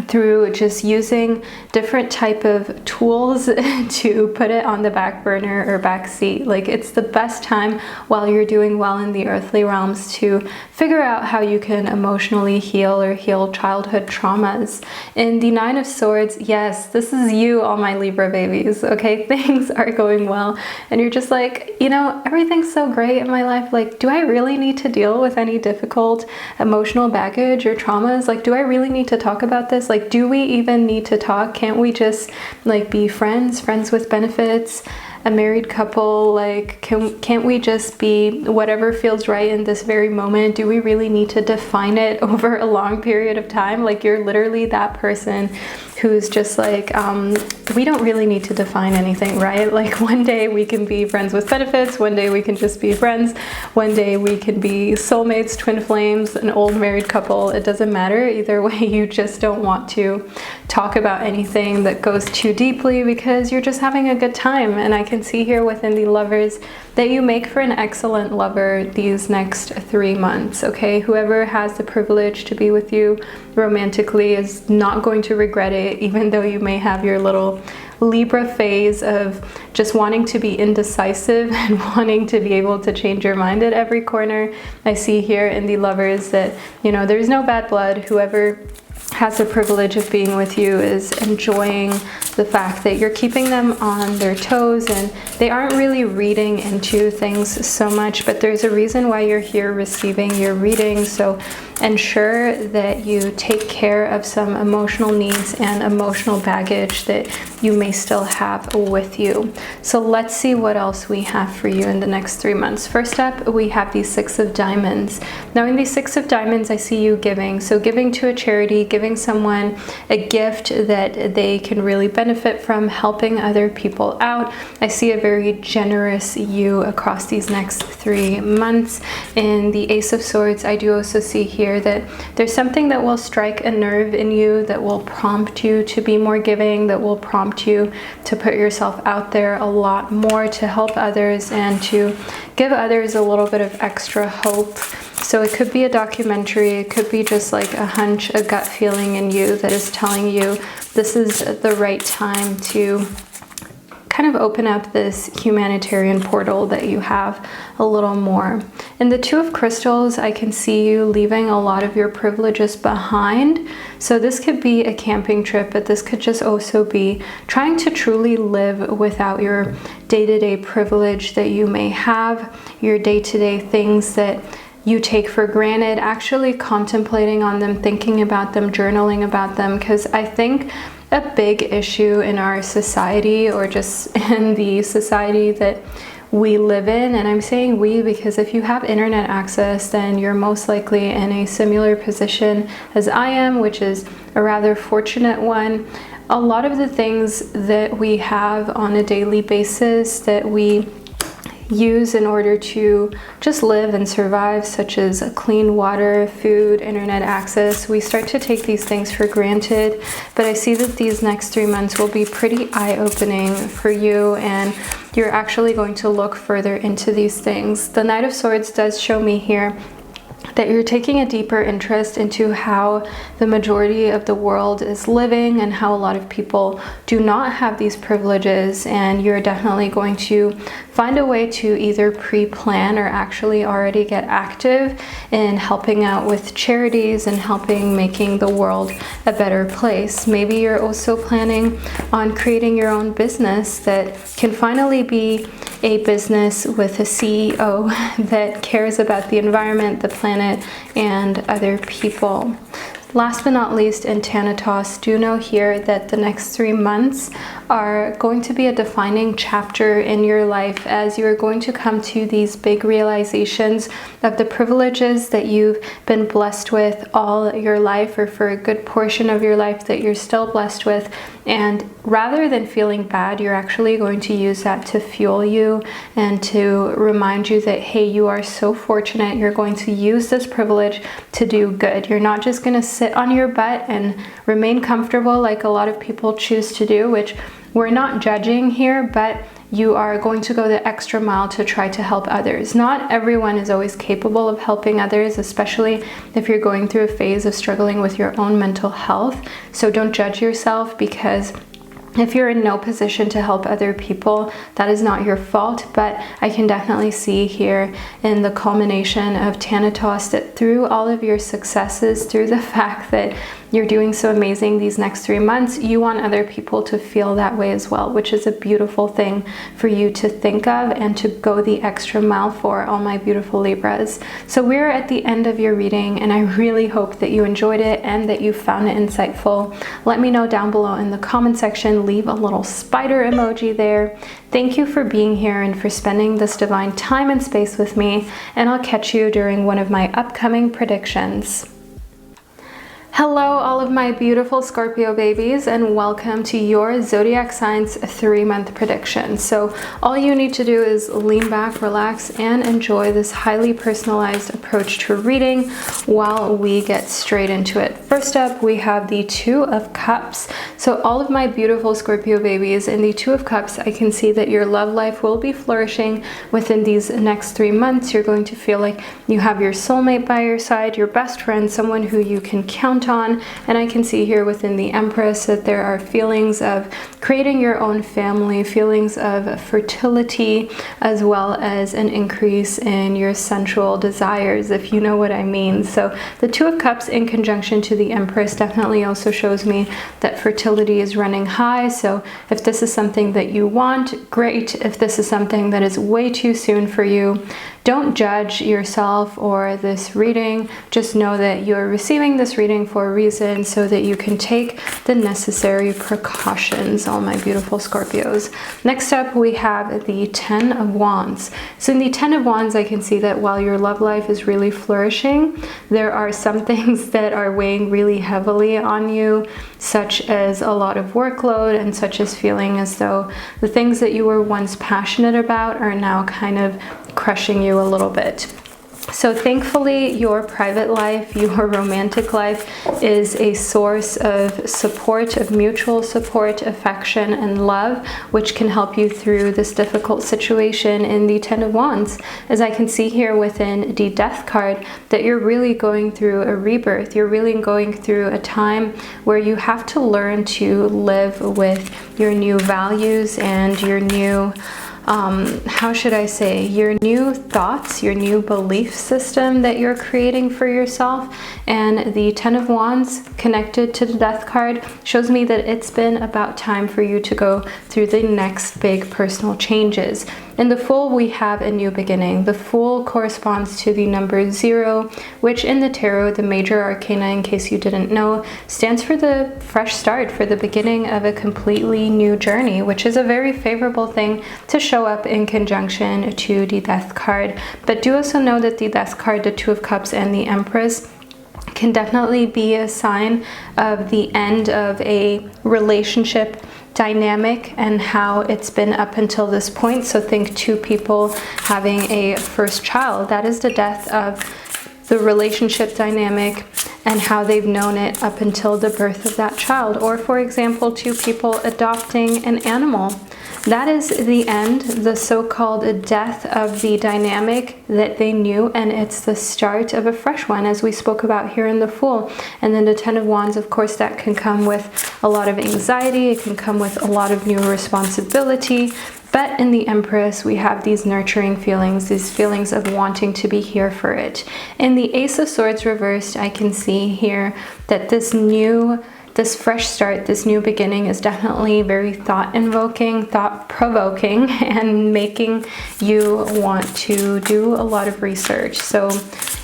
through just using different type of tools to put it on the back burner or back seat. Like, it's the best time while you're doing well in the earthly realms to figure out how you can emotionally heal or heal childhood traumas. In the Nine of Swords, yes, this is you, all my Libra babies, okay? Things are going well and you're just like, you know, everything's so great in my life. Like, do I really need to deal with any difficult emotional baggage or traumas? Like, do I really need to talk about this? Like, do we even need to talk? Can't we just like be friends with benefits, a married couple? Like, can't we just be whatever feels right in this very moment? Do we really need to define it over a long period of time? Like, you're literally that person who's just like, we don't really need to define anything, right? Like, one day we can be friends with benefits, one day we can just be friends, one day we can be soulmates, twin flames, an old married couple. It doesn't matter. Either way, you just don't want to talk about anything that goes too deeply because you're just having a good time. And I can see here within the Lovers that you make for an excellent lover these next 3 months, okay? Whoever has the privilege to be with you romantically is not going to regret it, even though you may have your little Libra phase of just wanting to be indecisive and wanting to be able to change your mind at every corner. I see here in the Lovers that, you know, there's no bad blood. Whoever has the privilege of being with you is enjoying the fact that you're keeping them on their toes and they aren't really reading into things so much, but there's a reason why you're here receiving your reading. So ensure that you take care of some emotional needs and emotional baggage that you may still have with you. So let's see what else we have for you in the next 3 months. First up, we have the Six of Diamonds. Now in the Six of Diamonds, I see you giving. So giving to a charity, giving giving someone a gift that they can really benefit from, helping other people out. I see a very generous you across these next 3 months. In the Ace of Swords, I do also see here that there's something that will strike a nerve in you, that will prompt you to be more giving, that will prompt you to put yourself out there a lot more, to help others and to give others a little bit of extra hope. So it could be a documentary, it could be just like a hunch, a gut feeling in you that is telling you this is the right time to kind of open up this humanitarian portal that you have a little more. In the Two of Crystals, I can see you leaving a lot of your privileges behind. So this could be a camping trip, but this could just also be trying to truly live without your day-to-day privilege that you may have, your day-to-day things that you take for granted, actually contemplating on them, thinking about them, journaling about them, because I think a big issue in our society, or just in the society that we live in, and I'm saying we because if you have internet access, then you're most likely in a similar position as I am, which is a rather fortunate one. A lot of the things that we have on a daily basis that we use in order to just live and survive, such as clean water, food, internet access, we start to take these things for granted. But I see that these next 3 months will be pretty eye-opening for you, and you're actually going to look further into these things. The Knight of Swords does show me here that you're taking a deeper interest into how the majority of the world is living and how a lot of people do not have these privileges, and you're definitely going to find a way to either pre-plan or actually already get active in helping out with charities and helping making the world a better place. Maybe you're also planning on creating your own business that can finally be a business with a CEO that cares about the environment, the planet, and other people. Last but not least, in Thanatos, do know here that the next 3 months are going to be a defining chapter in your life, as you are going to come to these big realizations of the privileges that you've been blessed with all your life, or for a good portion of your life that you're still blessed with. And rather than feeling bad, you're actually going to use that to fuel you and to remind you that, hey, you are so fortunate. You're going to use this privilege to do good. You're not just going to sit on your butt and remain comfortable like a lot of people choose to do, which we're not judging here, but you are going to go the extra mile to try to help others. Not everyone is always capable of helping others, especially if you're going through a phase of struggling with your own mental health. So don't judge yourself, because if you're in no position to help other people, that is not your fault. But I can definitely see here in the culmination of Thanatos that through all of your successes, through the fact that you're doing so amazing these next 3 months, you want other people to feel that way as well, which is a beautiful thing for you to think of and to go the extra mile for, all my beautiful Libras. So we're at the end of your reading, and I really hope that you enjoyed it and that you found it insightful. Let me know down below in the comment section. Leave a little spider emoji there. Thank you for being here and for spending this divine time and space with me, and I'll catch you during one of my upcoming predictions. Hello, all of my beautiful Scorpio babies, and welcome to your zodiac signs 3-month prediction. So all you need to do is lean back, relax, and enjoy this highly personalized approach to reading while we get straight into it. First up, we have the Two of Cups. So all of my beautiful Scorpio babies, in the Two of Cups, I can see that your love life will be flourishing within these next 3 months. You're going to feel like you have your soulmate by your side, your best friend, someone who you can count on. And I can see here within the Empress that there are feelings of creating your own family, feelings of fertility, as well as an increase in your sensual desires, if you know what I mean. So the Two of Cups in conjunction to the Empress definitely also shows me that fertility is running high. So if this is something that you want, great. If this is something that is way too soon for you, don't judge yourself or this reading. Just know that you're receiving this reading for a reason, so that you can take the necessary precautions, all my beautiful Scorpios. Next up, we have the Ten of Wands. So in the Ten of Wands, I can see that while your love life is really flourishing, there are some things that are weighing really heavily on you, such as a lot of workload, and such as feeling as though the things that you were once passionate about are now kind of crushing you a little bit. So thankfully, your private life, your romantic life, is a source of support, of mutual support, affection, and love, which can help you through this difficult situation in the Ten of Wands. As I can see here within the Death card, that you're really going through a rebirth. You're really going through a time where you have to learn to live with your new values and your new how should I say, your new thoughts, your new belief system that you're creating for yourself. And the Ten of Wands connected to the Death card shows me that it's been about time for you to go through the next big personal changes. In the Fool, we have a new beginning. The Fool corresponds to the number 0, which in the tarot, the major arcana, in case you didn't know, stands for the fresh start, for the beginning of a completely new journey, which is a very favorable thing to show up in conjunction to the Death card. But do also know that the Death card, the Two of Cups, and the Empress can definitely be a sign of the end of a relationship dynamic and how it's been up until this point. So think two people having a first child. That is the death of the relationship dynamic and how they've known it up until the birth of that child. Or for example, two people adopting an animal. That is the end, the so-called death of the dynamic that they knew, and it's the start of a fresh one, as we spoke about here in the Fool. And then the Ten of Wands, of course, that can come with a lot of anxiety, it can come with a lot of new responsibility. But in the Empress, we have these nurturing feelings, these feelings of wanting to be here for it. In the Ace of Swords reversed, I can see here that this fresh start, this new beginning is definitely very thought-invoking, thought-provoking, and making you want to do a lot of research. So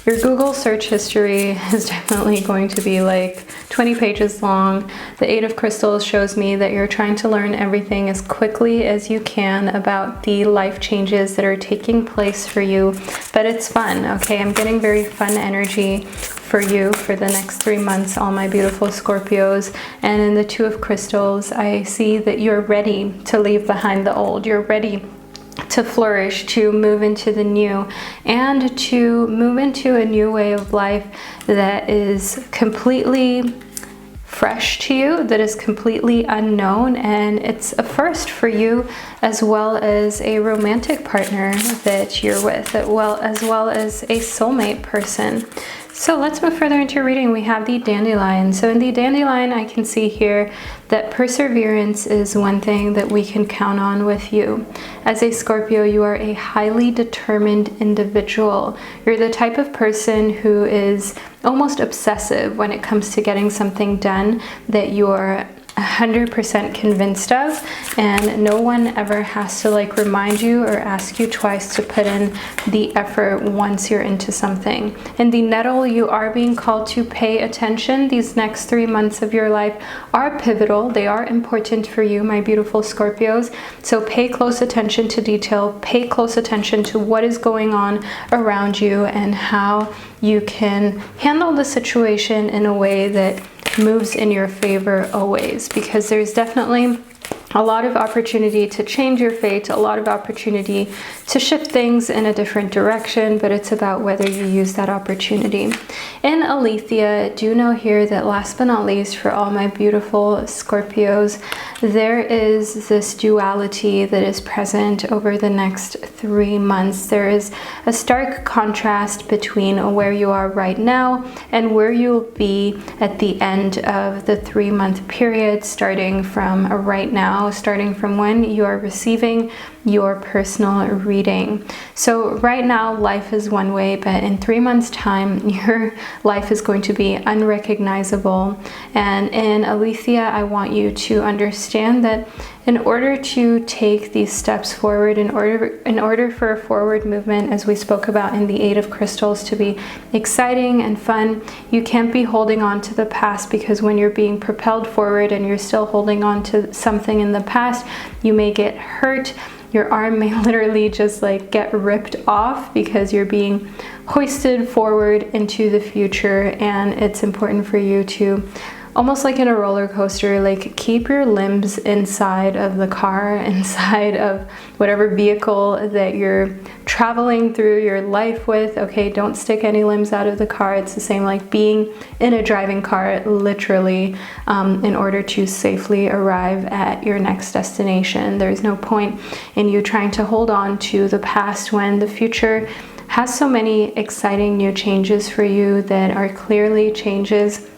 your Google search history is definitely going to be like 20 pages long. The Eight of Crystals shows me that you're trying to learn everything as quickly as you can about the life changes that are taking place for you. But it's fun, okay? I'm getting very fun energy for you for the next 3 months, all my beautiful Scorpios. And in the Two of Crystals, I see that you're ready to leave behind the old. You're ready to flourish, to move into the new, and to move into a new way of life that is completely fresh to you, that is completely unknown, and it's a first for you, as well as a romantic partner that you're with, as well as a soulmate person. So let's move further into reading. We have the Dandelion. So in the Dandelion, I can see here that perseverance is one thing that we can count on with you. As a Scorpio, you are a highly determined individual. You're the type of person who is almost obsessive when it comes to getting something done that you're 100% convinced of, and no one ever has to like remind you or ask you twice to put in the effort once you're into something. In the Nettle, you are being called to pay attention. These next 3 months of your life are pivotal. They are important for you, my beautiful Scorpios. So pay close attention to detail, pay close attention to what is going on around you and how you can handle the situation in a way that moves in your favor always, because there's definitely a lot of opportunity to change your fate, a lot of opportunity to shift things in a different direction, but it's about whether you use that opportunity. In Aletheia, do know here that last but not least, for all my beautiful Scorpios, there is this duality that is present over the next 3 months. There is a stark contrast between where you are right now and where you'll be at the end of the 3-month period, starting from right now, starting from when you are receiving your personal reading. So right now life is one way, but in 3 months time your life is going to be unrecognizable. And in Aletheia, I want you to understand that in order to take these steps forward, in order for forward movement, as we spoke about in the 8 of Crystals, to be exciting and fun, you can't be holding on to the past, because when you're being propelled forward and you're still holding on to something in the past, you may get hurt. Your arm may literally just like get ripped off because you're being hoisted forward into the future. And it's important for you to, almost like in a roller coaster, like keep your limbs inside of the car, inside of whatever vehicle that you're traveling through your life with. Okay, don't stick any limbs out of the car. It's the same like being in a driving car, literally, in order to safely arrive at your next destination. There's no point in you trying to hold on to the past when the future has so many exciting new changes for you that are clearly changes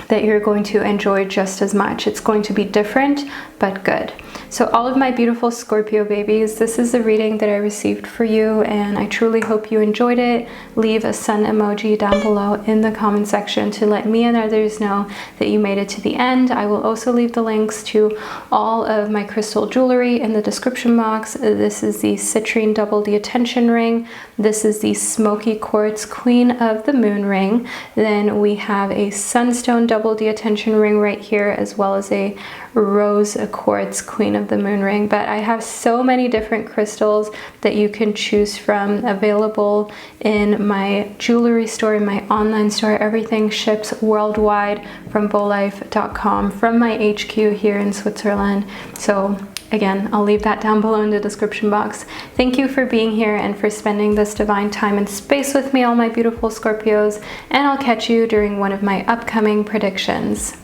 that you're going to enjoy just as much. It's going to be different, but good. So all of my beautiful Scorpio babies, this is the reading that I received for you, and I truly hope you enjoyed it. Leave a sun emoji down below in the comment section to let me and others know that you made it to the end. I will also leave the links to all of my crystal jewelry in the description box. This is the citrine double the attention ring. This is the smoky quartz queen of the moon ring. Then we have a sunstone double the attention ring right here, as well as a rose quartz queen of the moon ring. But I have so many different crystals that you can choose from available in my jewelry store, in my online store. Everything ships worldwide from bowlife.com, from my HQ here in Switzerland. So again, I'll leave that down below in the description box. Thank you for being here and for spending this divine time and space with me, all my beautiful Scorpios, and I'll catch you during one of my upcoming predictions.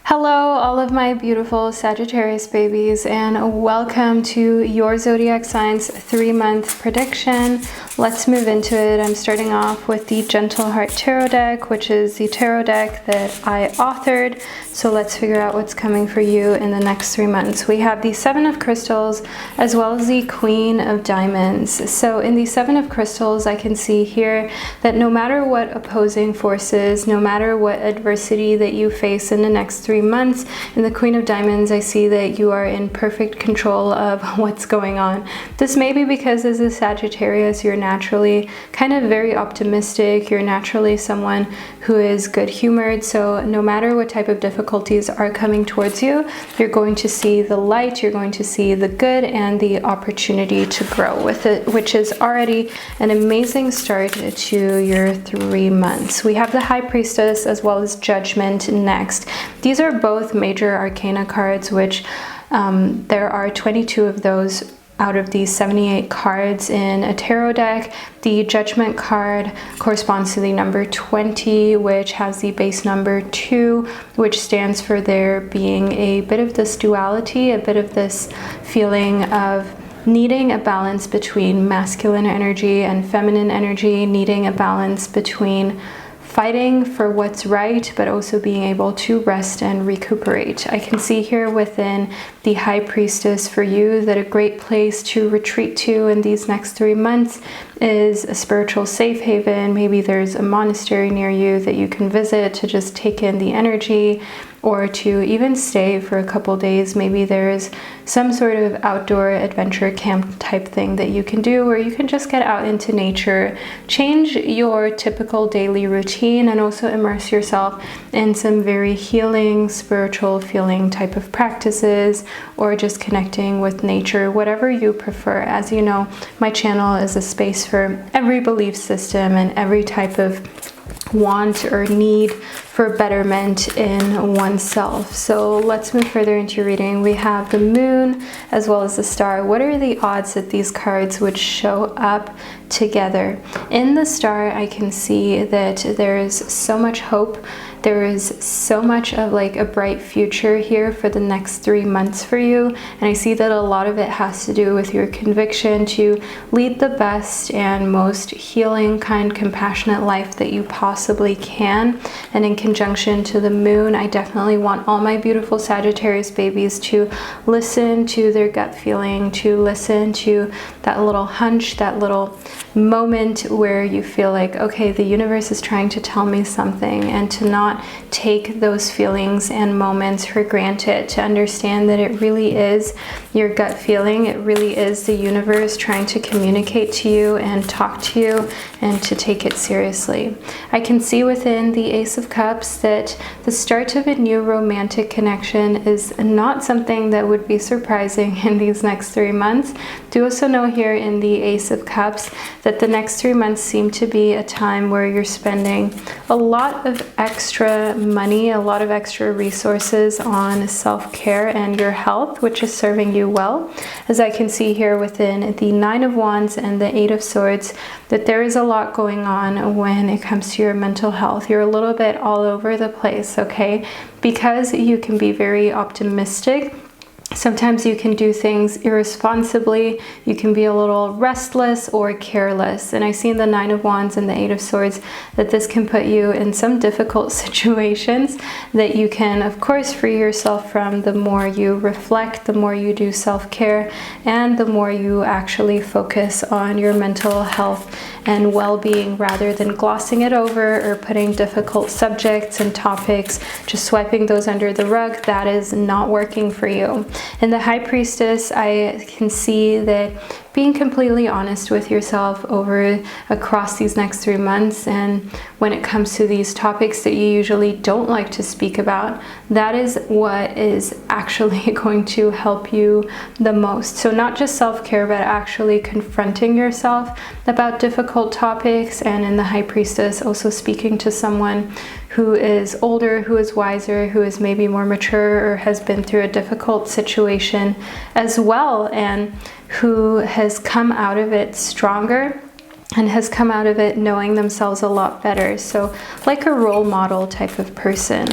Hello, all of my beautiful Sagittarius babies, and welcome to your zodiac signs 3-month prediction. Let's move into it. I'm starting off with the Gentle Heart Tarot deck, which is the tarot deck that I authored. So let's figure out what's coming for you in the next 3 months. We have the 7 of Crystals as well as the Queen of Diamonds. So in the 7 of Crystals, I can see here that no matter what opposing forces, no matter what adversity that you face in the next 3 months, in the Queen of Diamonds, I see that you are in perfect control of what's going on. This may be because as a Sagittarius, you're naturally kind of very optimistic. You're naturally someone who is good-humored. So no matter what type of difficulties are coming towards you, you're going to see the light, you're going to see the good and the opportunity to grow with it, which is already an amazing start to your 3 months. We have the High Priestess as well as Judgment next. These are both major arcana cards, which there are 22 of those out of the 78 cards in a tarot deck. The Judgment card corresponds to the number 20, which has the base number 2, which stands for there being a bit of this duality, a bit of this feeling of needing a balance between masculine energy and feminine energy, needing a balance between fighting for what's right, but also being able to rest and recuperate. I can see here within the High Priestess for you that a great place to retreat to in these next 3 months is a spiritual safe haven. Maybe there's a monastery near you that you can visit to just take in the energy, or to even stay for a couple days. Maybe there's some sort of outdoor adventure camp type thing that you can do, where you can just get out into nature, change your typical daily routine, and also immerse yourself in some very healing, spiritual feeling type of practices, or just connecting with nature, whatever you prefer. As you know, my channel is a space for every belief system and every type of want or need for betterment in oneself. So let's move further into your reading. We have the moon as well as the star. What are the odds that these cards would show up together? In the star, I can see that there is so much hope. There is so much of like a bright future here for the next 3 months for you. And I see that a lot of it has to do with your conviction to lead the best and most healing, kind, compassionate life that you possibly can. And in conjunction to the moon, I definitely want all my beautiful Sagittarius babies to listen to their gut feeling, to listen to that little hunch, that little moment where you feel like, okay, the universe is trying to tell me something, and to not take those feelings and moments for granted, to understand that it really is your gut feeling, it really is the universe trying to communicate to you and talk to you, and to take it seriously. I can see within the Ace of Cups that the start of a new romantic connection is not something that would be surprising in these next 3 months. Do also know here in the Ace of Cups that the next 3 months seem to be a time where you're spending a lot of extra money, a lot of extra resources on self-care and your health, which is serving you well. As I can see here within the Nine of Wands and the Eight of Swords, that there is a lot going on when it comes to your mental health. You're a little bit all over the place, okay? Because you can be very optimistic, sometimes you can do things irresponsibly, you can be a little restless or careless. And I see in the Nine of Wands and the Eight of Swords that this can put you in some difficult situations that you can, of course, free yourself from the more you reflect, the more you do self-care, and the more you actually focus on your mental health and well-being rather than glossing it over or putting difficult subjects and topics, just swiping those under the rug. That is not working for you. In the High Priestess, I can see that being completely honest with yourself across these next 3 months, and when it comes to these topics that you usually don't like to speak about, that is what is actually going to help you the most. So not just self-care, but actually confronting yourself about difficult topics, and in the High Priestess, also speaking to someone who is older, who is wiser, who is maybe more mature, or has been through a difficult situation as well, and who has come out of it stronger and has come out of it knowing themselves a lot better. So like a role model type of person.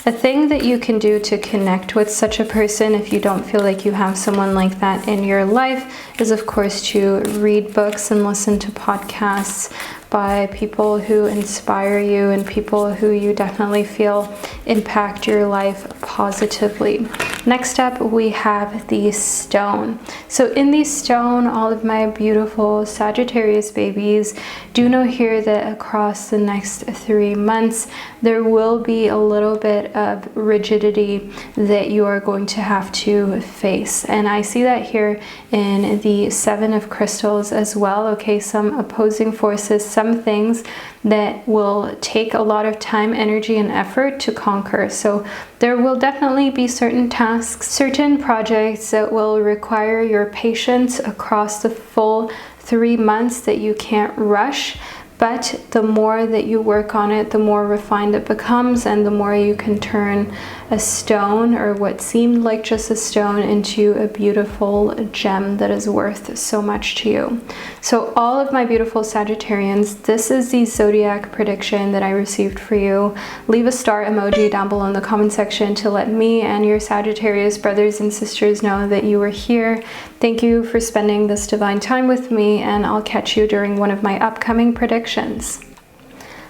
A thing that you can do to connect with such a person, if you don't feel like you have someone like that in your life, is of course to read books and listen to podcasts by people who inspire you and people who you definitely feel impact your life positively. Next up, we have the stone. So in the stone, all of my beautiful Sagittarius babies, do know here that across the next 3 months, there will be a little bit of rigidity that you are going to have to face. And I see that here in the Seven of Crystals as well. Okay, some opposing forces, some things that will take a lot of time, energy, and effort to conquer. So there will definitely be certain tasks, certain projects that will require your patience across the full 3 months that you can't rush. But the more that you work on it, the more refined it becomes, and the more you can turn a stone, or what seemed like just a stone, into a beautiful gem that is worth so much to you. So all of my beautiful Sagittarians, this is the zodiac prediction that I received for you. Leave a star emoji down below in the comment section to let me and your Sagittarius brothers and sisters know that you were here. Thank you for spending this divine time with me, and I'll catch you during one of my upcoming predictions.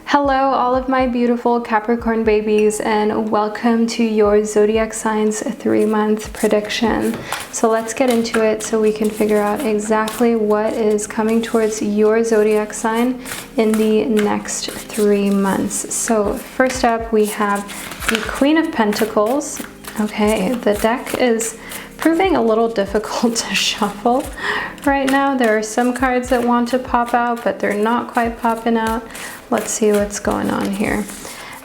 Hello, all of my beautiful Capricorn babies, and welcome to your zodiac signs 3-month prediction. So let's get into it so we can figure out exactly what is coming towards your zodiac sign in the next 3 months. So first up, we have the Queen of Pentacles. Okay, the deck is proving a little difficult to shuffle right now. There are some cards that want to pop out, but they're not quite popping out. Let's see what's going on here.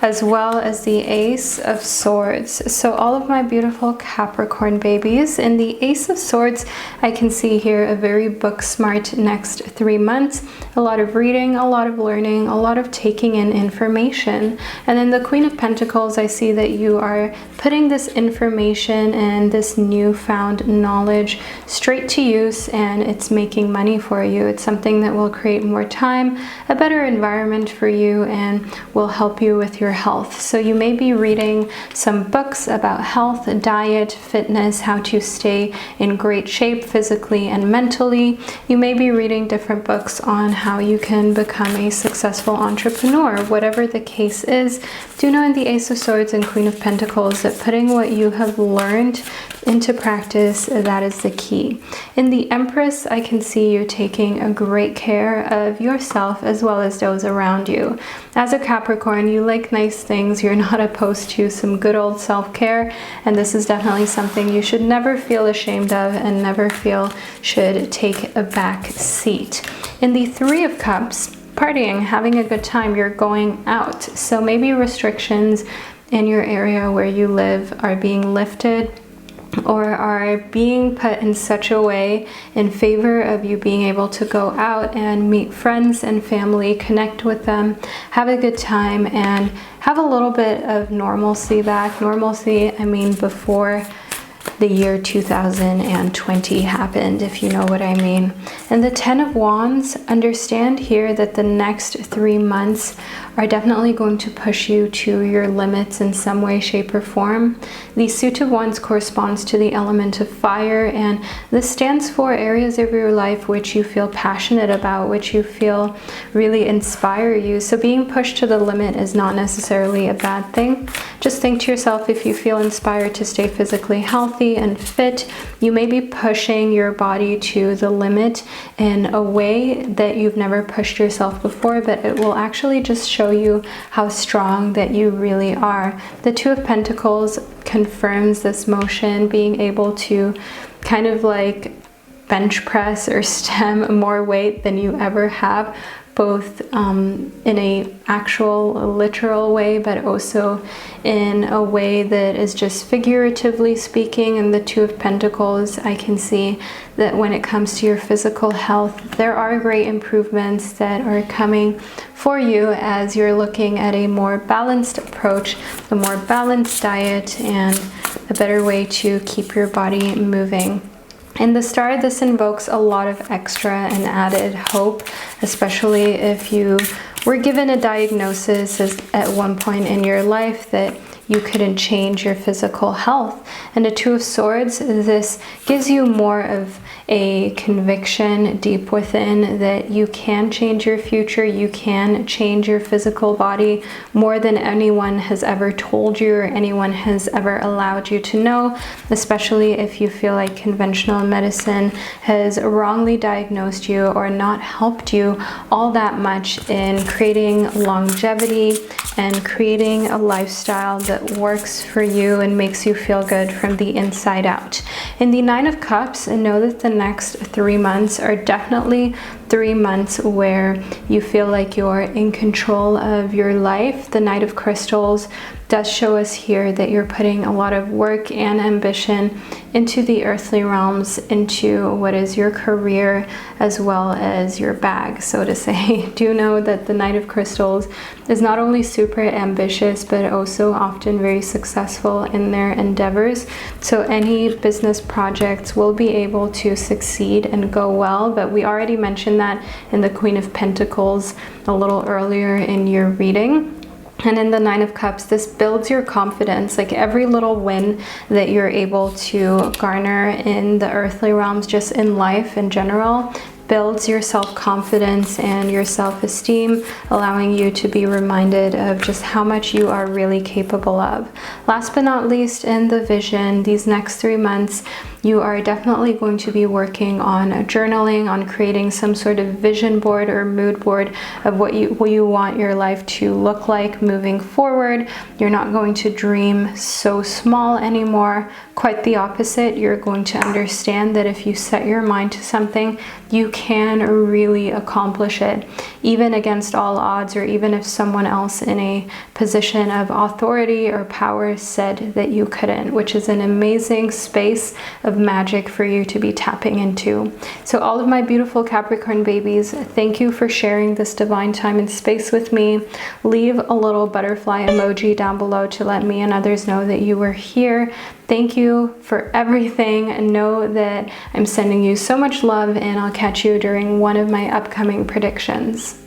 As well as the Ace of Swords. So all of my beautiful Capricorn babies, in the Ace of Swords, I can see here a very book smart next 3 months. A lot of reading, a lot of learning, a lot of taking in information. And then the Queen of Pentacles, I see that you are putting this information and this newfound knowledge straight to use, and it's making money for you. It's something that will create more time, a better environment for you, and will help you with your health. So you may be reading some books about health, diet, fitness, how to stay in great shape physically and mentally. You may be reading different books on how you can become a successful entrepreneur. Whatever the case is, do know in the Ace of Swords and Queen of Pentacles that putting what you have learned into practice, that is the key. In the Empress, I can see you taking a great care of yourself as well as those around you. As a Capricorn, you like nice things. You're not opposed to some good old self-care, and this is definitely something you should never feel ashamed of and never feel should take a back seat. In the Three of Cups, partying, having a good time, you're going out. So maybe restrictions in your area where you live are being lifted or are being put in such a way in favor of you being able to go out and meet friends and family, connect with them, have a good time, and have a little bit of normalcy back. Normalcy, I mean, before the year 2020 happened, if you know what I mean. And the Ten of Wands, understand here that the next 3 months are definitely going to push you to your limits in some way, shape, or form. The Suit of Wands corresponds to the element of fire, and this stands for areas of your life which you feel passionate about, which you feel really inspire you. So being pushed to the limit is not necessarily a bad thing. Just think to yourself, if you feel inspired to stay physically healthy and fit, you may be pushing your body to the limit in a way that you've never pushed yourself before, but it will actually just show you how strong that you really are. The Two of Pentacles confirms this motion, being able to kind of like bench press or stem more weight than you ever have, both in a actual literal way, but also in a way that is just figuratively speaking. In the Two of Pentacles, I can see that when it comes to your physical health, there are great improvements that are coming for you as you're looking at a more balanced approach, a more balanced diet, and a better way to keep your body moving. In the Star, this invokes a lot of extra and added hope, especially if you were given a diagnosis at one point in your life that you couldn't change your physical health. And the Two of Swords, this gives you more of a conviction deep within that you can change your future, you can change your physical body more than anyone has ever told you or anyone has ever allowed you to know, especially if you feel like conventional medicine has wrongly diagnosed you or not helped you all that much in creating longevity and creating a lifestyle that works for you and makes you feel good from the inside out. In the Nine of Cups, know that the next 3 months are definitely 3 months where you feel like you're in control of your life. The Knight of Crystals does show us here that you're putting a lot of work and ambition into the earthly realms, into what is your career as well as your bag, so to say. Do know that the Knight of Crystals is not only super ambitious, but also often very successful in their endeavors. So any business projects will be able to succeed and go well, but we already mentioned that in the Queen of Pentacles a little earlier in your reading. And in the Nine of Cups, this builds your confidence. Like every little win that you're able to garner in the earthly realms, just in life in general, builds your self-confidence and your self-esteem, allowing you to be reminded of just how much you are really capable of. Last but not least, in the vision, these next 3 months, you are definitely going to be working on journaling, on creating some sort of vision board or mood board of what you want your life to look like moving forward. You're not going to dream so small anymore. Quite the opposite. You're going to understand that if you set your mind to something, you can really accomplish it, even against all odds, or even if someone else in a position of authority or power said that you couldn't, which is an amazing space of magic for you to be tapping into. So all of my beautiful Capricorn babies, thank you for sharing this divine time and space with me. Leave a little butterfly emoji down below to let me and others know that you were here. Thank you for everything, and know that I'm sending you so much love, and I'll catch you during one of my upcoming predictions.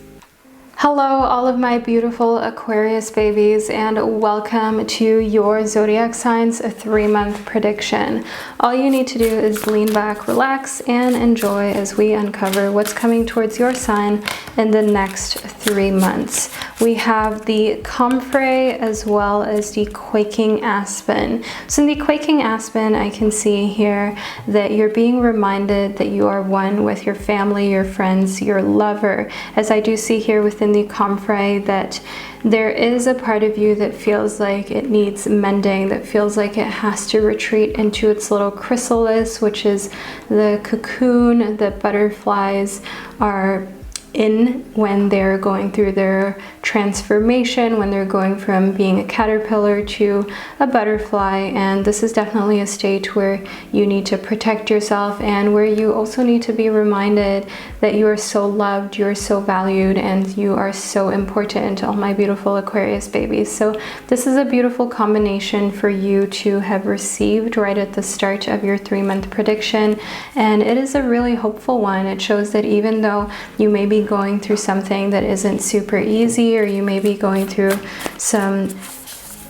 Hello, all of my beautiful Aquarius babies, and welcome to your zodiac signs 3-month prediction. All you need to do is lean back, relax, and enjoy as we uncover what's coming towards your sign in the next 3 months. We have the Comfrey as well as the Quaking Aspen. So in the Quaking Aspen, I can see here that you're being reminded that you are one with your family, your friends, your lover. As I do see here within the Comfrey that there is a part of you that feels like it needs mending, that feels like it has to retreat into its little chrysalis, which is the cocoon that butterflies are in when they're going through their transformation, when they're going from being a caterpillar to a butterfly. And this is definitely a state where you need to protect yourself, and where you also need to be reminded that you are so loved, you're so valued, and you are so important, all my beautiful Aquarius babies. So this is a beautiful combination for you to have received right at the start of your 3-month prediction, and it is a really hopeful one. It shows that even though you may be going through something that isn't super easy, or you may be going through some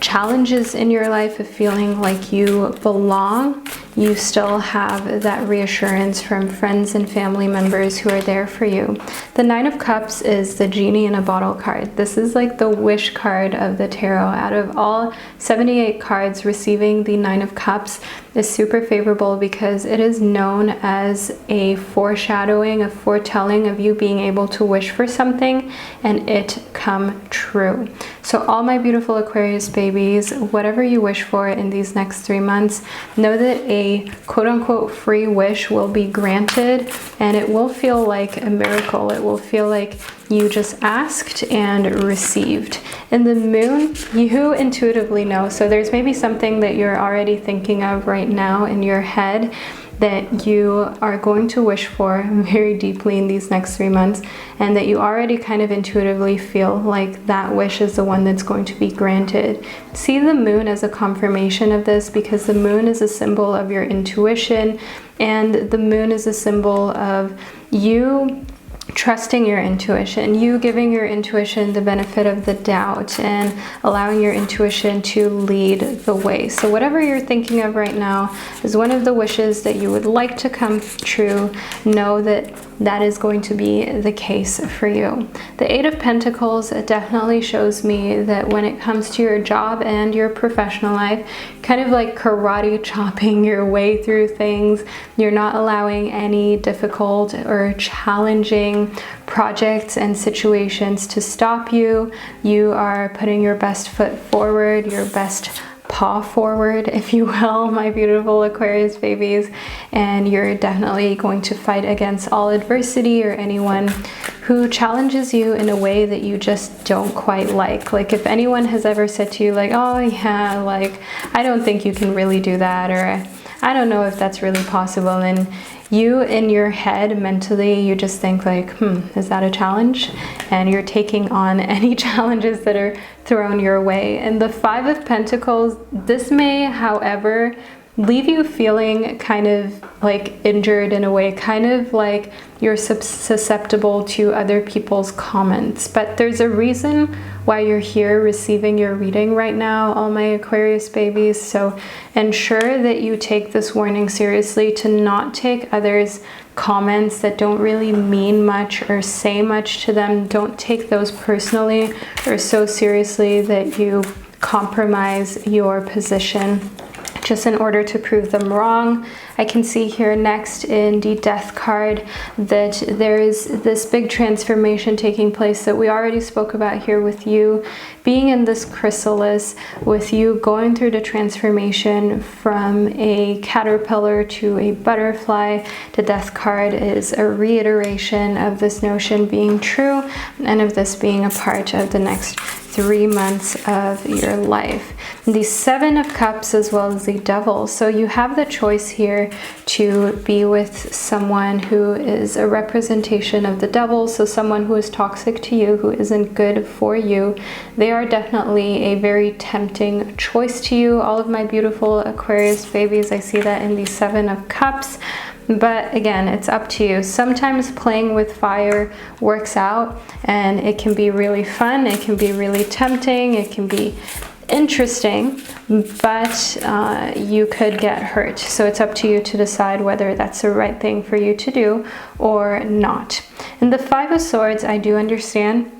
challenges in your life of feeling like you belong, you still have that reassurance from friends and family members who are there for you. The 9 of Cups is the genie in a bottle card. This is like the wish card of the tarot. Out of all 78 cards, receiving the 9 of Cups is super favorable because it is known as a foreshadowing, a foretelling of you being able to wish for something and it come true. So all my beautiful Aquarius babies, whatever you wish for in these next 3 months, know that a quote-unquote free wish will be granted, and it will feel like a miracle. It will feel like you just asked and received. In the moon, you intuitively know. So there's maybe something that you're already thinking of right now in your head that you are going to wish for very deeply in these next 3 months, and that you already kind of intuitively feel like that wish is the one that's going to be granted. See the moon as a confirmation of this, because the moon is a symbol of your intuition, and the moon is a symbol of you trusting your intuition, you giving your intuition the benefit of the doubt and allowing your intuition to lead the way. So whatever you're thinking of right now is one of the wishes that you would like to come true. Know that that is going to be the case for you. The 8 of Pentacles, it definitely shows me that when it comes to your job and your professional life, kind of like karate chopping your way through things. You're not allowing any difficult or challenging projects and situations to stop you. You are putting your best foot forward, your best paw forward, if you will, my beautiful Aquarius babies, and you're definitely going to fight against all adversity or anyone who challenges you in a way that you just don't quite like. Like if anyone has ever said to you like, oh yeah, like I don't think you can really do that, or I don't know if that's really possible, and you in your head mentally you just think like, is that a challenge? And you're taking on any challenges that are thrown your way. And the 5 of Pentacles, this may however leave you feeling kind of like injured in a way, kind of like you're susceptible to other people's comments. But there's a reason why you're here receiving your reading right now, all my Aquarius babies. So ensure that you take this warning seriously, to not take others' comments that don't really mean much or say much to them. Don't take those personally or so seriously that you compromise your position just in order to prove them wrong. I can see here next in the Death card that there is this big transformation taking place that we already spoke about here, with you being in this chrysalis, with you going through the transformation from a caterpillar to a butterfly. The Death card is a reiteration of this notion being true and of this being a part of the next 3 months of your life. The 7 of Cups as well as the Devil. So you have the choice here to be with someone who is a representation of the devil, so someone who is toxic to you, who isn't good for you. They are definitely a very tempting choice to you. All of my beautiful Aquarius babies, I see that in the 7 of Cups. But again, it's up to you. Sometimes playing with fire works out, and it can be really fun, it can be really tempting, it can be interesting, but you could get hurt. So it's up to you to decide whether that's the right thing for you to do or not. In the Five of Swords, I do understand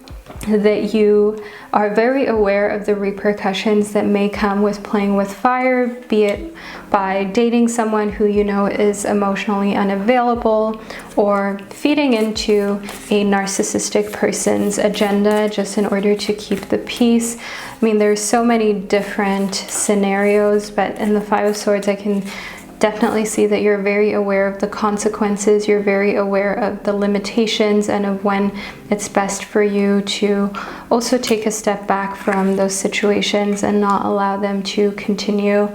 that you are very aware of the repercussions that may come with playing with fire, be it by dating someone who you know is emotionally unavailable, or feeding into a narcissistic person's agenda just in order to keep the peace. I mean, there's so many different scenarios, but in the Five of Swords, I can definitely see that you're very aware of the consequences, you're very aware of the limitations, and of when it's best for you to also take a step back from those situations and not allow them to continue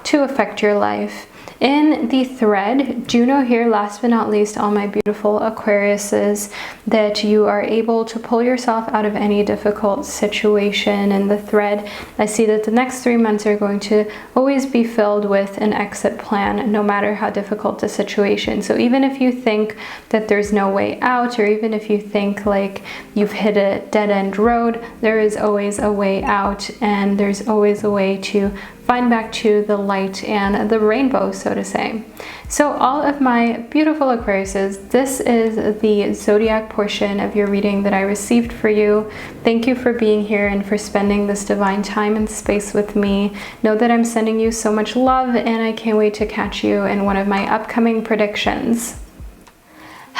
to affect your life. In the thread, do know here, last but not least, all my beautiful Aquariuses, that you are able to pull yourself out of any difficult situation. In the thread, I see that the next 3 months are going to always be filled with an exit plan, no matter how difficult the situation. So even if you think that there's no way out, or even if you think like you've hit a dead-end road, there is always a way out, and there's always a way to find back to the light and the rainbow, so to say. So all of my beautiful Aquariuses, this is the zodiac portion of your reading that I received for you. Thank you for being here and for spending this divine time and space with me. Know that I'm sending you so much love, and I can't wait to catch you in one of my upcoming predictions.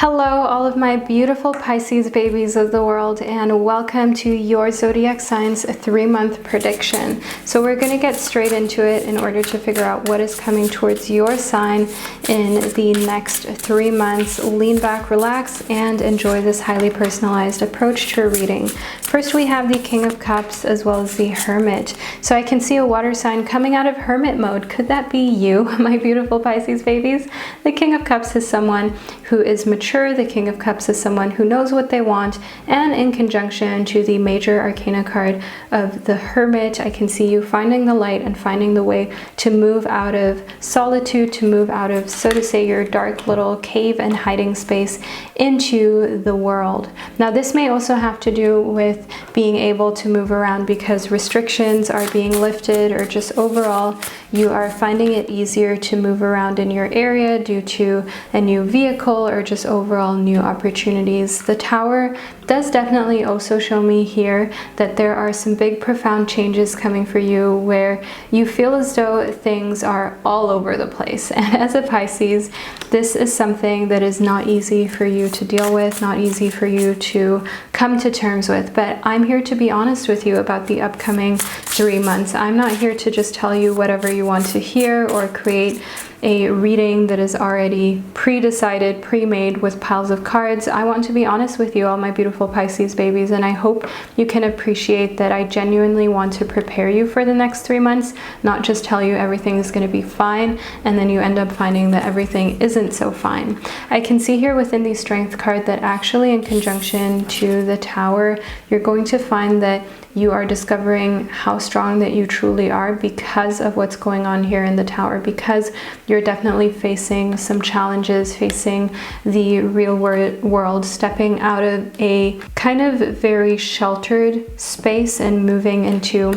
Hello, all of my beautiful Pisces babies of the world, and welcome to your zodiac signs 3-month prediction. So we're going to get straight into it in order to figure out what is coming towards your sign in the next 3 months. Lean back, relax, and enjoy this highly personalized approach to a reading. First, we have the King of Cups as well as the Hermit. So I can see a water sign coming out of Hermit mode. Could that be you, my beautiful Pisces babies? The King of Cups is someone who is mature. The King of Cups is someone who knows what they want, and in conjunction to the major arcana card of the Hermit, I can see you finding the light and finding the way to move out of solitude, to move out of, so to say, your dark little cave and hiding space into the world. Now, this may also have to do with being able to move around because restrictions are being lifted, or just overall you are finding it easier to move around in your area due to a new vehicle or just overall new opportunities. The Tower does definitely also show me here that there are some big profound changes coming for you where you feel as though things are all over the place. And as a Pisces, this is something that is not easy for you to deal with, not easy for you to come to terms with. But I'm here to be honest with you about the upcoming 3 months. I'm not here to just tell you whatever you want to hear or create a reading that is already pre-decided, pre-made with piles of cards. I want to be honest with you, all my beautiful Pisces babies, and I hope you can appreciate that I genuinely want to prepare you for the next 3 months, not just tell you everything is going to be fine and then you end up finding that everything isn't so fine. I can see here within the Strength card that actually in conjunction to the Tower, you're going to find that you are discovering how strong that you truly are because of what's going on here in the Tower, because you're definitely facing some challenges, facing the real world, stepping out of a kind of very sheltered space and moving into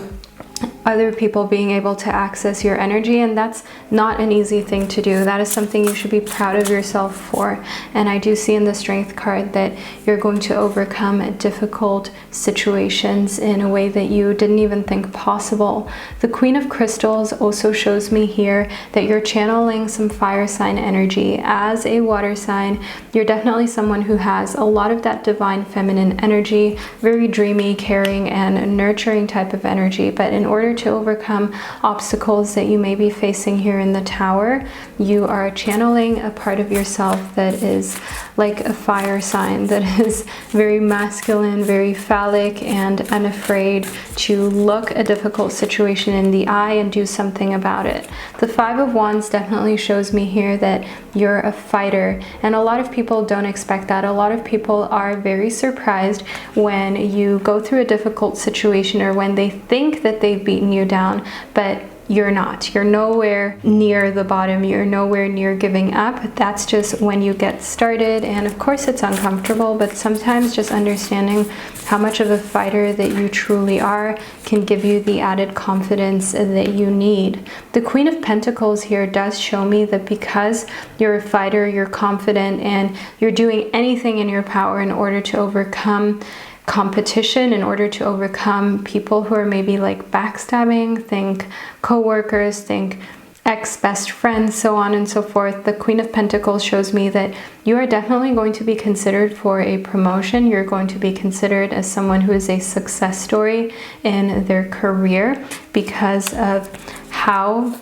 other people being able to access your energy, and that's not an easy thing to do. That is something you should be proud of yourself for. And I do see in the Strength card that you're going to overcome difficult situations in a way that you didn't even think possible. The Queen of Crystals also shows me here that you're channeling some fire sign energy. As a water sign, you're definitely someone who has a lot of that divine feminine energy, very dreamy, caring, and nurturing type of energy. But in order to overcome obstacles that you may be facing here in the Tower, you are channeling a part of yourself that is like a fire sign, that is very masculine, very phallic, and unafraid to look a difficult situation in the eye and do something about it. The Five of Wands definitely shows me here that you're a fighter, and a lot of people don't expect that. A lot of people are very surprised when you go through a difficult situation or when they think that they've beaten you down, but you're not. You're nowhere near the bottom. You're nowhere near giving up. That's just when you get started. And of course it's uncomfortable, but sometimes just understanding how much of a fighter that you truly are can give you the added confidence that you need. The Queen of Pentacles here does show me that because you're a fighter, you're confident, and you're doing anything in your power in order to overcome competition, in order to overcome people who are maybe like backstabbing, think co-workers, think ex-best friends, so on and so forth. The Queen of Pentacles shows me that you are definitely going to be considered for a promotion. You're going to be considered as someone who is a success story in their career because of how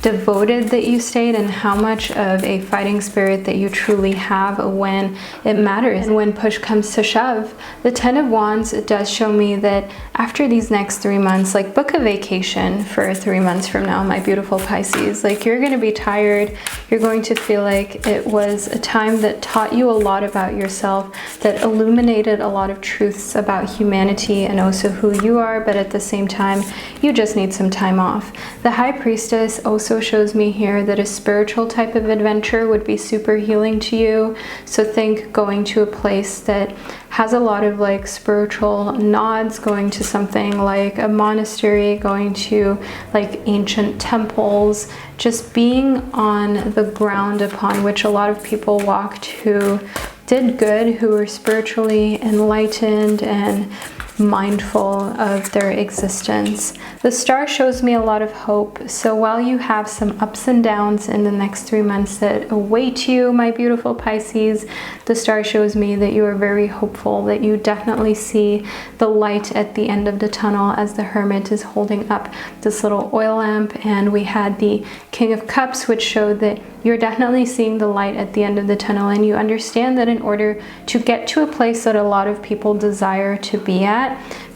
devoted that you stayed and how much of a fighting spirit that you truly have when it matters. And when push comes to shove, the 10 of Wands does show me that after these next 3 months, like book a vacation for 3 months from now, my beautiful Pisces. Like you're going to be tired. You're going to feel like it was a time that taught you a lot about yourself, that illuminated a lot of truths about humanity and also who you are, but at the same time, you just need some time off. The High Priestess also shows me here that a spiritual type of adventure would be super healing to you. So think going to a place that has a lot of like spiritual nods, going to something like a monastery, going to like ancient temples, just being on the ground upon which a lot of people walked who did good, who were spiritually enlightened and mindful of their existence. The star shows me a lot of hope. So while you have some ups and downs in the next 3 months that await you, my beautiful Pisces, the star shows me that you are very hopeful, that you definitely see the light at the end of the tunnel as the Hermit is holding up this little oil lamp. And we had the King of Cups, which showed that you're definitely seeing the light at the end of the tunnel, and you understand that in order to get to a place that a lot of people desire to be at,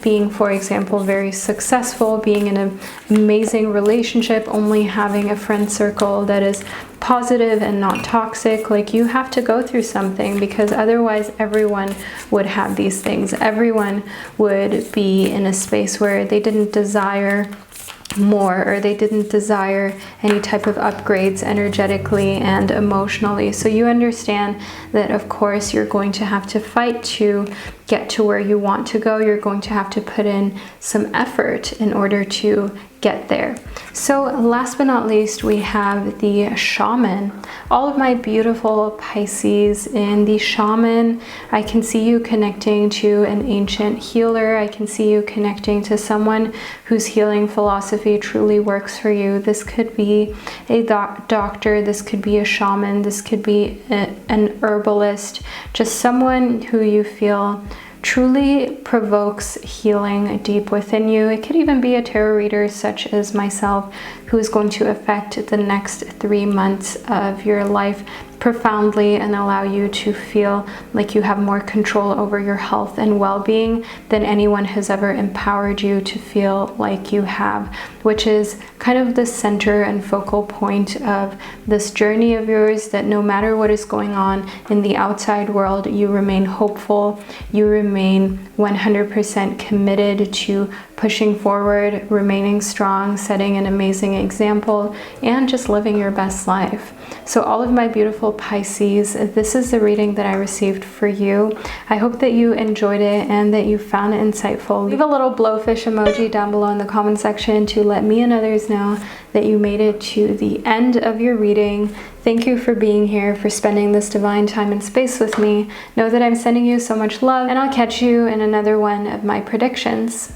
being, for example, very successful, being in an amazing relationship, only having a friend circle that is positive and not toxic, like you have to go through something, because otherwise everyone would have these things. Everyone would be in a space where they didn't desire more, or they didn't desire any type of upgrades energetically and emotionally. So you understand that of course you're going to have to fight to get to where you want to go. You're going to have to put in some effort in order to get there. So last but not least, we have the Shaman. All of my beautiful Pisces, in the Shaman, I can see you connecting to an ancient healer. I can see you connecting to someone whose healing philosophy truly works for you. This could be a doctor, this could be a shaman, this could be an herbalist, just someone who you feel truly provokes healing deep within you. It could even be a tarot reader such as myself, who is going to affect the next 3 months of your life profoundly and allow you to feel like you have more control over your health and well-being than anyone has ever empowered you to feel like you have, which is kind of the center and focal point of this journey of yours, that no matter what is going on in the outside world, you remain hopeful, you remain 100% committed to pushing forward, remaining strong, setting an amazing example, and just living your best life. So all of my beautiful Pisces, this is the reading that I received for you. I hope that you enjoyed it and that you found it insightful. Leave a little blowfish emoji down below in the comment section to let me and others know that you made it to the end of your reading. Thank you for being here, for spending this divine time and space with me. Know that I'm sending you so much love, and I'll catch you in another one of my predictions.